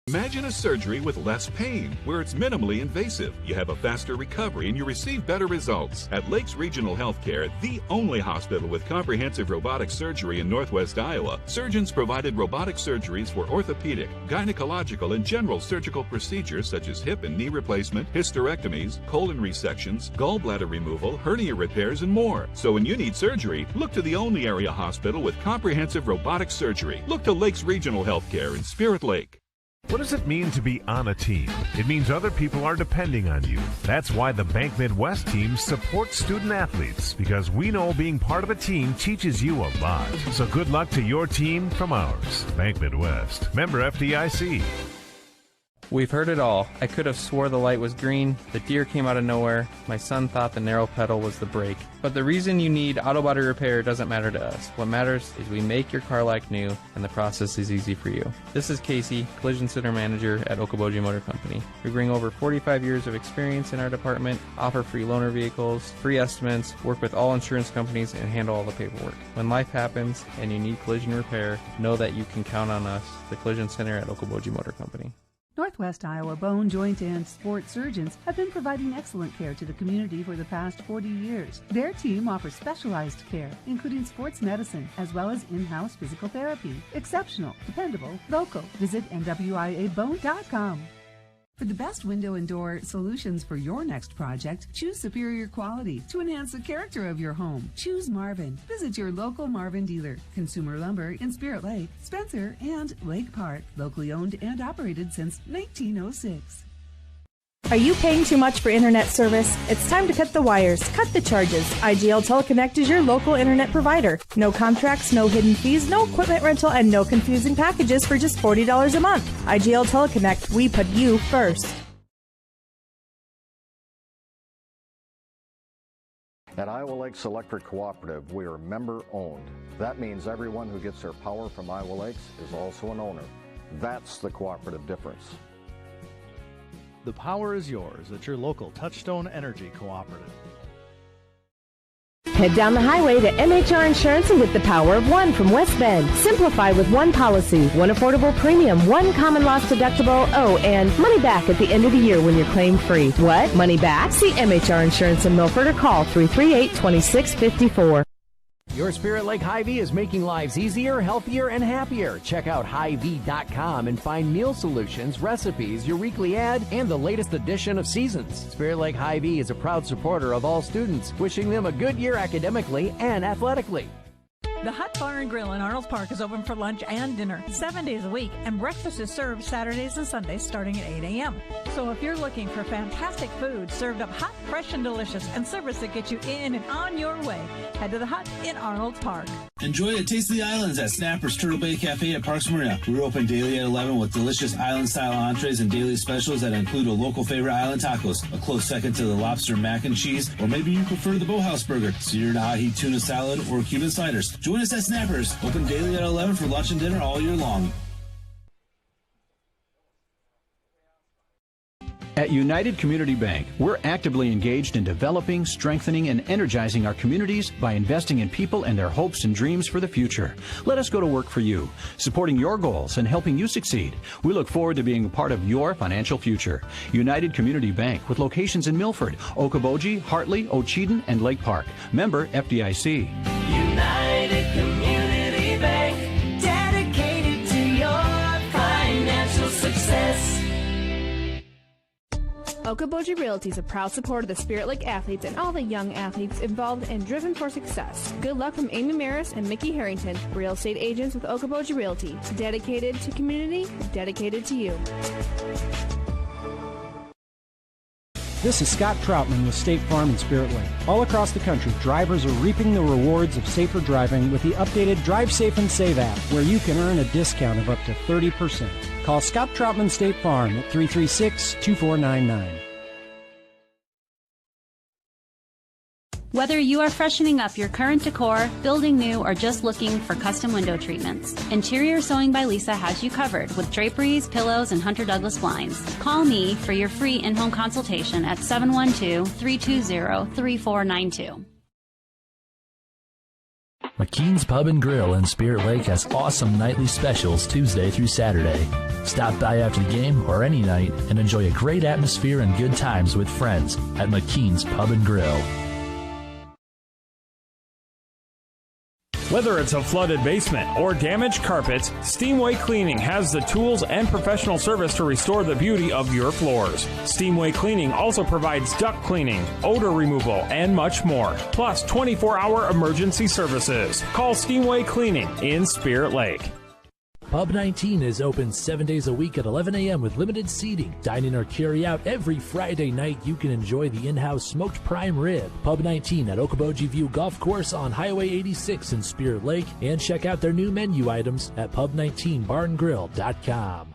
Imagine a surgery with less pain, where it's minimally invasive. You have a faster recovery and you receive better results. At Lakes Regional Healthcare, the only hospital with comprehensive robotic surgery in Northwest Iowa, surgeons provided robotic surgeries for orthopedic, gynecological, and general surgical procedures such as hip and knee replacement, hysterectomies, colon resections, gallbladder removal, hernia repairs, and more. So when you need surgery, look to the only area hospital with comprehensive robotic surgery. Look to Lakes Regional Healthcare in Spirit Lake. What does it mean to be on a team? It means other people are depending on you. That's why the Bank Midwest team supports student athletes, because we know being part of a team teaches you a lot. So good luck to your team from ours. Bank Midwest. Member FDIC. We've heard it all. I could have swore the light was green, the deer came out of nowhere, my son thought the narrow pedal was the brake. But the reason you need auto body repair doesn't matter to us. What matters is we make your car like new, and the process is easy for you. This is Casey, Collision Center Manager at Okoboji Motor Company. We bring over 45 years of experience in our department, offer free loaner vehicles, free estimates, work with all insurance companies, and handle all the paperwork. When life happens and you need collision repair, know that you can count on us, the Collision Center at Okoboji Motor Company. Northwest Iowa bone, joint, and sports surgeons have been providing excellent care to the community for the past 40 years. Their team offers specialized care, including sports medicine, as well as in-house physical therapy. Exceptional, dependable, local. Visit NWIABone.com. For the best window and door solutions for your next project, choose superior quality to enhance the character of your home. Choose Marvin. Visit your local Marvin dealer. Consumer Lumber in Spirit Lake, Spencer, and Lake Park. Locally owned and operated since 1906. Are you paying too much for internet service? It's time to cut the wires, cut the charges. IGL Teleconnect is your local internet provider. No contracts, no hidden fees, no equipment rental, and no confusing packages for just $40 a month. IGL Teleconnect, we put you first. At Iowa Lakes Electric Cooperative, we are member-owned. That means everyone who gets their power from Iowa Lakes is also an owner. That's the cooperative difference. The power is yours at your local Touchstone Energy Cooperative. Head down the highway to MHR Insurance and get the power of one from West Bend. Simplify with one policy, one affordable premium, one common loss deductible, and money back at the end of the year when you're claim free. What? Money back? See MHR Insurance in Milford or call 338-2654. Your Spirit Lake Hy-Vee is making lives easier, healthier, and happier. Check out Hy-Vee.com and find meal solutions, recipes, your weekly ad, and the latest edition of Seasons. Spirit Lake Hy-Vee is a proud supporter of all students, wishing them a good year academically and athletically. The Hut Bar and Grill in Arnold's Park is open for lunch and dinner 7 days a week, and breakfast is served Saturdays and Sundays starting at 8 a.m. So if you're looking for fantastic food served up hot, fresh, and delicious, and service that gets you in and on your way, head to the Hut in Arnold's Park. Enjoy a taste of the islands at Snapper's Turtle Bay Cafe at Parks Marina. We're open daily at 11 with delicious island-style entrees and daily specials that include a local favorite island tacos, a close second to the lobster mac and cheese, or maybe you prefer the Boathouse burger, seared ahi tuna salad, or Cuban sliders. Join us at Snappers, open daily at 11 for lunch and dinner all year long. At United Community Bank, we're actively engaged in developing, strengthening, and energizing our communities by investing in people and their hopes and dreams for the future. Let us go to work for you, supporting your goals and helping you succeed. We look forward to being a part of your financial future. United Community Bank, with locations in Milford, Okoboji, Hartley, Ocheyedan, and Lake Park. Member FDIC. United Community Bank, dedicated to your financial success. Okoboji Realty is a proud supporter of the Spirit Lake athletes and all the young athletes involved and driven for success. Good luck from Amy Maris and Mickey Harrington, real estate agents with Okoboji Realty. Dedicated to community, dedicated to you. This is Scott Troutman with State Farm and Spirit Lake. All across the country, drivers are reaping the rewards of safer driving with the updated Drive Safe and Save app, where you can earn a discount of up to 30%. Call Scott Troutman State Farm at 336-2499. Whether you are freshening up your current decor, building new, or just looking for custom window treatments, Interior Sewing by Lisa has you covered with draperies, pillows, and Hunter Douglas blinds. Call me for your free in-home consultation at 712-320-3492. McKean's Pub and Grill in Spirit Lake has awesome nightly specials Tuesday through Saturday. Stop by after the game or any night and enjoy a great atmosphere and good times with friends at McKean's Pub and Grill. Whether it's a flooded basement or damaged carpets, Steamway Cleaning has the tools and professional service to restore the beauty of your floors. Steamway Cleaning also provides duct cleaning, odor removal, and much more, plus 24-hour emergency services. Call Steamway Cleaning in Spirit Lake. Pub 19 is open 7 days a week at 11 a.m. with limited seating. Dine in or carry out every Friday night. You can enjoy the in-house smoked prime rib. Pub 19 at Okoboji View Golf Course on Highway 86 in Spirit Lake. And check out their new menu items at pub19barngrill.com.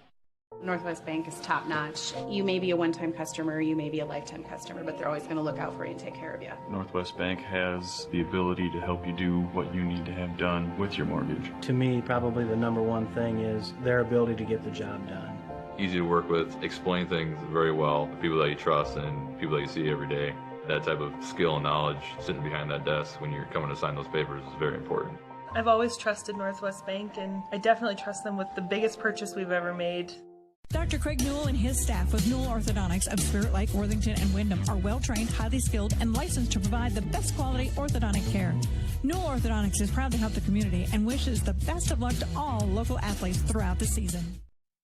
Northwest Bank is top notch. You may be a one-time customer, you may be a lifetime customer, but they're always going to look out for you and take care of you. Northwest Bank has the ability to help you do what you need to have done with your mortgage. To me, probably the number one thing is their ability to get the job done. Easy to work with, explain things very well, people that you trust and people that you see every day. That type of skill and knowledge sitting behind that desk when you're coming to sign those papers is very important. I've always trusted Northwest Bank, and I definitely trust them with the biggest purchase we've ever made. Dr. Craig Newell and his staff with Newell Orthodontics of Spirit Lake, Worthington, and Wyndham are well-trained, highly skilled, and licensed to provide the best quality orthodontic care. Newell Orthodontics is proud to help the community and wishes the best of luck to all local athletes throughout the season.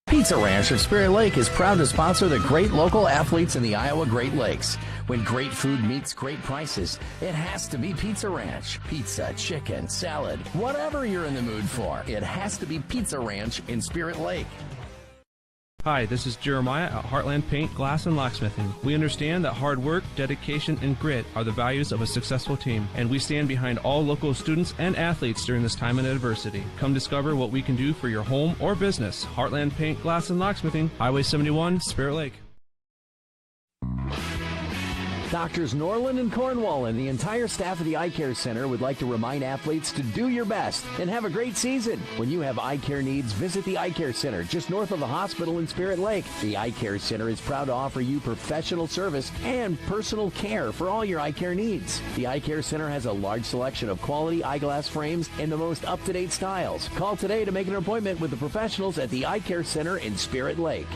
Pizza Ranch of Spirit Lake is proud to sponsor the great local athletes in the Iowa Great Lakes. When great food meets great prices, it has to be Pizza Ranch. Pizza, chicken, salad, whatever you're in the mood for, it has to be Pizza Ranch in Spirit Lake. Hi, this is Jeremiah at Heartland Paint, Glass, and Locksmithing. We understand that hard work, dedication, and grit are the values of a successful team, and we stand behind all local students and athletes during this time of adversity. Come discover what we can do for your home or business. Heartland Paint, Glass, and Locksmithing, Highway 71, Spirit Lake. Doctors Norland and Cornwall and the entire staff of the Eye Care Center would like to remind athletes to do your best and have a great season. When you have eye care needs, visit the Eye Care Center just north of the hospital in Spirit Lake. The Eye Care Center is proud to offer you professional service and personal care for all your eye care needs. The Eye Care Center has a large selection of quality eyeglass frames and the most up-to-date styles. Call today to make an appointment with the professionals at the Eye Care Center in Spirit Lake.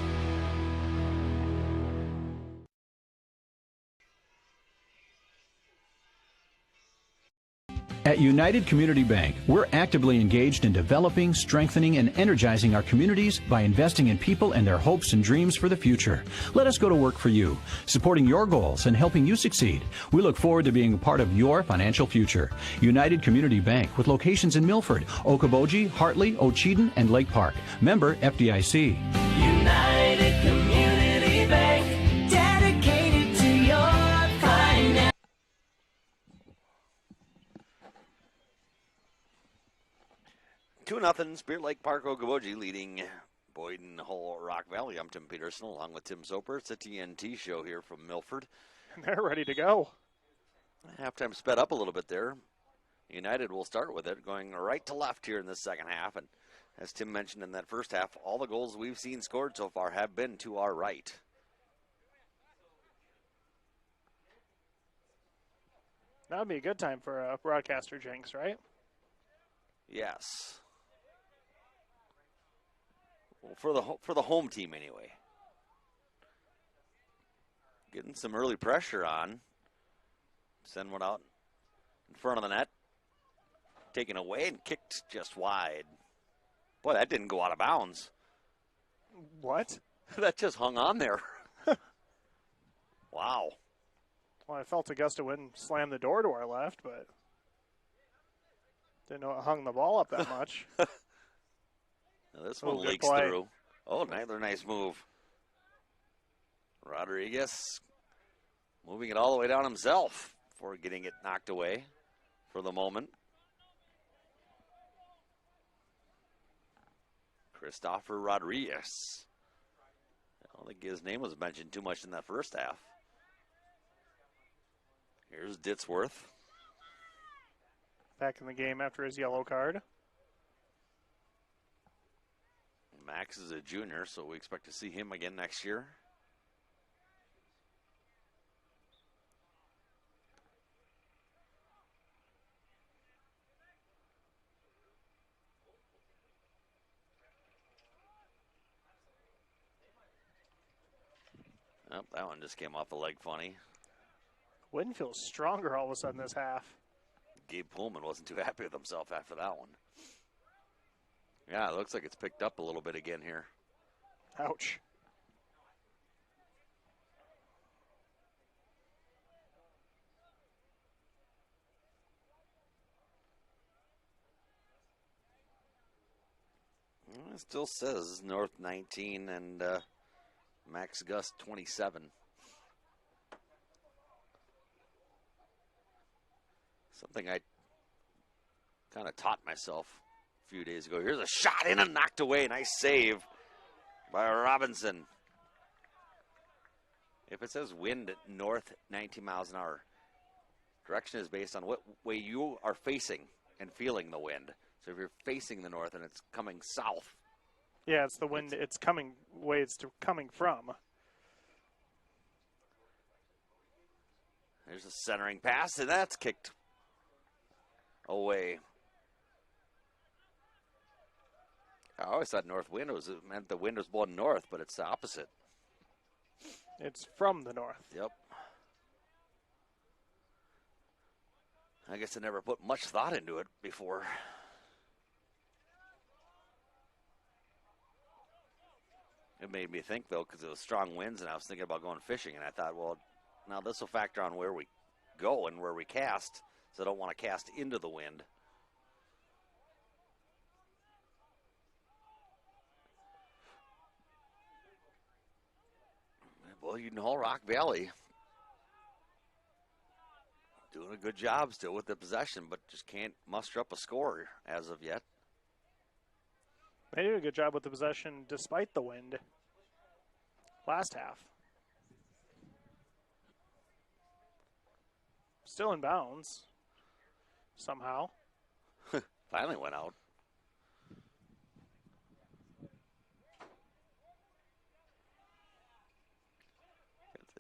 At United Community Bank, we're actively engaged in developing, strengthening, and energizing our communities by investing in people and their hopes and dreams for the future. Let us go to work for you, supporting your goals and helping you succeed. We look forward to being a part of your financial future. United Community Bank, with locations in Milford, Okoboji, Hartley, Ochedan, and Lake Park. Member FDIC. United Community Bank, dedicated to your finance. 2-0, Spirit Lake Park, Okoboji leading Boyden-Hull, Rock Valley. I'm Tim Peterson along with Tim Soper. It's a TNT show here from Milford. And they're ready to go. Halftime sped up a little bit there. United will start with it, going right to left here in the second half. And as Tim mentioned in that first half, all the goals we've seen scored so far have been to our right. That would be a good time for a broadcaster jinx, right? Yes. Well, for the home team anyway. Getting some early pressure on. Send one out in front of the net. Taken away and kicked just wide. Boy, that didn't go out of bounds. What? That just hung on there. Wow. Well, I felt a gust of wind slam the door to our left, but didn't know it hung the ball up that much. Now this one leaks through. Oh, another nice move. Rodriguez moving it all the way down himself before getting it knocked away for the moment. Christopher Rodriguez. I don't think his name was mentioned too much in that first half. Here's Ditzworth. Back in the game after his yellow card. Max is a junior, so we expect to see him again next year. Oh, that one just came off the leg funny. Wind feels stronger all of a sudden this half. Gabe Pullman wasn't too happy with himself after that one. Yeah, it looks like it's picked up a little bit again here. Ouch. It still says north 19 and max gust 27. Something I kind of taught myself a few days ago. Here's a shot in and knocked away. Nice save by Robinson. If it says wind north 19 miles an hour, direction is based on what way you are facing and feeling the wind. So if you're facing the north and it's coming south. Yeah, it's the wind. It's coming way it's coming from. There's a centering pass, and that's kicked away. I always thought north wind meant the wind was blowing north, but it's the opposite. It's from the north. Yep. I guess I never put much thought into it before. It made me think, though, because it was strong winds, and I was thinking about going fishing, and I thought, well, now this will factor on where we go and where we cast, so I don't want to cast into the wind. Boyden-Hull, Rock Valley doing a good job still with the possession, but just can't muster up a score as of yet. They did a good job with the possession despite the wind last half. Still in bounds. Somehow. Finally went out.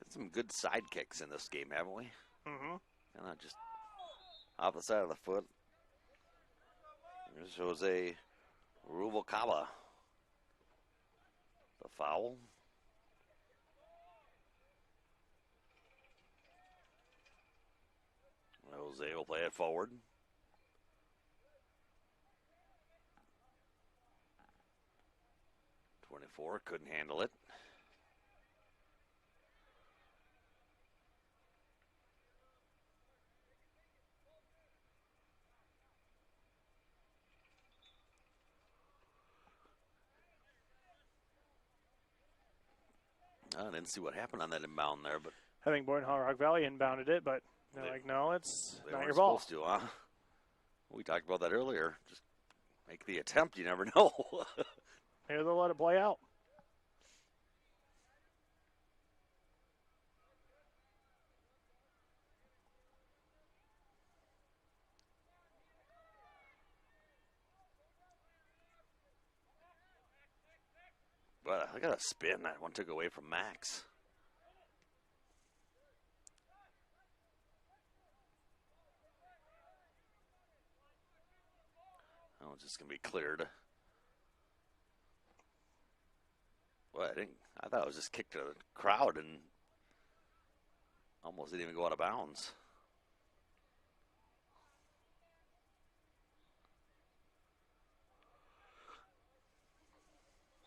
Some good side kicks in this game, haven't we? Mm-hmm. And not just off the side of the foot. There's Jose Rubalcaba. The foul. Jose will play it forward. .24 couldn't handle it. I didn't see what happened on that inbound there, but I think Boyden-Hull Rock Valley inbounded it, but they're like, no, it's they not weren't your ball. supposed to, huh? We talked about that earlier. Just make the attempt. You never know. Maybe they'll let it play out. But I got a spin. That one took away from Max. Oh, it's just going to be cleared. Well, I thought it was just kicked to the crowd and almost didn't even go out of bounds.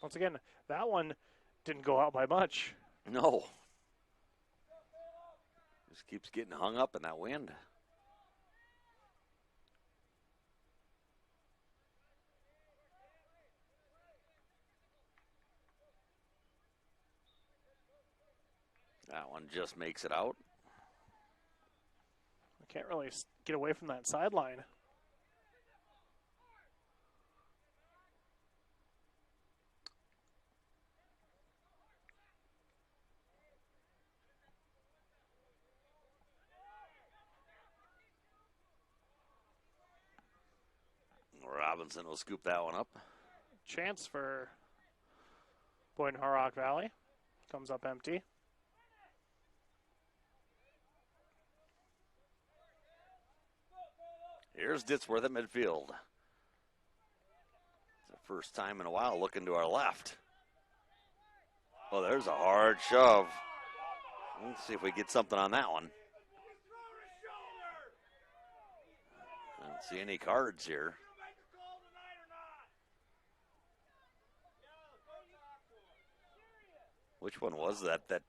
Once again, that one didn't go out by much. No. Just keeps getting hung up in that wind. That one just makes it out. I can't really get away from that sideline. Robinson will scoop that one up. Chance for Boyden-Hull Rock Valley. Comes up empty. Here's Ditzworth at midfield. It's the first time in a while looking to our left. Oh, there's a hard shove. Let's see if we get something on that one. I don't see any cards here. Which one was that? That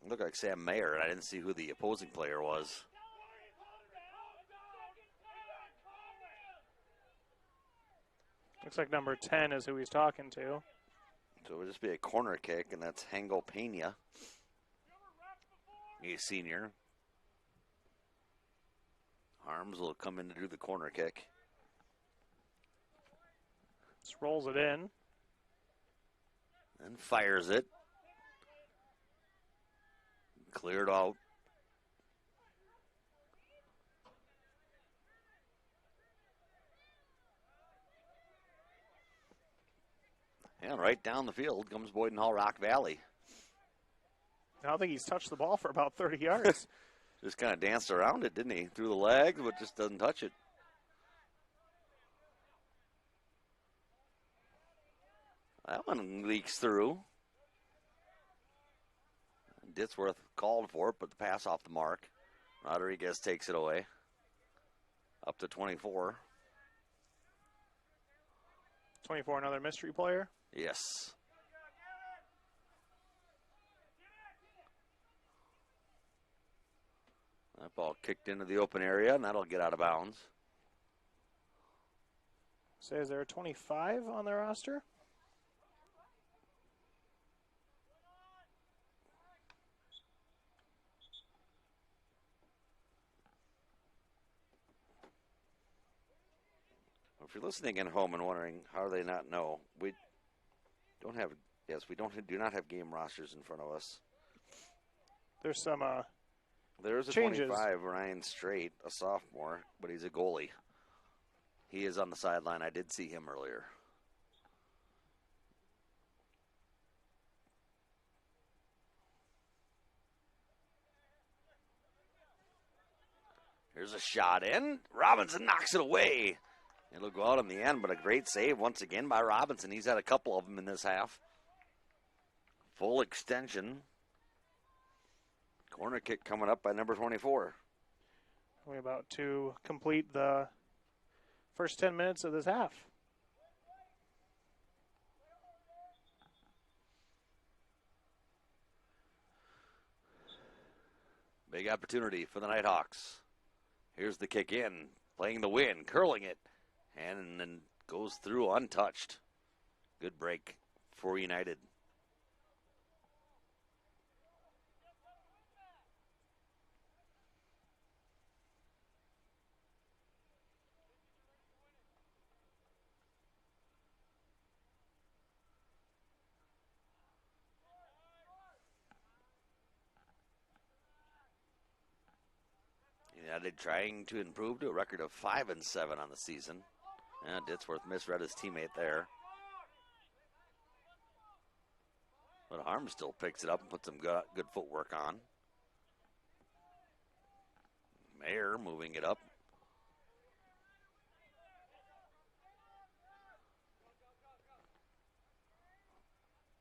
looked like Sam Mayer, and I didn't see who the opposing player was. Looks like number 10 is who he's talking to. So it would just be a corner kick, and that's Hengel Pena. He's a senior. Harms will come in to do the corner kick. Just rolls it in. And fires it. Cleared out. And right down the field comes Boyden-Hull Rock Valley. I don't think he's touched the ball for about 30 yards. Just kind of danced around it, didn't he? Through the legs, but just doesn't touch it. That one leaks through. Ditzworth called for it, but the pass off the mark. Rodriguez takes it away. Up to 24. 24, another mystery player. Yes. That ball kicked into the open area, and that'll get out of bounds. So is there a 25 on the roster? If you're listening at home and wondering how they not know, we don't have. Yes, we do not have game rosters in front of us. There's some There's a changes. 25, Ryan Strait, a sophomore, but he's a goalie. He is on the sideline. I did see him earlier. Here's a shot in. Robinson knocks it away. It'll go out in the end, but a great save once again by Robinson. He's had a couple of them in this half. Full extension. Corner kick coming up by number 24. We're about to complete the first 10 minutes of this half. Big opportunity for the Nighthawks. Here's the kick in, playing the win, curling it, and then goes through untouched. Good break for United. United trying to improve to a record of 5-7 on the season. And Ditzworth misread his teammate there. But Harm still picks it up and puts some good footwork on. Mayer moving it up.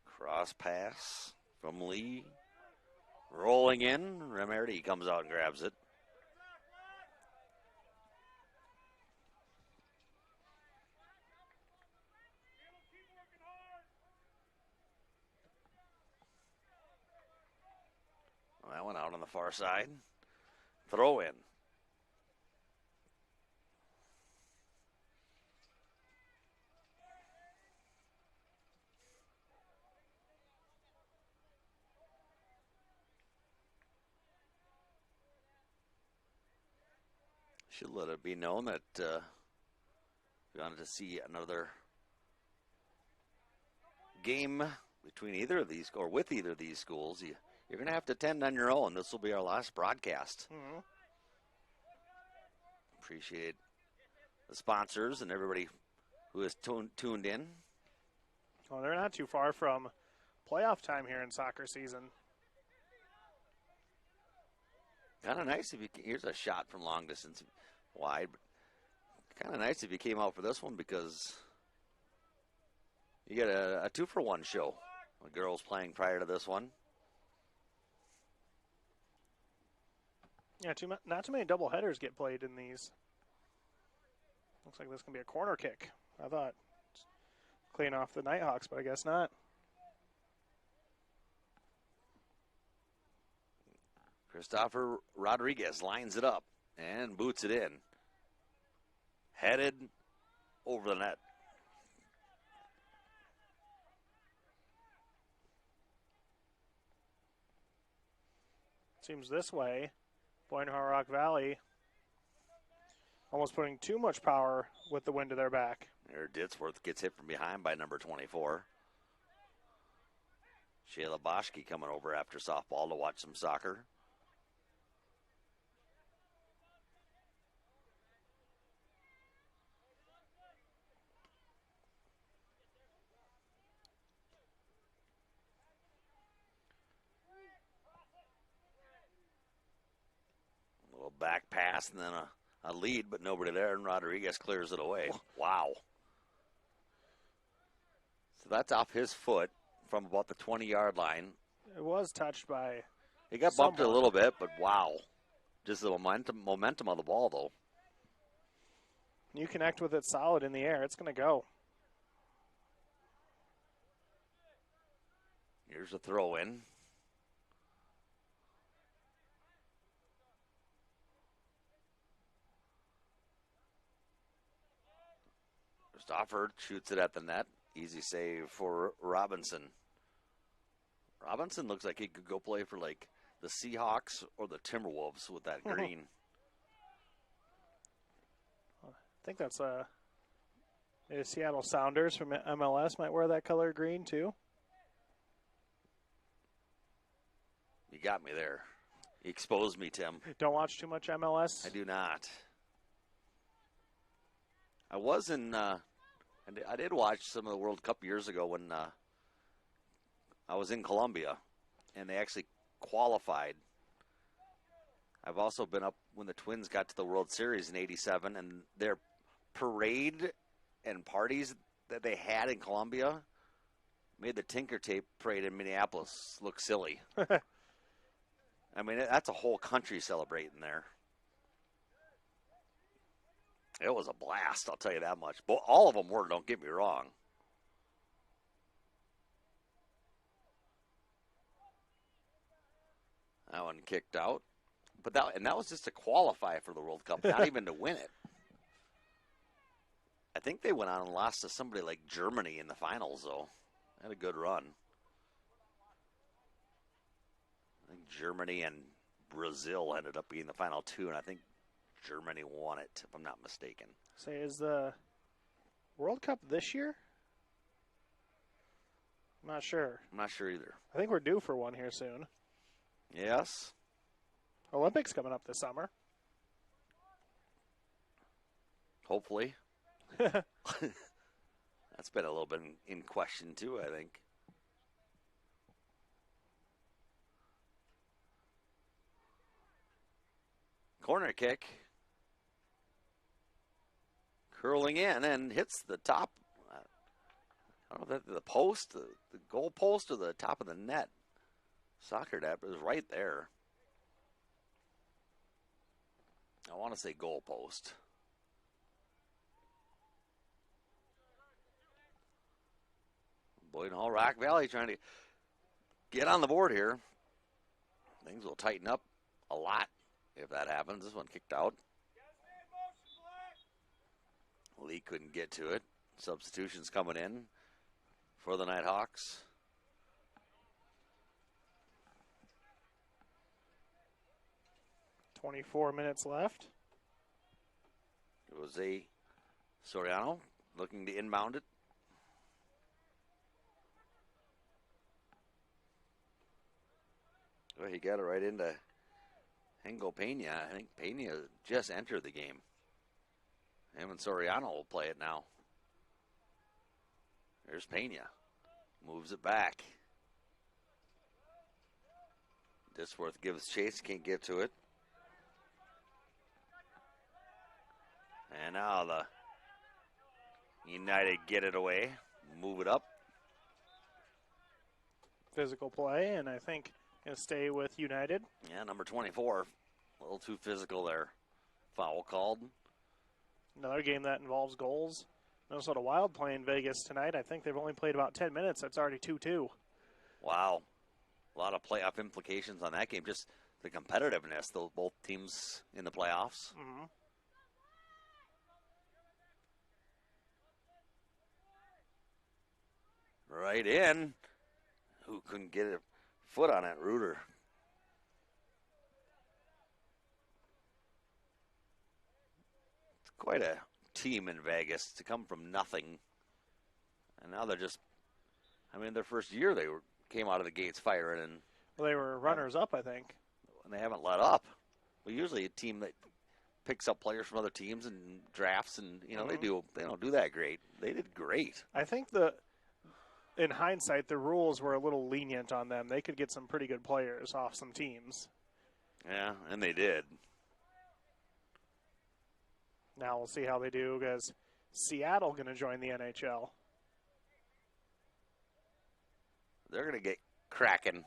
Cross pass from Lee. Rolling in. Remerdy comes out and grabs it. That one out on the far side. Throw in. Should let it be known that we wanted to see another game between either of these, or with either of these schools. You're going to have to attend on your own. This will be our last broadcast. Mm-hmm. Appreciate the sponsors and everybody who has tuned in. Well, they're not too far from playoff time here in soccer season. Kind of nice if you, here's a shot from long distance wide, but kind of nice if you came out for this one because you get a 2-for-1 show. The girls playing prior to this one. Yeah, not too many double headers get played in these. Looks like this can be a corner kick. I thought clean off the Nighthawks, but I guess not. Christopher Rodriguez lines it up and boots it in. Headed over the net. Seems this way. Boyden-Hull Rock Valley almost putting too much power with the wind to their back. There, Ditzworth gets hit from behind by number 24. Shayla Boschke coming over after softball to watch some soccer. Back pass and then a lead, but nobody there, and Rodriguez clears it away. Wow. So that's off his foot from about the 20-yard line. It was touched by He got bumped a little bit, but wow. Just the momentum of the ball, though. You connect with it solid in the air, it's going to go. Here's a throw in. Stofford shoots it at the net. Easy save for Robinson. Robinson looks like he could go play for like the Seahawks or the Timberwolves with that green. I think that's the Seattle Sounders from MLS might wear that color green too. You got me there. You exposed me, Tim. Don't watch too much MLS? I do not. I was in, I did watch some of the World Cup years ago when I was in Colombia, and they actually qualified. I've also been up when the Twins got to the World Series in '87, and their parade and parties that they had in Colombia made the Tinker Tape parade in Minneapolis look silly. I mean, that's a whole country celebrating there. It was a blast, I'll tell you that much. But all of them were, don't get me wrong. That one kicked out. But that was just to qualify for the World Cup, not even to win it. I think they went on and lost to somebody like Germany in the finals, though. Had a good run. I think Germany and Brazil ended up being the final two, and I think Germany won it, if I'm not mistaken. Say, is the World Cup this year? I'm not sure. I'm not sure either. I think we're due for one here soon. Yes. Olympics coming up this summer. Hopefully. That's been a little bit in question, too, I think. Corner kick. Curling in and hits the top. I don't know if that's the post, the goal post, or the top of the net. Soccer net, but it was right there. I want to say goal post. Boyden-Hull, Rock Valley trying to get on the board here. Things will tighten up a lot if that happens. This one kicked out. Lee couldn't get to it. Substitutions coming in for the Nighthawks. .24 minutes left. It was a Soriano looking to inbound it. Well, he got it right into Hengo Pena. I think Pena just entered the game. Him and Soriano will play it now. There's Pena. Moves it back. Disworth gives chase, can't get to it. And now the United get it away. Move it up. Physical play, and I think going to stay with United. Yeah, number 24. A little too physical there. Foul called. Another game that involves goals. Minnesota Wild playing Vegas tonight. I think they've only played about 10 minutes. That's already 2-2. Wow. A lot of playoff implications on that game. Just the competitiveness, both teams in the playoffs. Mm-hmm. Right in. Who couldn't get a foot on it? Reuter. It's quite a team in Vegas to come from nothing. And now they're just, I mean, their first year they came out of the gates firing. And well, they were runners up, I think. And they haven't let up. Well, usually a team that picks up players from other teams and drafts, and, you know, they don't do that great. They did great. I think in hindsight, the rules were a little lenient on them. They could get some pretty good players off some teams. Yeah, and they did. Now we'll see how they do, because Seattle going to join the NHL. They're going to get cracking.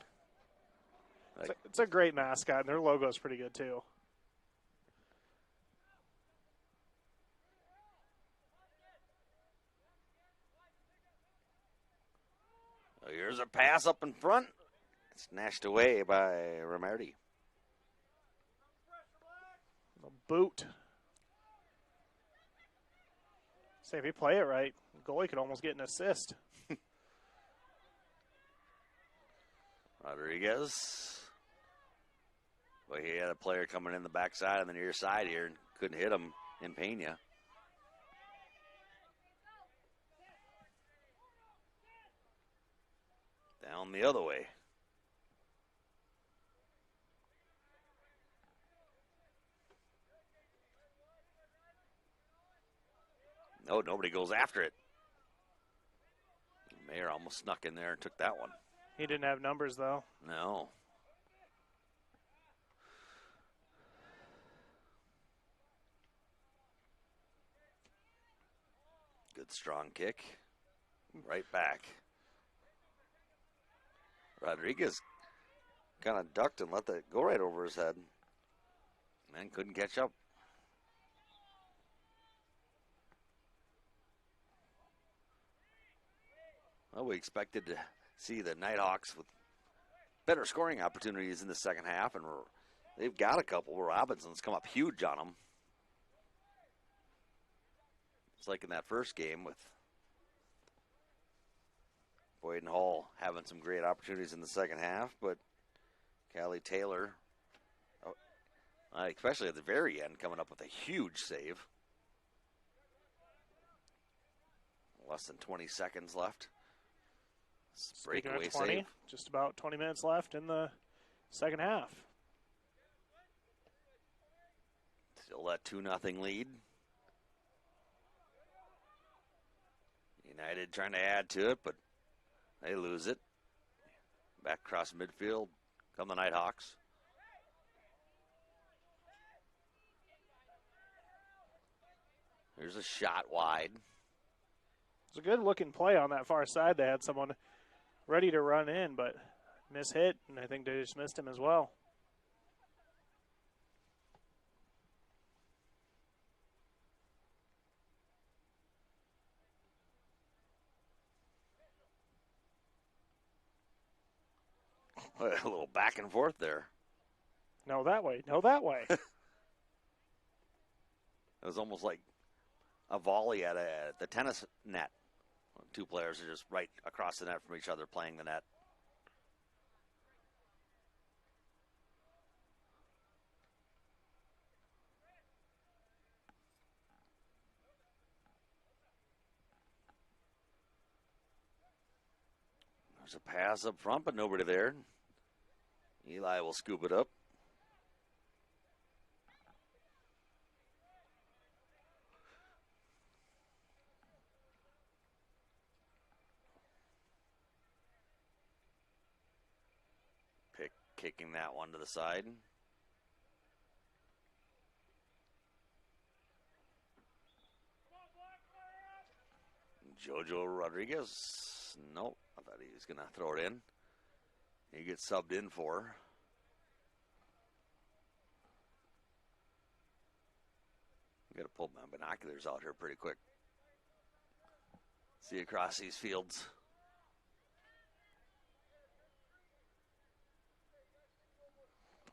It's a great mascot, and their logo is pretty good, too. Here's a pass up in front. Snatched away by Romardi. A boot. Say, if you play it right, the goalie could almost get an assist. Rodriguez. Well, he had a player coming in the backside on the near side here and couldn't hit him in Pena. Down the other way. Oh, nobody goes after it. Mayer almost snuck in there and took that one. He didn't have numbers, though. No. Good strong kick. Right back. Rodriguez kind of ducked and let that go right over his head. And couldn't catch up. Well, we expected to see the Nighthawks with better scoring opportunities in the second half, and they've got a couple. Robinson's come up huge on them. It's like in that first game with Boyden-Hull having some great opportunities in the second half, but Callie Taylor, especially at the very end, coming up with a huge save. Less than 20 seconds left. Breakaway 20, save. just about 20 minutes left in the second half. Still that 2-0 lead. United trying to add to it, but they lose it. Back across midfield come the Nighthawks. Here's a shot wide. It's a good looking play on that far side. They had someone ready to run in, but mishit, and I think they just missed him as well. A little back and forth there. No, that way. No, that way. It was almost like a volley at the tennis net. Two players are just right across the net from each other playing the net. There's a pass up front, but nobody there. Eli will scoop it up. Kicking that one to the side. Jojo Rodriguez. Nope, I thought he was going to throw it in. He gets subbed in for. Got to pull my binoculars out here pretty quick. See across these fields.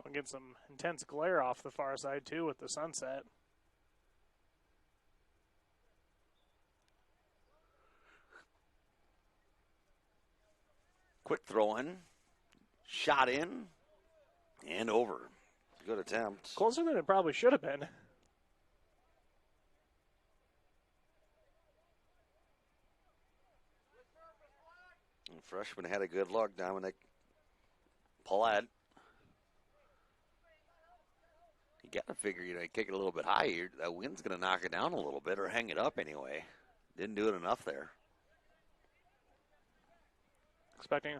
I'll get some intense glare off the far side, too, with the sunset. Quick throw in. Shot in. And over. Good attempt. Closer than it probably should have been. And freshman had a good look. Dominic Paulette. You got to figure, you kick it a little bit higher. That wind's going to knock it down a little bit or hang it up anyway. Didn't do it enough there. Expecting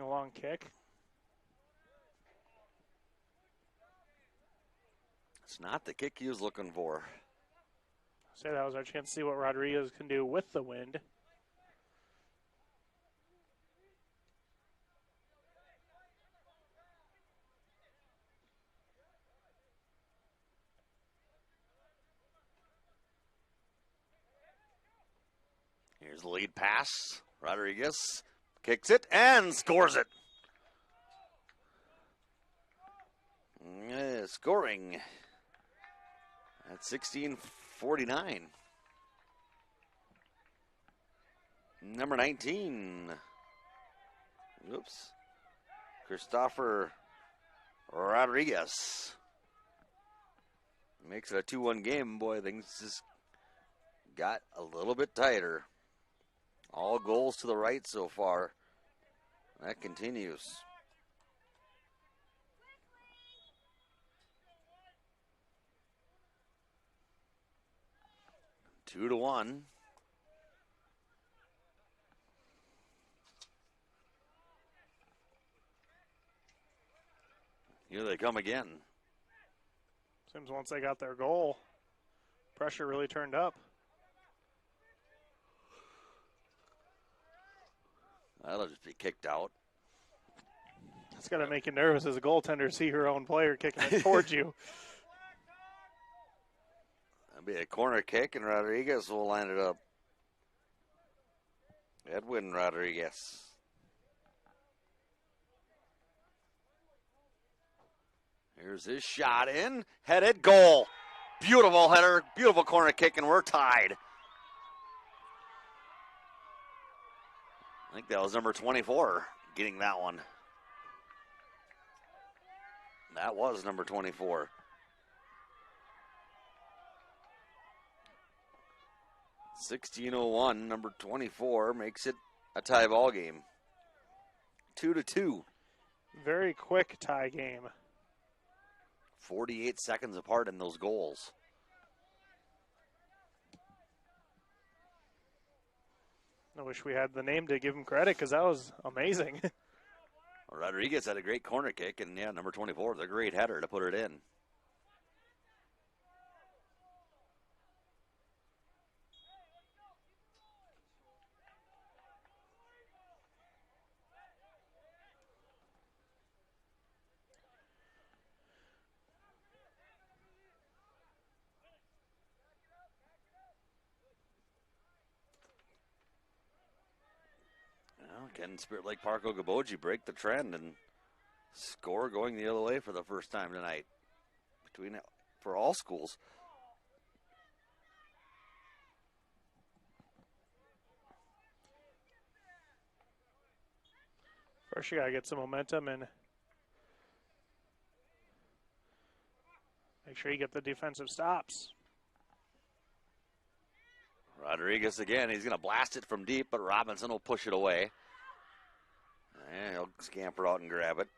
a long kick. It's not the kick he was looking for. Say that was our chance to see what Rodriguez can do with the wind. Here's the lead pass. Rodriguez kicks it and scores it. Scoring at 16:49. Number 19. Oops. Christopher Rodriguez. Makes it a 2-1 game. Boy, things just got a little bit tighter. All goals to the right so far. That continues. 2-1. Here they come again. Seems once they got their goal, pressure really turned up. That'll just be kicked out. It's got to make you nervous as a goaltender to see your own player kicking it towards you. That'll be a corner kick, and Rodriguez will line it up. Edwin Rodriguez. Here's his shot in. Headed goal. Beautiful header. Beautiful corner kick, and we're tied. I think that was number 24 getting that one. That was number 24. (16:01), number 24 makes it a tie ball game. 2-2. Very quick tie game. 48 seconds apart in those goals. I wish we had the name to give him credit because that was amazing. Rodriguez had a great corner kick, and yeah, number 24 is a great header to put it in. Can Spirit Lake Park Okoboji break the trend and score going the other way for the first time tonight for all schools? First, you got to get some momentum and make sure you get the defensive stops. Rodriguez again. He's going to blast it from deep, but Robinson will push it away. And he'll scamper out and grab it.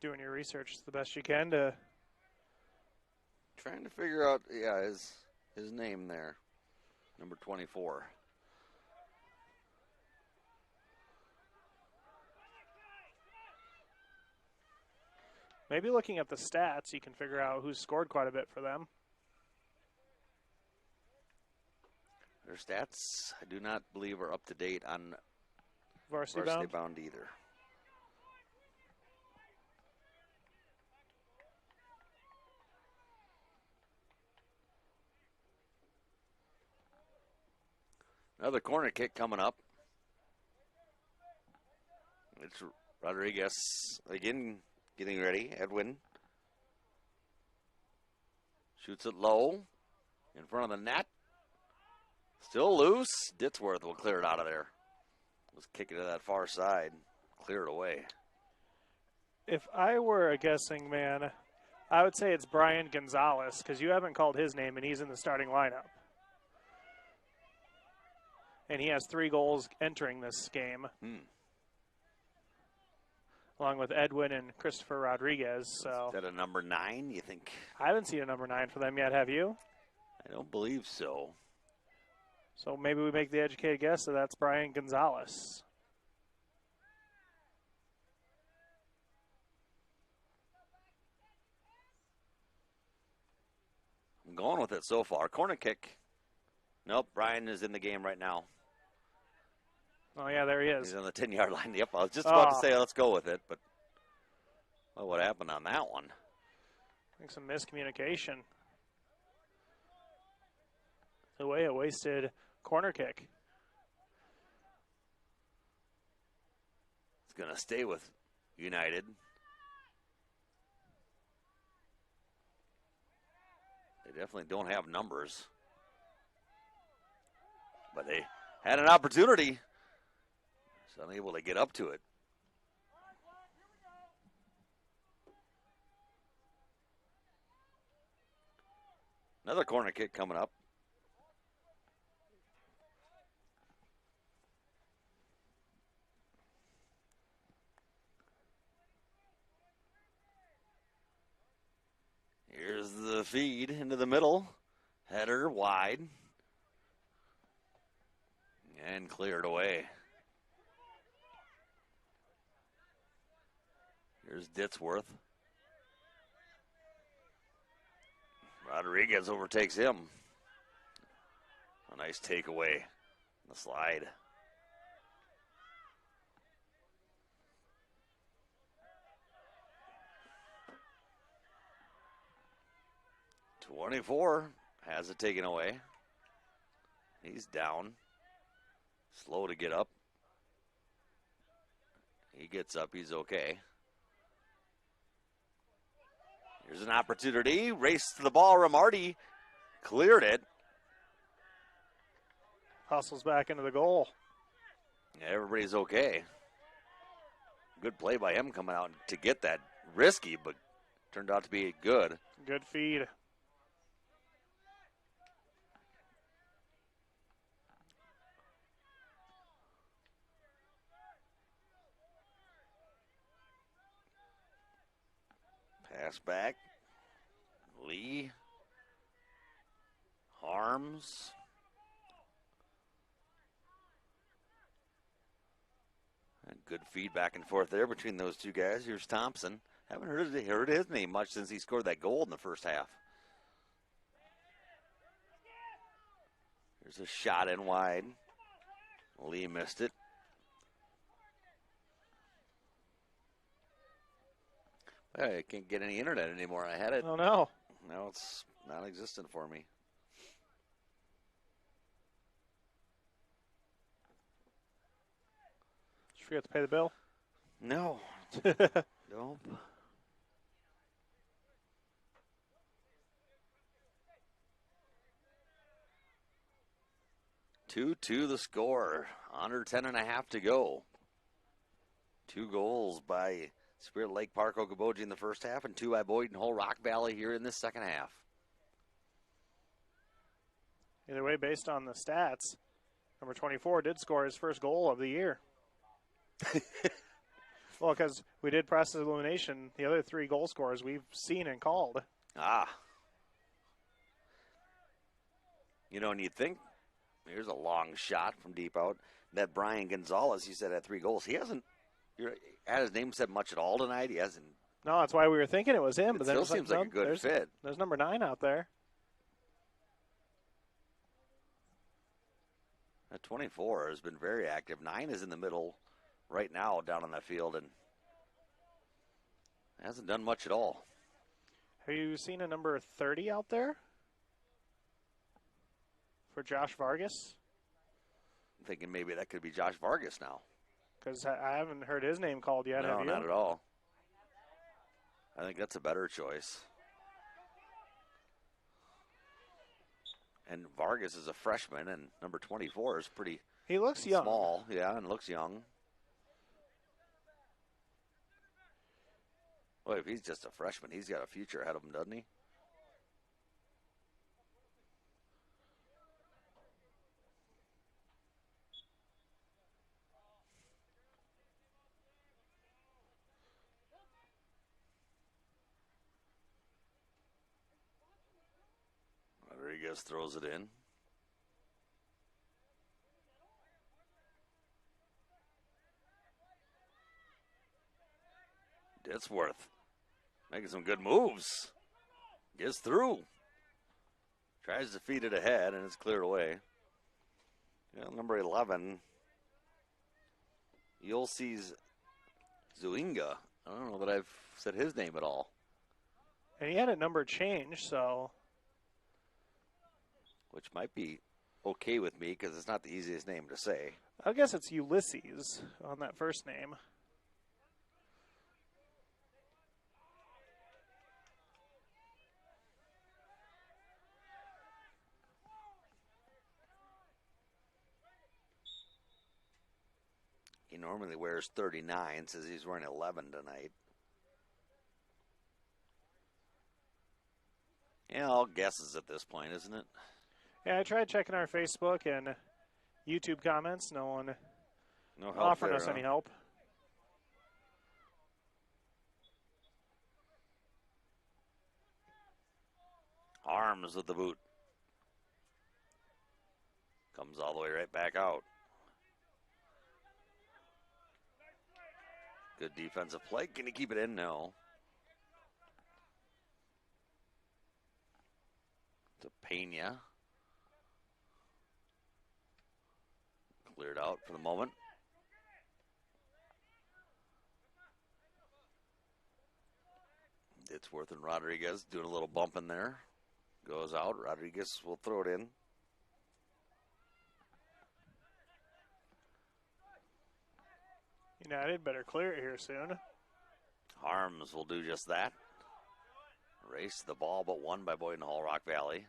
Doing your research the best you can to. Trying to figure out, yeah, his name there. Number 24. Maybe looking at the stats, you can figure out who's scored quite a bit for them. Their stats, I do not believe, are up to date on Varsity Bound either. Another corner kick coming up. It's Rodriguez again getting ready. Edwin shoots it low in front of the net. Still loose. Ditzworth will clear it out of there. Was kicking to that far side. Clear it away. If I were a guessing man, I would say it's Brian Gonzalez because you haven't called his name and he's in the starting lineup. And he has 3 goals entering this game. Along with Edwin and Christopher Rodriguez. So. Is that a number 9, you think? I haven't seen a number 9 for them yet, have you? I don't believe so. So maybe we make the educated guess that that's Brian Gonzalez. I'm going with it so far. Corner kick. Nope, Brian is in the game right now. Oh, yeah, there he is. He's on the 10-yard line. Yep, I was just about to say let's go with it, but well, what happened on that one? I think some miscommunication. The way a wasted corner kick. It's going to stay with United. They definitely don't have numbers. But they had an opportunity. So unable to get up to it. Another corner kick coming up. feed into the middle. Header wide. And cleared away. Here's Ditzworth. Rodriguez overtakes him. A nice takeaway. The slide. .24 has it taken away. He's down. Slow to get up. He gets up. He's okay. Here's an opportunity. Race to the ball. Ramarty cleared it. Hustles back into the goal. Yeah, everybody's okay. Good play by him coming out to get that. Risky, but turned out to be good. Good feed. Pass back. Lee. Harms. And good feed back and forth there between those two guys. Here's Thompson. Haven't heard his name much since he scored that goal in the first half. Here's a shot in wide. Lee missed it. I can't get any internet anymore. I had it. Oh, no. Now it's non-existent for me. Did you forget to pay the bill? No. Nope. 2-2 the score. Under 10.5 to go. 2 goals by Spirit Lake Park Okoboji in the first half and 2 by Boyden-Hull Rock Valley here in the second half. Either way, based on the stats, number 24 did score his first goal of the year. Well, because we did process elimination, the other 3 goal scorers we've seen and called. Ah. You know, and you'd think, here's a long shot from deep out. That Brian Gonzalez, he said, had 3 goals. He hasn't had his name said much at all tonight. He hasn't. No, that's why we were thinking it was him. It But then still it was seems like a good fit. There's number 9 out there. At 24 has been very active. 9 is in the middle right now down on that field and hasn't done much at all. Have you seen a number 30 out there for Josh Vargas? I'm thinking maybe that could be Josh Vargas now. Because I haven't heard his name called yet, No, have you? not at all. I think that's a better choice. And Vargas is a freshman, and number 24 is pretty He looks young. small, yeah, and looks young. Well, if he's just a freshman, he's got a future ahead of him, doesn't he? Rodriguez throws it in. Ditzworth making some good moves. Gets through. Tries to feed it ahead, and it's cleared away. Yeah, number 11, Yulci's Zuinga. I don't know that I've said his name at all. And he had a number change, so. Which might be okay with me because it's not the easiest name to say. I guess it's Ulysses on that first name. He normally wears 39, says he's wearing 11 tonight. Yeah, all guesses at this point, isn't it? Yeah, I tried checking our Facebook and YouTube comments. No one No help offered there, us huh? any help. Harms with the boot. Comes all the way right back out. Good defensive play. Can he keep it in? No. To Pena. Cleared out for the moment. Ditsworth and Rodriguez doing a little bump in there. Goes out. Rodriguez will throw it in. United better clear it here soon. Harms will do just that. Race the ball, but won by Boyden-Hull Rock Valley.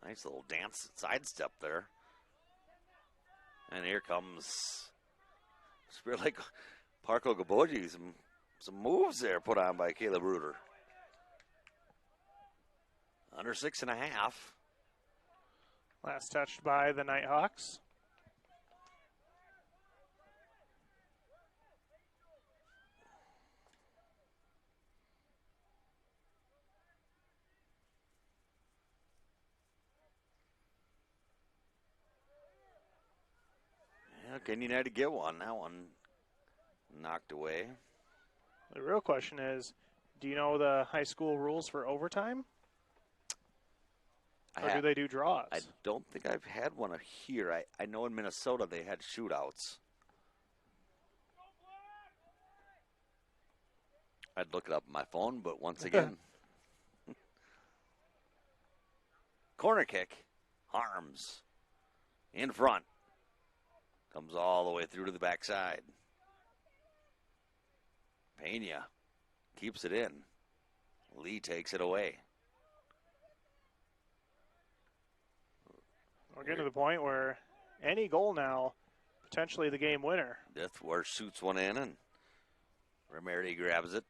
Nice little dance sidestep there. And here comes Spirit Lake Park Okoboji. Some moves there put on by Caleb Reuter. Under 6.5. Last touched by the Nighthawks. Yeah, can United get one? That one knocked away. The real question is, do you know the high school rules for overtime? Or do they do draws? I don't think I've had one here. I know in Minnesota they had shootouts. I'd look it up on my phone, but once again. Corner kick. Harms. In front. Comes all the way through to the backside. Pena keeps it in. Lee takes it away. We're getting to the point where any goal now, potentially the game winner. Dithworth shoots one in, and Ramirez grabs it.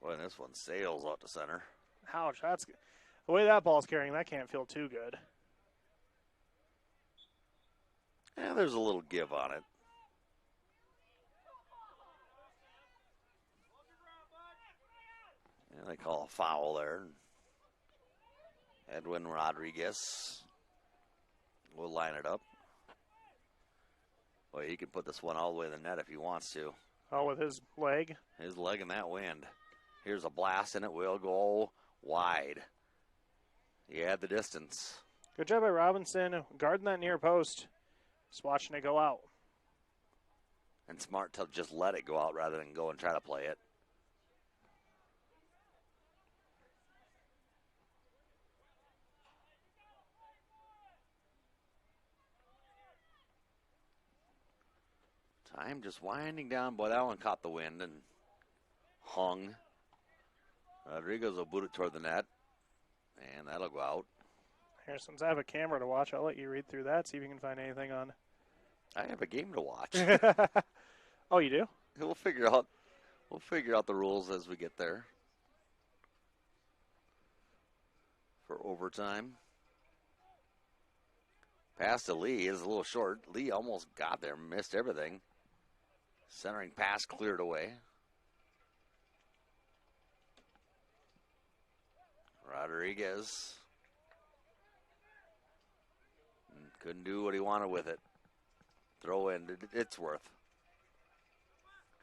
Boy, this one sails out to center. Ouch, that's the way that ball's carrying, that can't feel too good. Yeah, there's a little give on it. Yeah, they call a foul there. Edwin Rodriguez will line it up. Boy, he can put this one all the way to the net if he wants to. Oh, with his leg? His leg in that wind. Here's a blast, and it will go wide. He had the distance. Good job by Robinson guarding that near post. Just watching it go out. And smart to just let it go out rather than go and try to play it. Time just winding down. Boy, that one caught the wind and hung. Rodriguez will boot it toward the net. And that'll go out. Here, since I have a camera to watch, I'll let you read through that, see if you can find anything on. I have a game to watch. Oh, you do? We'll figure out the rules as we get there. For overtime. Pass to Lee is a little short. Lee almost got there, missed everything. Centering pass cleared away. Rodriguez couldn't do what he wanted with it. Throw in to Ditsworth.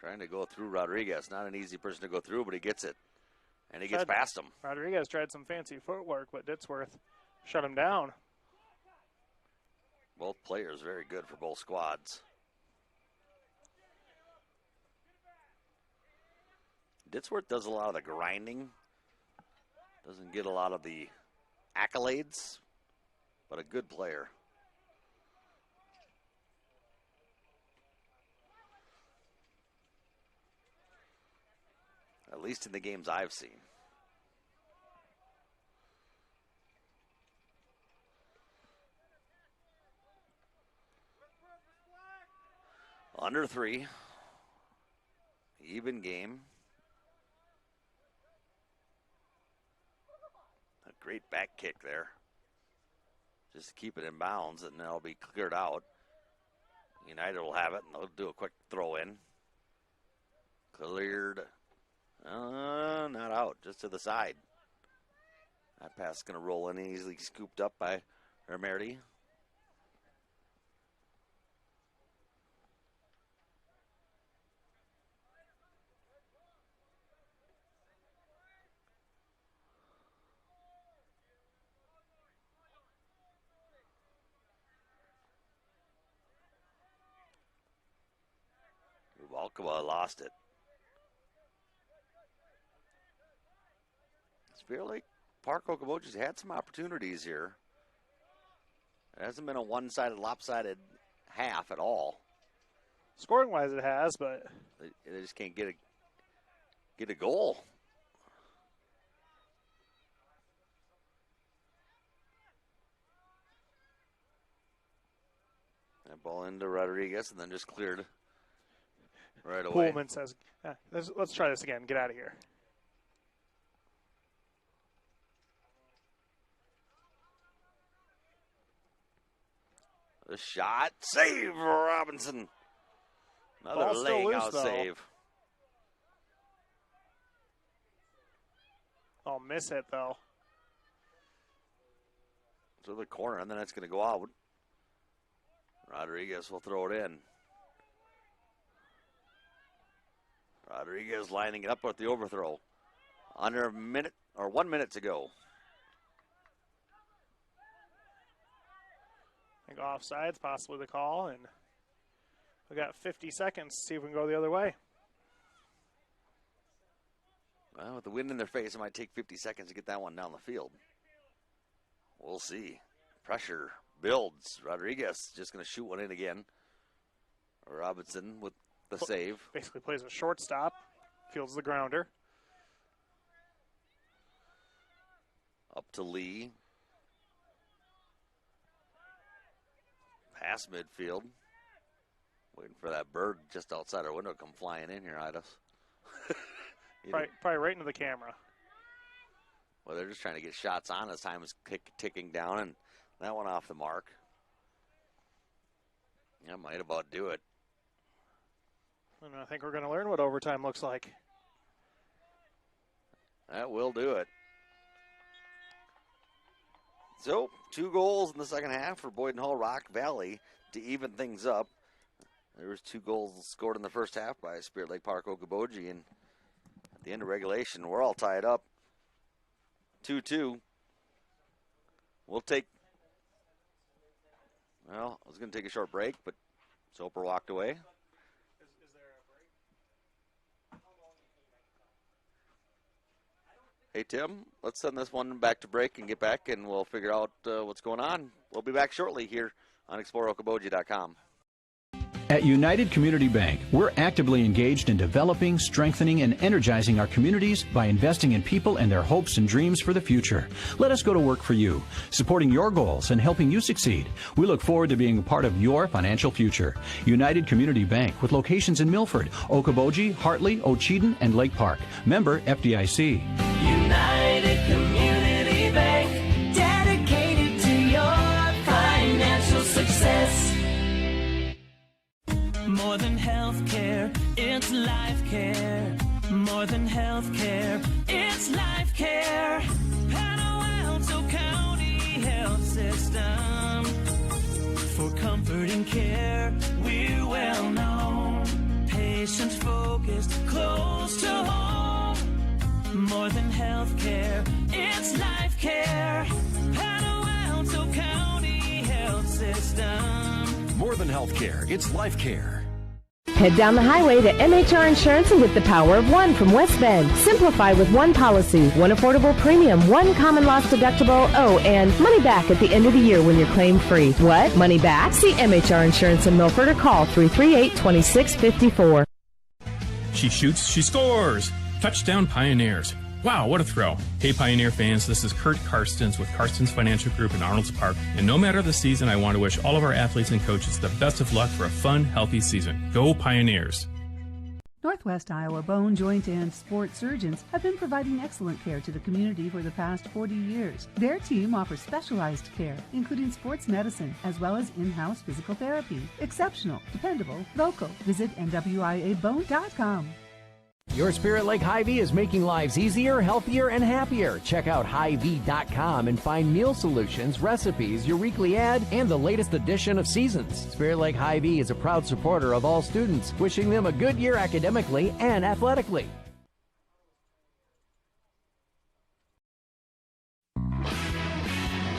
Trying to go through Rodriguez. Not an easy person to go through, but he gets it. And he gets past him. Rodriguez tried some fancy footwork, but Ditsworth shut him down. Both players very good for both squads. Ditsworth does a lot of the grinding. Doesn't get a lot of the accolades, but a good player. At least in the games I've seen. Under 3. Even game. A great back kick there. Just to keep it in bounds, and that'll be cleared out. United will have it, and they'll do a quick throw in. Cleared Not out, just to the side. That pass is going to roll in, easily scooped up by Ramirdi. Okoboji lost it. Spirit Lake Park Okoboji's had some opportunities here. It hasn't been a one-sided, lopsided half at all. Scoring-wise, it has, but they just can't get a goal. That ball into Rodriguez and then just cleared right away. Pullman says, let's try this again. Get out of here. The shot. Save Robinson. Another Ball's still laying loose, out though. save. Oh, miss it, though. To the corner, and then it's going to go out. Rodriguez will throw it in. Rodriguez lining it up with the overthrow. Under a minute or 1 minute to go. I think offside's possibly the call, and we got 50 seconds to see if we can go the other way. Well, with the wind in their face, it might take 50 seconds to get that one down the field. We'll see. Pressure builds. Rodriguez just going to shoot one in again. Robinson with the save. Basically plays a shortstop, fields the grounder. Up to Lee. Past midfield. Waiting for that bird just outside our window to come flying in here at us. Probably right into the camera. Well, they're just trying to get shots on as time is ticking down, and that one off the mark. Yeah, might about do it. And I think we're going to learn what overtime looks like. That will do it. So, 2 goals in the second half for Boyden-Hull Rock Valley to even things up. There was 2 goals scored in the first half by Spirit Lake Park Okoboji, and at the end of regulation, we're all tied up. 2-2. We'll take, well, I was going to take a short break, but Soper walked away. Hey, Tim, let's send this one back to break and get back, and we'll figure out what's going on. We'll be back shortly here on ExploreOkoboji.com. At United Community Bank, we're actively engaged in developing, strengthening, and energizing our communities by investing in people and their hopes and dreams for the future. Let us go to work for you, supporting your goals and helping you succeed. We look forward to being a part of your financial future. United Community Bank, with locations in Milford, Okoboji, Hartley, Ocheyedan, and Lake Park. Member FDIC. United Community Bank, dedicated to your financial success. More than healthcare, it's life care. More than healthcare, it's life care. Palo Alto County Health System. For comfort and care, we're well known. Patient focused, close to home. More than healthcare, it's life care. Palo Alto County Health System. More than healthcare, it's life care. Head down the highway to MHR Insurance and get the power of one from West Bend. Simplify with one policy, one affordable premium, one common loss deductible, and money back at the end of the year when you're claim free. What? Money back? See MHR Insurance in Milford or call 338-2654. She shoots, she scores! Touchdown Pioneers. Wow, what a throw. Hey Pioneer fans, this is Kurt Karstens with Karstens Financial Group in Arnolds Park. And no matter the season, I want to wish all of our athletes and coaches the best of luck for a fun, healthy season. Go Pioneers! Northwest Iowa bone, joint, and sports surgeons have been providing excellent care to the community for the past 40 years. Their team offers specialized care, including sports medicine, as well as in-house physical therapy. Exceptional, dependable, local. Visit NWIAbone.com. Your Spirit Lake Hy-Vee is making lives easier, healthier, and happier. Check out Hy-Vee.com and find meal solutions, recipes, your weekly ad, and the latest edition of Seasons. Spirit Lake Hy-Vee is a proud supporter of all students, wishing them a good year academically and athletically.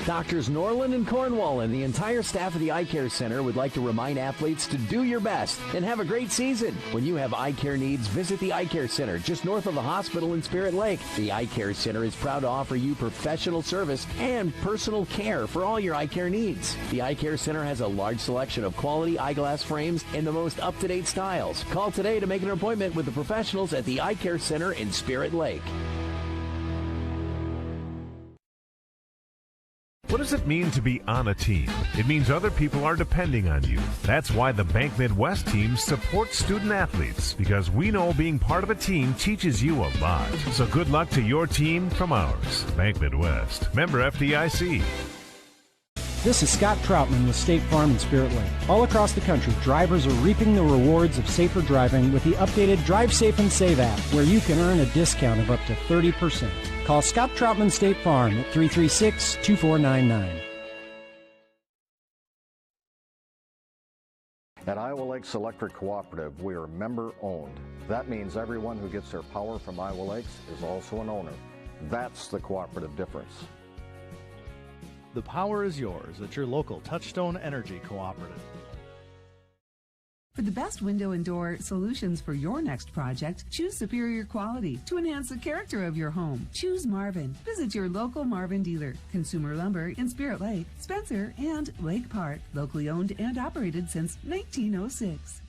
Doctors Norland and Cornwall and the entire staff of the Eye Care Center would like to remind athletes to do your best and have a great season. When you have eye care needs, visit the Eye Care Center just north of the hospital in Spirit Lake. The Eye Care Center is proud to offer you professional service and personal care for all your eye care needs. The Eye Care Center has a large selection of quality eyeglass frames in the most up-to-date styles. Call today to make an appointment with the professionals at the Eye Care Center in Spirit Lake. What does it mean to be on a team? It means other people are depending on you. That's why the Bank Midwest team supports student athletes, because we know being part of a team teaches you a lot. So good luck to your team from ours. Bank Midwest. Member FDIC. This is Scott Troutman with State Farm in Spirit Lake. All across the country, drivers are reaping the rewards of safer driving with the updated Drive Safe and Save app, where you can earn a discount of up to 30%. Call Scott Troutman State Farm at 336-2499. At Iowa Lakes Electric Cooperative, we are member-owned. That means everyone who gets their power from Iowa Lakes is also an owner. That's the cooperative difference. The power is yours at your local Touchstone Energy Cooperative. For the best window and door solutions for your next project, choose superior quality to enhance the character of your home. Choose Marvin. Visit your local Marvin dealer. Consumer Lumber in Spirit Lake, Spencer, and Lake Park. Locally owned and operated since 1906.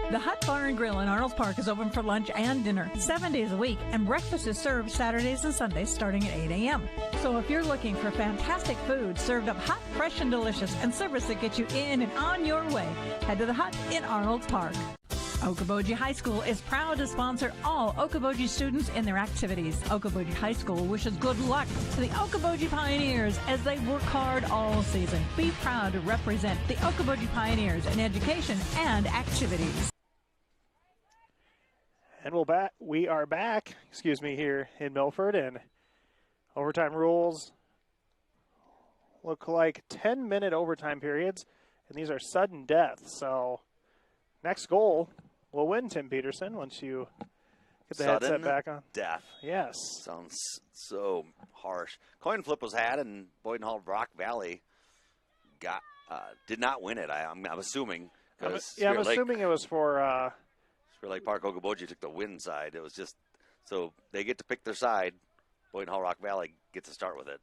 The Hut Bar and Grill in Arnold's Park is open for lunch and dinner 7 days a week, and breakfast is served Saturdays and Sundays starting at 8 a.m. So if you're looking for fantastic food served up hot, fresh, and delicious, and service that gets you in and on your way, head to the Hut in Arnold's Park. Okoboji High School is proud to sponsor all Okoboji students in their activities. Okoboji High School wishes good luck to the Okoboji Pioneers as they work hard all season. Be proud to represent the Okoboji Pioneers in education and activities. And we are back, here in Milford, and overtime rules look like 10-minute overtime periods, and these are sudden death. So next goal will win, Tim Peterson, once you get the headset back on. Death. Yes. Sounds so harsh. Coin flip was had, and Boyden-Hull Rock Valley did not win it. I'm assuming. I'm assuming it was for Spirit Lake Park. Okoboji took the win side. It was just so they get to pick their side. Boyden-Hull Rock Valley gets to start with it.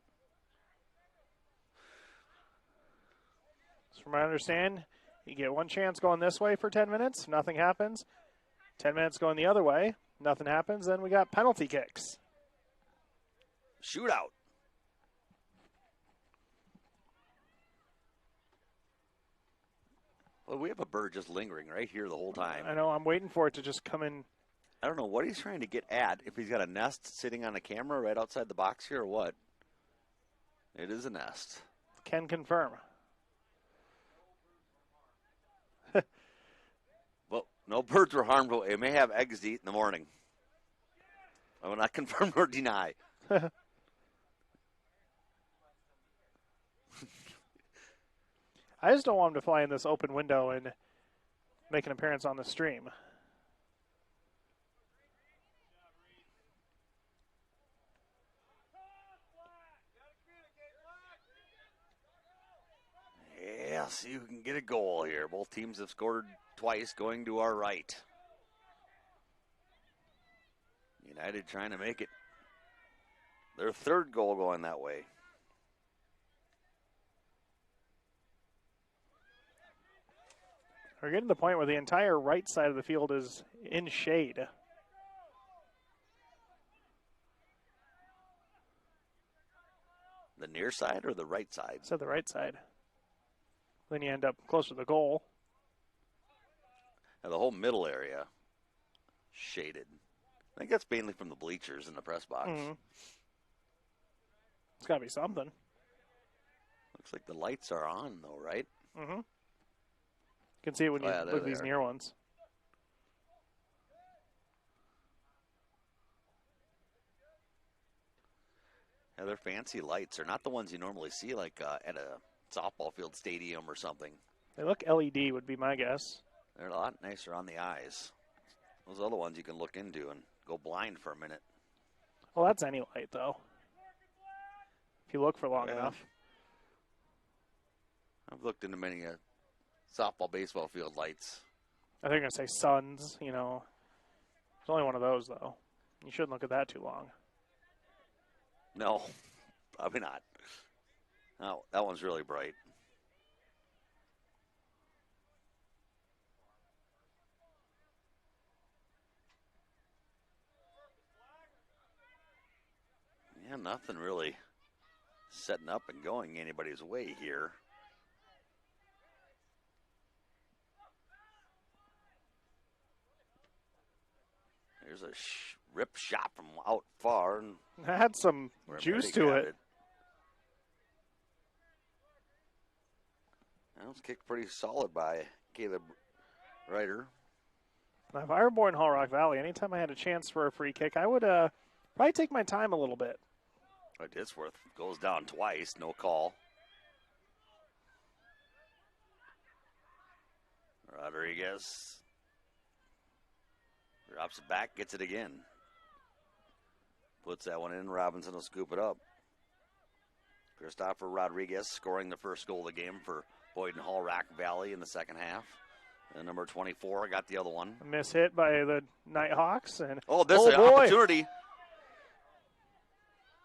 So from what I understand, you get one chance going this way for 10 minutes. Nothing happens. 10 minutes going the other way. Nothing happens. Then we got penalty kicks. Shootout. Well, we have a bird just lingering right here the whole time. I know. I'm waiting for it to just come in. I don't know what he's trying to get at. If he's got a nest sitting on a camera right outside the box here or what. It is a nest. Can confirm. Well, no birds were harmed. It may have eggs to eat in the morning. I will not confirm or deny. I just don't want him to fly in this open window and make an appearance on the stream. Yeah, see who can get a goal here. Both teams have scored twice, going to our right. United trying to make it their third goal going that way. We're getting to the point where the entire right side of the field is in shade. The near side or the right side? So the right side. Then you end up closer to the goal. Now the whole middle area shaded. I think that's mainly from the bleachers in the press box. Mm-hmm. It's got to be something. Looks like the lights are on though, right? Mm-hmm. You can see it when you look at these near ones. Yeah, they're fancy lights. They're not the ones you normally see like at a softball field stadium or something. They look LED would be my guess. They're a lot nicer on the eyes. Those other ones you can look into and go blind for a minute. Well, that's any light, though. If you look for long enough. I've looked into many softball, baseball field lights. I think I'm going to say suns, you know. It's only one of those, though. You shouldn't look at that too long. No, probably not. No, that one's really bright. Yeah, nothing really setting up and going anybody's way here. There's a rip shot from out far. And had some juice to it. That was kicked pretty solid by Caleb Ryder. Now, if I were Boyden-Hull Rock Valley, anytime I had a chance for a free kick, I would probably take my time a little bit. But Disworth goes down twice, no call. Rodriguez drops it back, gets it again. Puts that one in. Robinson will scoop it up. Christopher Rodriguez scoring the first goal of the game for Boyden-Hull Rock Valley in the second half. And number 24 got the other one. A miss hit by the Nighthawks. And this is an opportunity.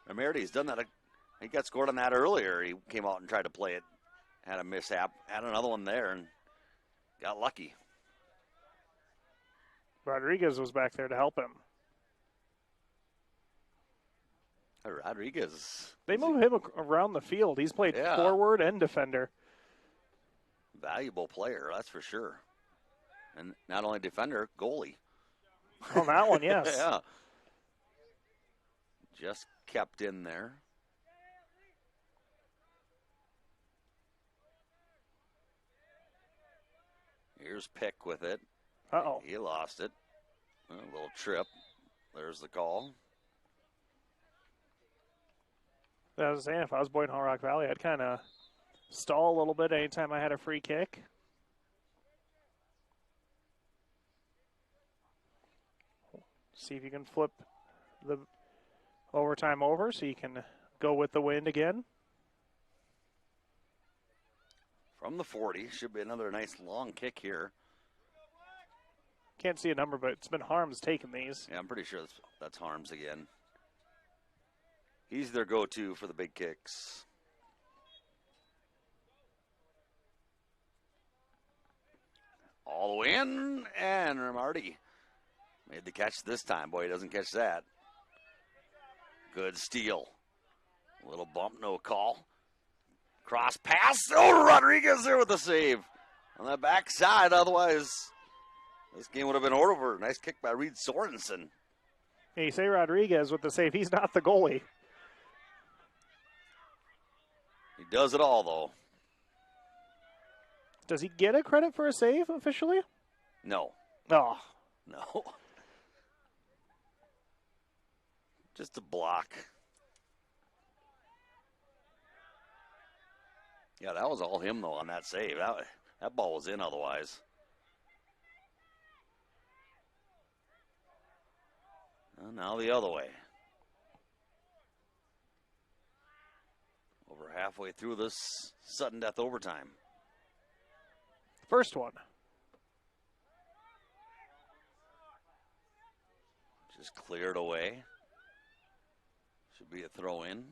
Ramirez done that. He got scored on that earlier. He came out and tried to play it. Had a mishap. Had another one there and got lucky. Rodriguez was back there to help him. Rodriguez. They move him around the field. He's played forward and defender. Valuable player, that's for sure. And not only defender, goalie. On that one, yes. Yeah. Just kept in there. Here's Pick with it. Uh-oh. He lost it. A little trip. There's the call. I was saying, if I was Boyden-Hull Rock Valley, I'd kind of stall a little bit anytime I had a free kick. See if you can flip the overtime over so you can go with the wind again. From the 40. Should be another nice long kick here. Can't see a number, but it's been Harms taking these. Yeah, I'm pretty sure that's Harms again. He's their go-to for the big kicks. All the way in, and Marty made the catch this time. Boy, he doesn't catch that. Good steal. A little bump, no call. Cross pass. Oh, Rodriguez there with the save on that backside. Otherwise, this game would have been over. Nice kick by Reed Sorensen. Yeah, you say Rodriguez with the save. He's not the goalie. He does it all, though. Does he get a credit for a save officially? No. Oh. No. Just a block. Yeah, that was all him, though, on that save. That ball was in otherwise. And now the other way. Over halfway through this sudden death overtime. First one. Just cleared away. Should be a throw in.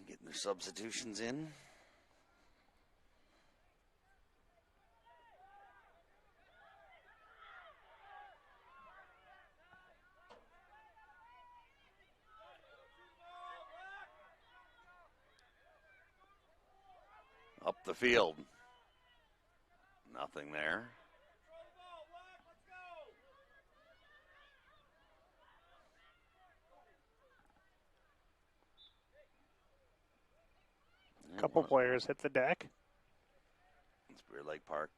Getting their substitutions in. Up the field. Nothing there. A couple players hit the deck. Spirit Lake Park,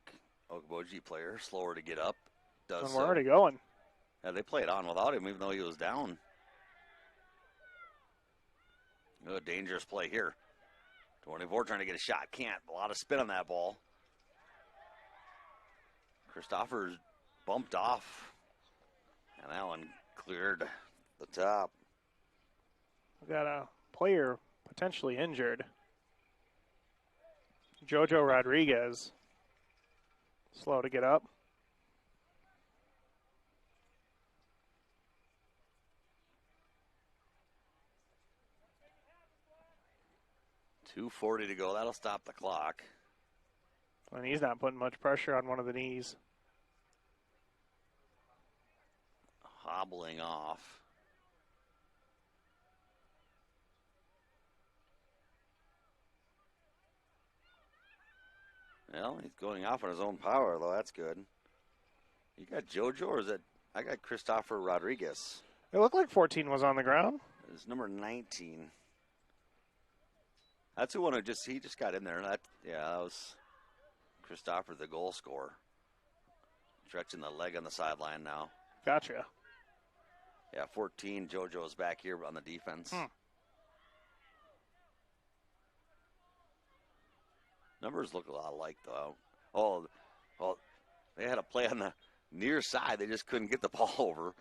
Okoboji player, slower to get up. Does And so. we're already going. Yeah, they played on without him, even though he was down. Good, dangerous play here. 24 trying to get a shot. Can't. A lot of spin on that ball. Christopher's bumped off. And that one cleared the top. We got a player potentially injured. Jojo Rodriguez. Slow to get up. .240 to go. That'll stop the clock. And he's not putting much pressure on one of the knees. Hobbling off. Well, he's going off on his own power, though. That's good. You got JoJo, or is it? I got Christopher Rodriguez. It looked like 14 was on the ground. It's number 19. That's who he just got in there. That was Christopher, the goal scorer. Stretching the leg on the sideline now. Gotcha. Yeah, 14. JoJo's back here on the defense. Numbers look a lot alike, though. Oh, well, they had a play on the near side. They just couldn't get the ball over.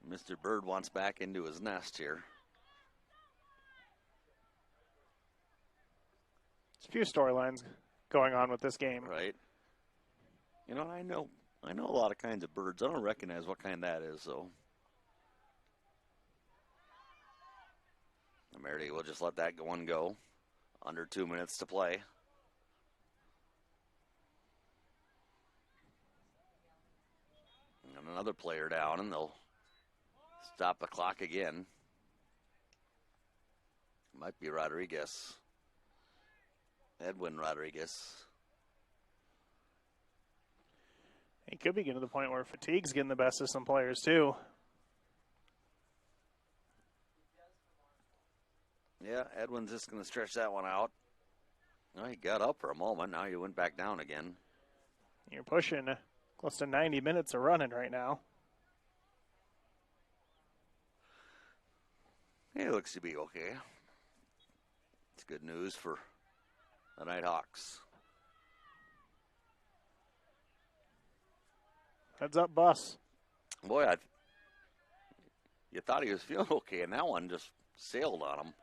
Mr. Bird wants back into his nest here. There's a few storylines going on with this game. Right. You know, I know a lot of kinds of birds. I don't recognize what kind that is, though. Meredith will just let that one go. Under 2 minutes to play. And another player down, and they'll stop the clock again. Might be Rodriguez. Edwin Rodriguez. He could be getting to the point where fatigue's getting the best of some players, too. Yeah, Edwin's just going to stretch that one out. Well, he got up for a moment. Now he went back down again. You're pushing close to 90 minutes of running right now. He looks to be okay. It's good news for the Nighthawks. Heads up, Bus. Boy, you thought he was feeling okay, and that one just sailed on him.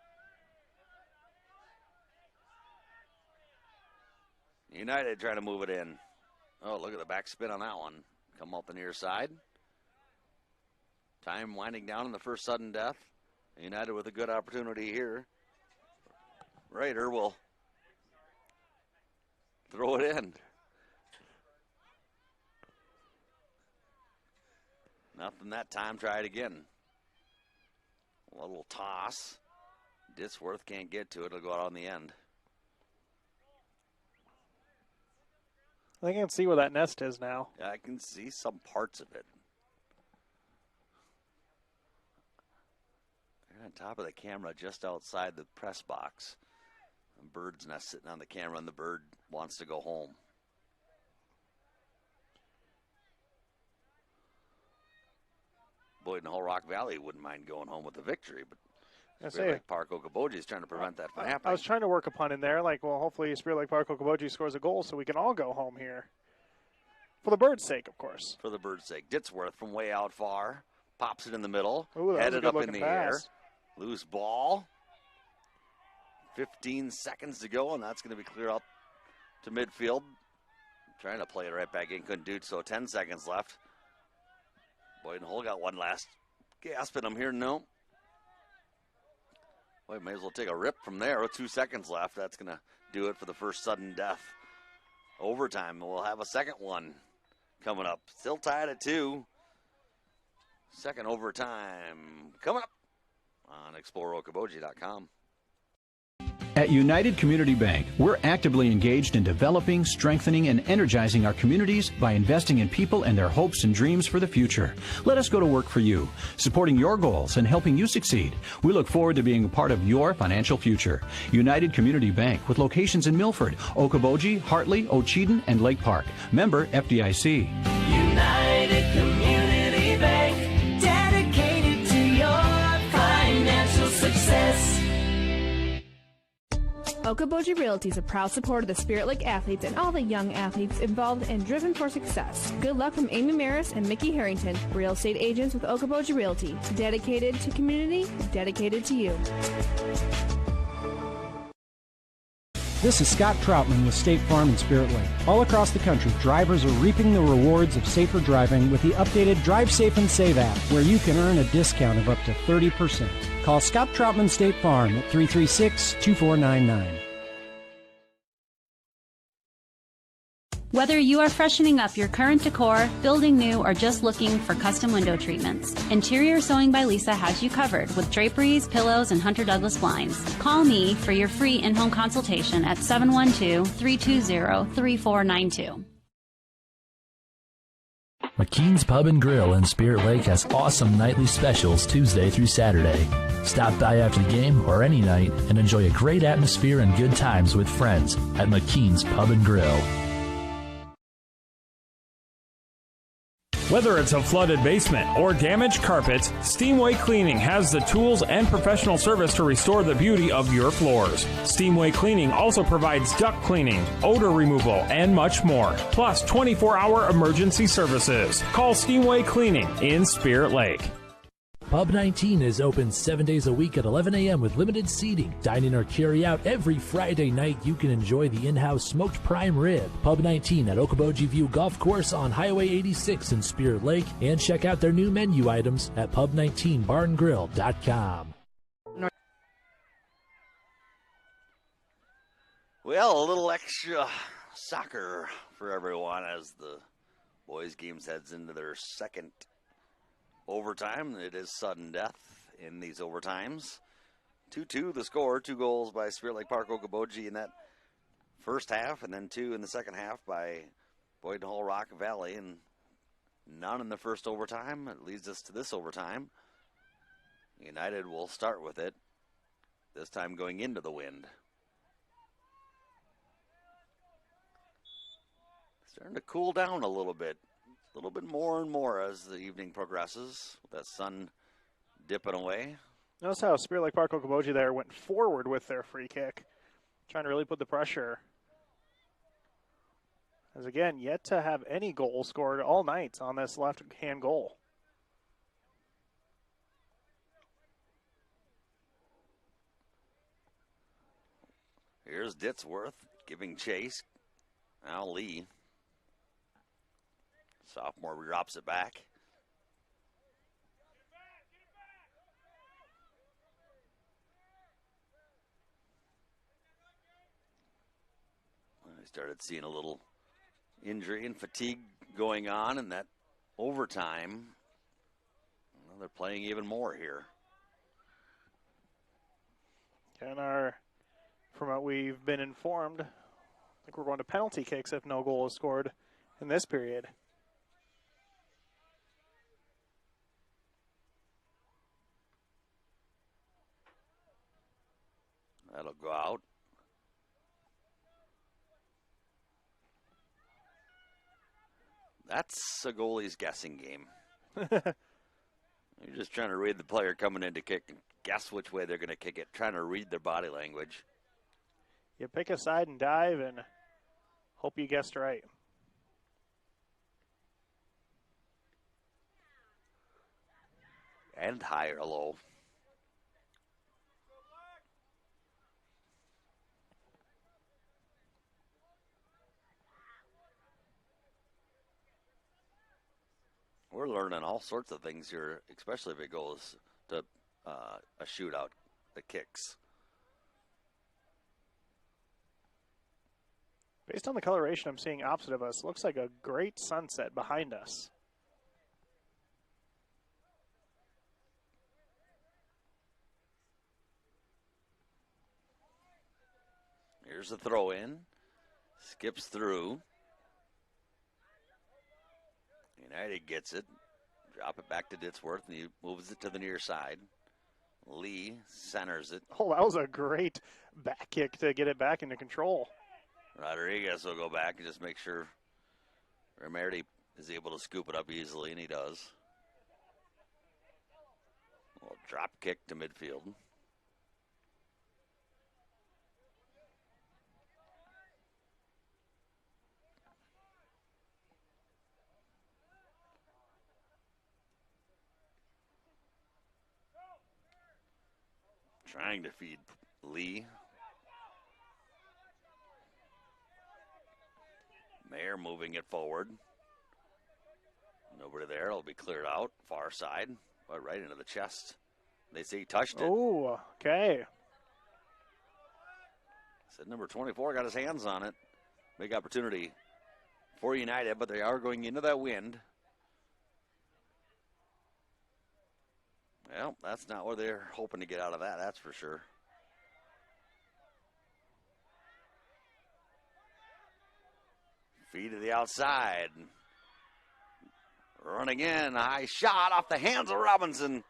United trying to move it in. Oh, look at the back spin on that one. Come up the near side. Time winding down in the first sudden death. United with a good opportunity here. Raider will throw it in. Nothing that time. Try it again. A little toss. Ditsworth can't get to it. It'll go out on the end. I think I can see where that nest is now. Yeah, I can see some parts of it. They're on top of the camera just outside the press box. A bird's nest sitting on the camera, and the bird wants to go home. Boyden-Hull Rock Valley wouldn't mind going home with a victory, but Spirit Lake Park Okoboji is trying to prevent that from happening. I was trying to work a pun in there, like, well, hopefully Spirit Lake Park Okoboji scores a goal so we can all go home here. For the bird's sake, of course. For the bird's sake. Ditsworth from way out far. Pops it in the middle. Ooh, headed up in the air. pass. Loose ball. 15 seconds to go, and that's going to be cleared out to midfield. Trying to play it right back in. Couldn't do so. 10 seconds left. Boyden-Hull got one last gasp in him here. No. Boy, may as well take a rip from there with 2 seconds left. That's going to do it for the first sudden death. Overtime. We'll have a second one coming up. Still tied at 2. Second overtime coming up on ExploreOkoboji.com. At United Community Bank, we're actively engaged in developing, strengthening, and energizing our communities by investing in people and their hopes and dreams for the future. Let us go to work for you, supporting your goals and helping you succeed. We look forward to being a part of your financial future. United Community Bank, with locations in Milford, Okoboji, Hartley, Ocheyedan, and Lake Park. Member FDIC. United Community Bank, dedicated to your financial success. Okoboji Realty is a proud supporter of the Spirit Lake athletes and all the young athletes involved and driven for success. Good luck from Amy Maris and Mickey Harrington, real estate agents with Okoboji Realty. Dedicated to community, dedicated to you. This is Scott Troutman with State Farm and Spirit Lake. All across the country, drivers are reaping the rewards of safer driving with the updated Drive Safe and Save app, where you can earn a discount of up to 30%. Call Scott Troutman State Farm at 336-2499. Whether you are freshening up your current decor, building new, or just looking for custom window treatments, Interior Sewing by Lisa has you covered with draperies, pillows, and Hunter Douglas blinds. Call me for your free in-home consultation at 712-320-3492. McKean's Pub and Grill in Spirit Lake has awesome nightly specials Tuesday through Saturday. Stop by after the game or any night and enjoy a great atmosphere and good times with friends at McKean's Pub and Grill. Whether it's a flooded basement or damaged carpets, Steamway Cleaning has the tools and professional service to restore the beauty of your floors. Steamway Cleaning also provides duct cleaning, odor removal, and much more, plus 24-hour emergency services. Call Steamway Cleaning in Spirit Lake. Pub 19 is open 7 days a week at 11 a.m. with limited seating. Dine in or carry out every Friday night. You can enjoy the in-house smoked prime rib. Pub 19 at Okoboji View Golf Course on Highway 86 in Spirit Lake. And check out their new menu items at pub19barngrill.com. Well, a little extra soccer for everyone as the boys' games heads into their second overtime. It is sudden death in these overtimes. 2-2 the score. 2 goals by Spirit Lake Park Okoboji in that first half, and then 2 in the second half by Boyden-Hull Rock Valley, and none in the first overtime. It leads us to this overtime. United will start with it, this time going into the wind. Starting to cool down a little bit more and more as the evening progresses, with that sun dipping away. Notice how Spirit Lake Park Okoboji there went forward with their free kick, trying to really put the pressure. As again, yet to have any goal scored all night on this left-hand goal. Here's Ditzworth giving chase. Now Lee. Sophomore drops it back. I started seeing a little injury and fatigue going on in that overtime. Well, they're playing even more here. And from what we've been informed, I think we're going to penalty kicks if no goal is scored in this period. That'll go out. That's a goalie's guessing game. You're just trying to read the player coming in to kick and guess which way they're going to kick it, trying to read their body language. You pick a side and dive and hope you guessed right. And high or low. We're learning all sorts of things here, especially if it goes to a shootout, the kicks. Based on the coloration I'm seeing opposite of us, looks like a great sunset behind us. Here's the throw in. Skips through. United gets it. Drop it back to Ditzworth, and he moves it to the near side. Lee centers it. Oh, that was a great back kick to get it back into control. Rodriguez will go back and just make sure Romerti is able to scoop it up easily, and he does. A little drop kick to midfield. Trying to feed Lee. Mayer moving it forward. Nobody there. It'll be cleared out. Far side. But right into the chest. They say he touched it. Oh, okay. Said number 24 got his hands on it. Big opportunity for United, but they are going into that wind. Well, that's not where they're hoping to get out of that, that's for sure. Feed to the outside. Running in, a high shot off the hands of Robinson.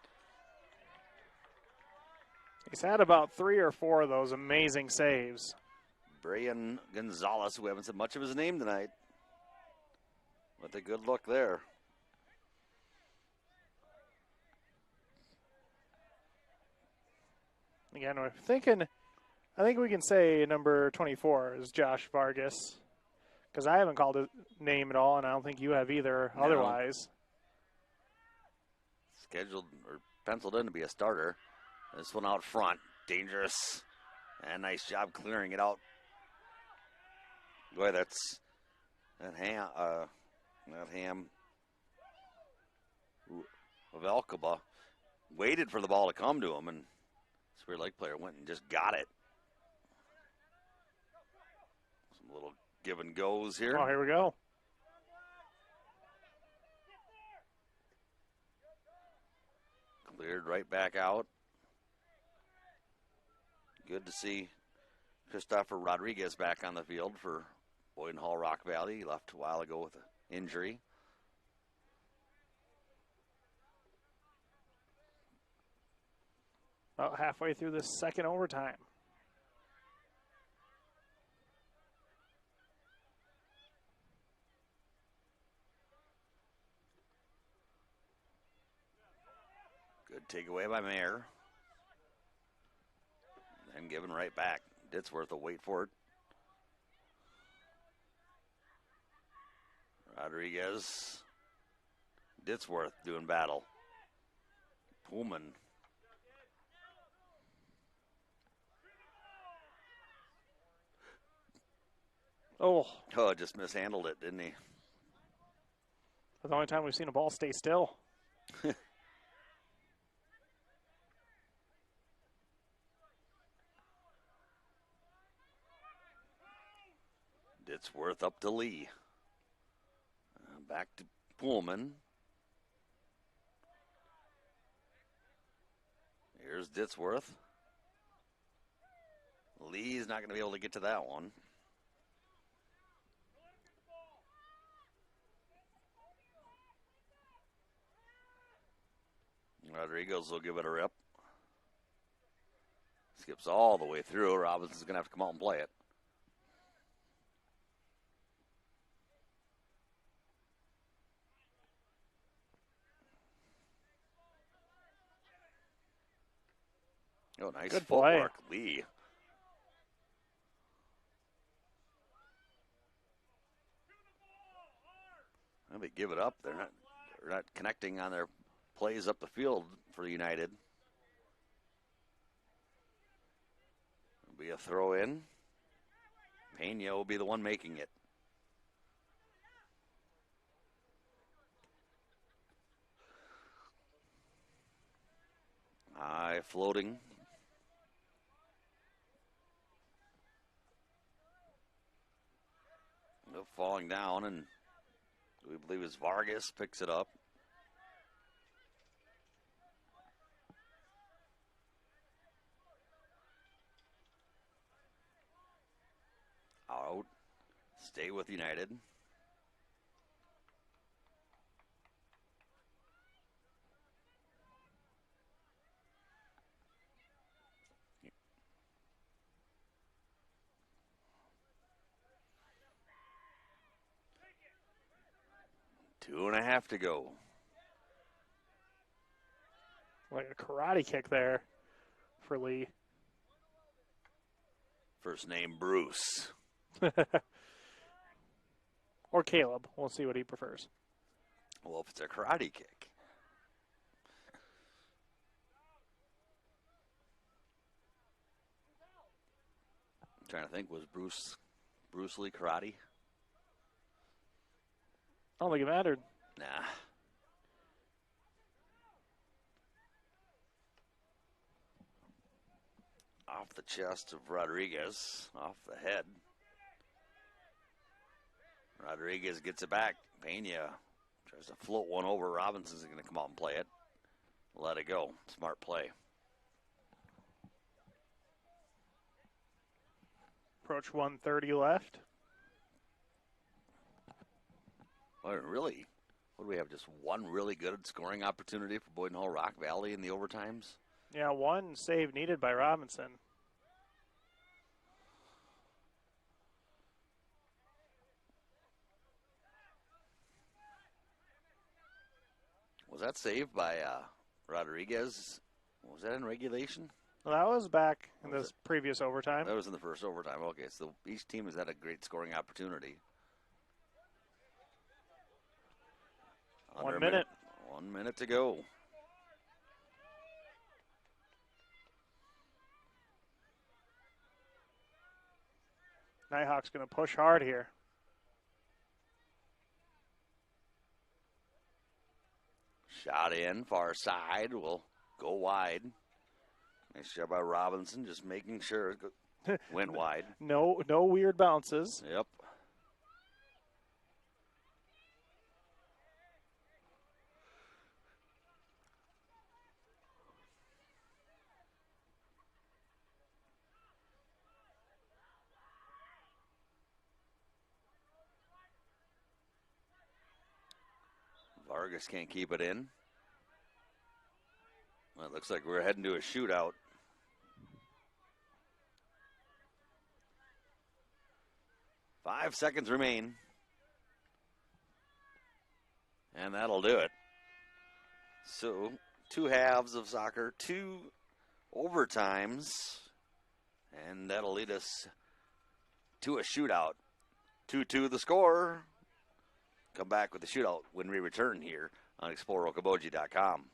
He's had about 3 or 4 of those amazing saves. Brian Gonzalez, who haven't said much of his name tonight. With a good look there. Again, we're thinking, I think we can say number 24 is Josh Vargas. Because I haven't called his name at all, and I don't think you have either No. otherwise. Scheduled or penciled in to be a starter. This one out front. Dangerous. And nice job clearing it out. Boy, that's that ham of Alcoba waited for the ball to come to him, and Spirit Lake player went and just got it. Some little give and goes here. Oh, here we go. Cleared right back out. Good to see Christopher Rodriguez back on the field for Boyden-Hull Rock Valley. He left a while ago with an injury. About halfway through the second overtime. Good takeaway by Mayer. And given right back. Ditzworth will wait for it. Rodriguez. Ditzworth doing battle. Pullman. Oh, Just mishandled it, didn't he? that's the only time we've seen a ball stay still. Ditzworth up to Lee. Back to Pullman. Here's Ditzworth. Lee's not going to be able to get to that one. Rodriguez will give it a rip. Skips all the way through. Robinson's going to have to come out and play it. Oh, nice Good footwork, Lee. Well, they give it up. They're not connecting on their plays up the field for United. It'll be a throw in. Pena will be the one making it. High floating. Falling down, and we believe it's Vargas picks it up. stay with United. Two and a half to go. Like a karate kick there for Lee. First name Bruce. Or Caleb. We'll see what he prefers. Well, if it's a karate kick. I'm trying to think, was Bruce Lee karate? I don't think it mattered. Nah. Off the chest of Rodriguez, off the head. Rodriguez gets it back. Pena tries to float one over. Robinson's going to come out and play it. Let it go. Smart play. Approach 1:30 left. Well, really, what do we have? Just one really good scoring opportunity for Boyden-Hull Rock Valley in the overtimes? Yeah, one save needed by Robinson. Was that saved by Rodriguez? Was that in regulation? Well, that was back in this previous overtime. That was in the first overtime. Okay, so each team has had a great scoring opportunity. 1 minute. 1 minute to go. Nighthawk's going to push hard here. Shot in, far side, will go wide. Nice job by Robinson, just making sure it went wide. No weird bounces. Yep. Vargas can't keep it in. Well, it looks like we're heading to a shootout. Five seconds remain. And that'll do it. So, 2 halves of soccer, 2 overtimes. And that'll lead us to a shootout. 2-2 the score. Come back with the shootout when we return here on ExploreOkoboji.com.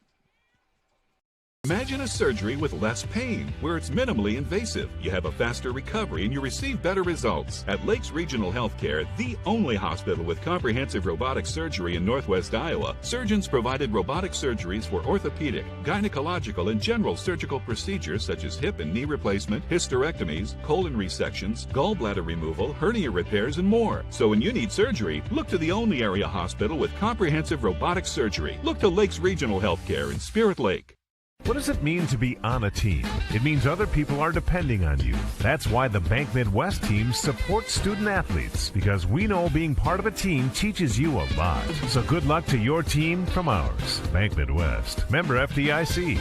Imagine a surgery with less pain, where it's minimally invasive. You have a faster recovery and you receive better results. At Lakes Regional Healthcare, the only hospital with comprehensive robotic surgery in Northwest Iowa, surgeons provided robotic surgeries for orthopedic, gynecological, and general surgical procedures such as hip and knee replacement, hysterectomies, colon resections, gallbladder removal, hernia repairs, and more. So when you need surgery, look to the only area hospital with comprehensive robotic surgery. Look to Lakes Regional Healthcare in Spirit Lake. What does it mean to be on a team? It means other people are depending on you. That's why the Bank Midwest team supports student athletes, because we know being part of a team teaches you a lot. So good luck to your team from ours. Bank Midwest, member FDIC.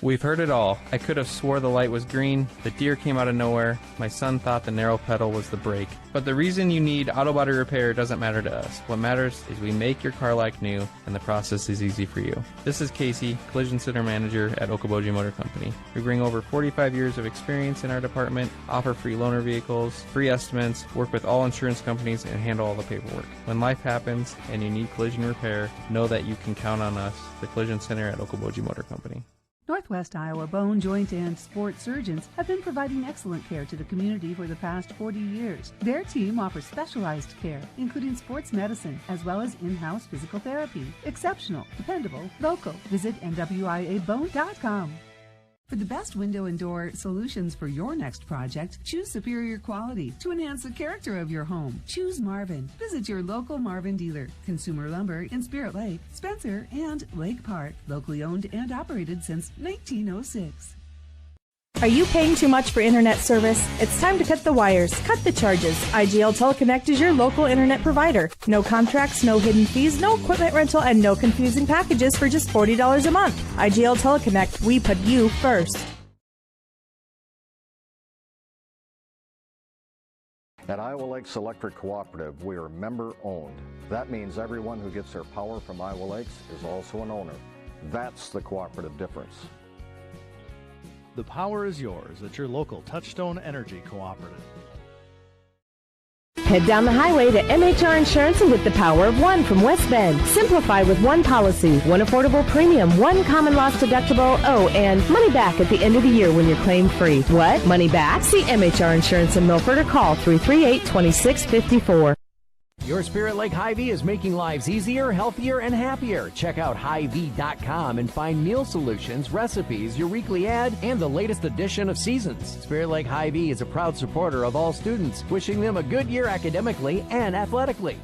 We've heard it all. I could have swore the light was green, the deer came out of nowhere, my son thought the narrow pedal was the brake. But the reason you need auto body repair doesn't matter to us. What matters is we make your car like new, and the process is easy for you. This is Casey, Collision Center Manager at Okoboji Motor Company. We bring over 45 years of experience in our department, offer free loaner vehicles, free estimates, work with all insurance companies, and handle all the paperwork. When life happens and you need collision repair, know that you can count on us, the Collision Center at Okoboji Motor Company. Northwest Iowa bone, joint, and sports surgeons have been providing excellent care to the community for the past 40 years. Their team offers specialized care, including sports medicine, as well as in-house physical therapy. Exceptional, dependable, local. Visit NWIABone.com. For the best window and door solutions for your next project, choose superior quality to enhance the character of your home. Choose Marvin. Visit your local Marvin dealer. Consumer Lumber in Spirit Lake, Spencer, and Lake Park. Locally owned and operated since 1906. Are you paying too much for internet service? It's time to cut the wires, cut the charges. IGL Teleconnect is your local internet provider. No contracts, no hidden fees, no equipment rental, and no confusing packages for just $40 a month. IGL Teleconnect, we put you first. At Iowa Lakes Electric Cooperative, we are member-owned. That means everyone who gets their power from Iowa Lakes is also an owner. That's the cooperative difference. The power is yours at your local Touchstone Energy Cooperative. Head down the highway to MHR Insurance and get the power of one from West Bend. Simplify with one policy, one affordable premium, one common loss deductible, and money back at the end of the year when you're claim free. What? Money back? See MHR Insurance in Milford or call 338-2654. Your Spirit Lake Hy-Vee is making lives easier, healthier, and happier. Check out Hy-Vee.com and find meal solutions, recipes, your weekly ad, and the latest edition of Seasons. Spirit Lake Hy-Vee is a proud supporter of all students, wishing them a good year academically and athletically.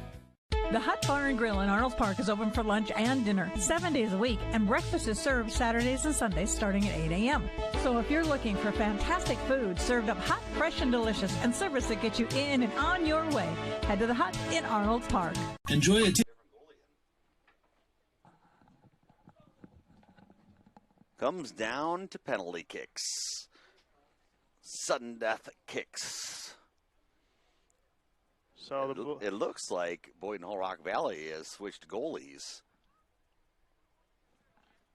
The Hut Bar and Grill in Arnold's Park is open for lunch and dinner 7 days a week, and breakfast is served Saturdays and Sundays starting at 8 a.m. So if you're looking for fantastic food served up hot, fresh, and delicious, and service that gets you in and on your way, head to the Hut in Arnold's Park. Enjoy it. Comes down to penalty kicks. Sudden death kicks. So it looks like Boyden-Hull Rock Valley has switched goalies.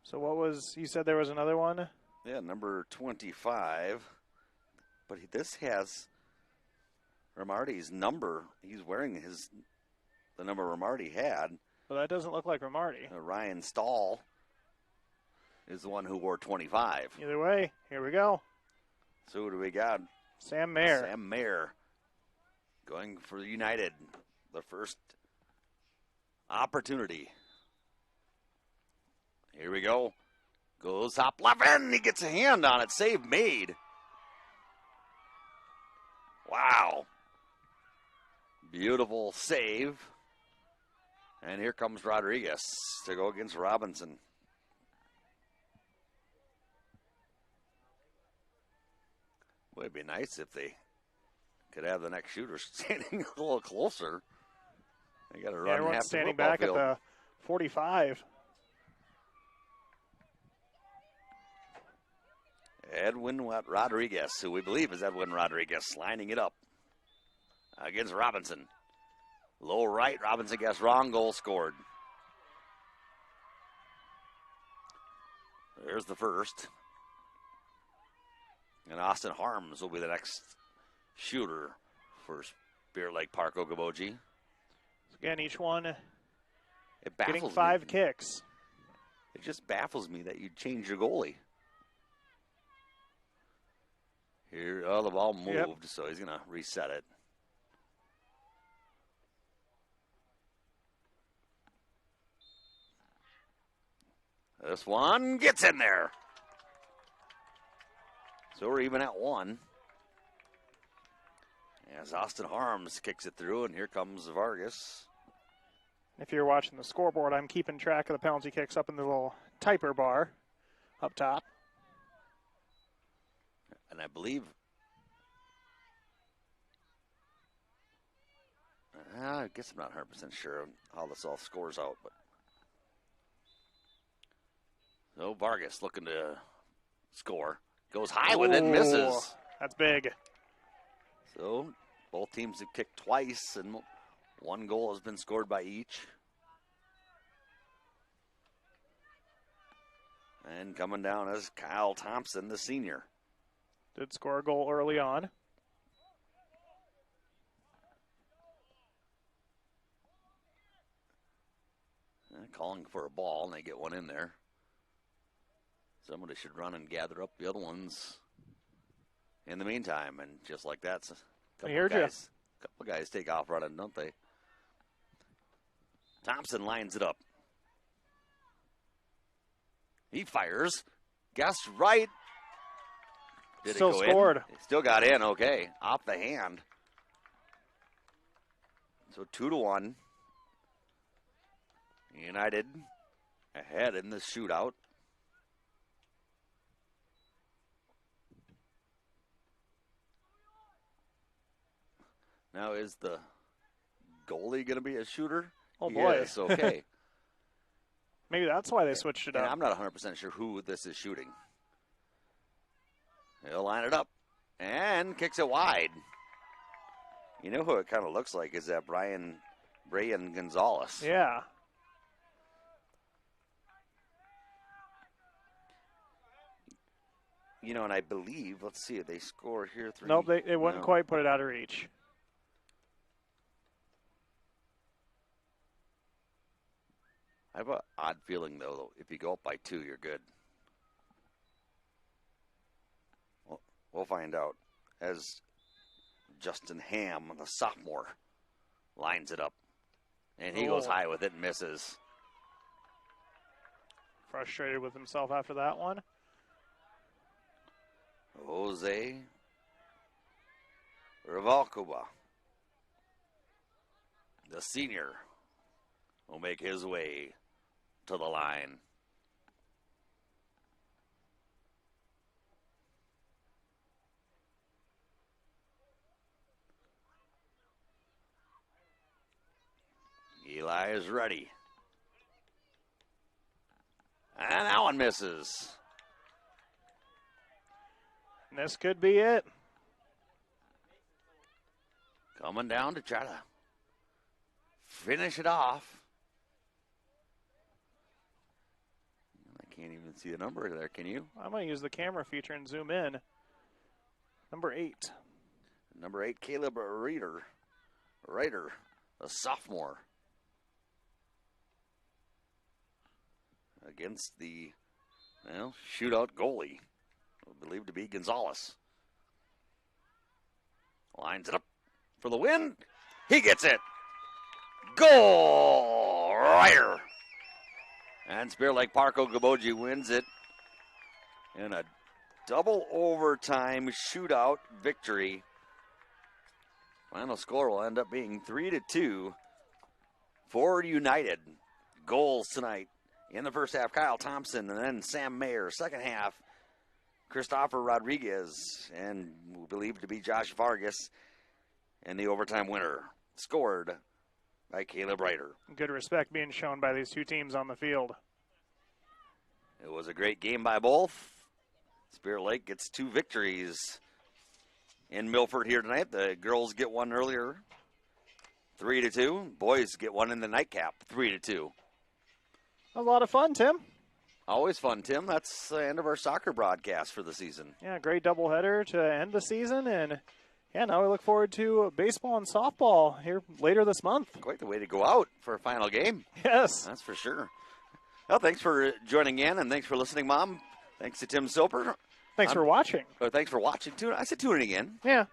So what was, you said there was another one? Yeah, number 25. But this has Ramarty's number. He's wearing the number Ramarty had. Well, that doesn't look like Ramarty. Ryan Stahl is the one who wore 25. Either way, here we go. So who do we got? Sam Mayer. Sam Mayer. Going for United, the first opportunity. Here we go. Goes hop left end. He gets a hand on it. Save made. Wow. Beautiful save. And here comes Rodriguez to go against Robinson. Would be nice if they could have the next shooter standing a little closer. They got to run everyone's half the standing football back field. at the 45. Edwin Rodriguez, who we believe is Edwin Rodriguez, lining it up against Robinson. Low right, Robinson gets wrong, goal scored. There's the first. And Austin Harms will be the next shooter for Spirit Lake Park Okoboji. Again, each one getting getting 5 kicks. It just baffles me that you'd change your goalie. Here, the ball moved, so he's going to reset it. This one gets in there. So we're even at 1. As Austin Harms kicks it through, and here comes Vargas. If you're watching the scoreboard, I'm keeping track of the penalty kicks up in the little typer bar up top. And I believe, I guess I'm not 100% sure on how this all scores out, but. So Vargas looking to score. Goes high with it, misses. That's big. So both teams have kicked twice, and 1 goal has been scored by each. And coming down is Kyle Thompson, the senior. Did score a goal early on. Calling for a ball, and they get one in there. Somebody should run and gather up the other ones in the meantime. And just like that, a couple guys take off running, don't they? Thompson lines it up. He fires. Guess right. Did Still it go scored. in? It still got in, okay. Off the hand. So 2-1. United ahead in the shootout. Now, is the goalie going to be a shooter? Oh, boy. Yes, okay. Maybe that's why they switched it And up. I'm not 100% sure who this is shooting. He'll line it up and kicks it wide. You know who it kind of looks like is that Brian Gonzalez. Yeah. You know, and I believe, let's see, if they score here 3. Nope, they wouldn't quite put it out of reach. I have an odd feeling, though, if you go up by 2, you're good. Well, we'll find out as Justin Ham, the sophomore, lines it up. And he goes high with it and misses. Frustrated with himself after that one. Jose Rivalcuba, the senior, will make his way to the line. Eli is ready. And that one misses. And this could be it. Coming down to try to finish it off. I can't even see the number there, can you? I'm going to use the camera feature and zoom in. Number 8. Number 8, Caleb Ryder, a sophomore. Against the shootout goalie, believed to be Gonzalez. Lines it up for the win. He gets it. Goal, Ryder. And Spirit Lake Park Okoboji wins it in a double overtime shootout victory. Final score will end up being 3-2 for United. Goals tonight. In the first half, Kyle Thompson and then Sam Mayer. Second half, Christopher Rodriguez and believed to be Josh Vargas. And the overtime winner scored by Caleb Ryder. Good respect being shown by these two teams on the field. It was a great game by both. Spirit Lake gets 2 victories in Milford here tonight. The girls get one earlier, 3-2. Boys get one in the nightcap, 3-2. A lot of fun, Tim. Always fun, Tim. That's the end of our soccer broadcast for the season. Yeah, great doubleheader to end the season. And, now we look forward to baseball and softball here later this month. Quite the way to go out for a final game. Yes. That's for sure. Well, thanks for joining in, and thanks for listening, Mom. Thanks to Tim Soper. Thanks for watching. Thanks for watching, too. I said tuning in. Yeah.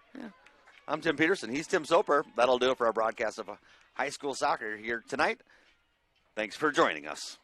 I'm Tim Peterson. He's Tim Soper. That'll do it for our broadcast of high school soccer here tonight. Thanks for joining us.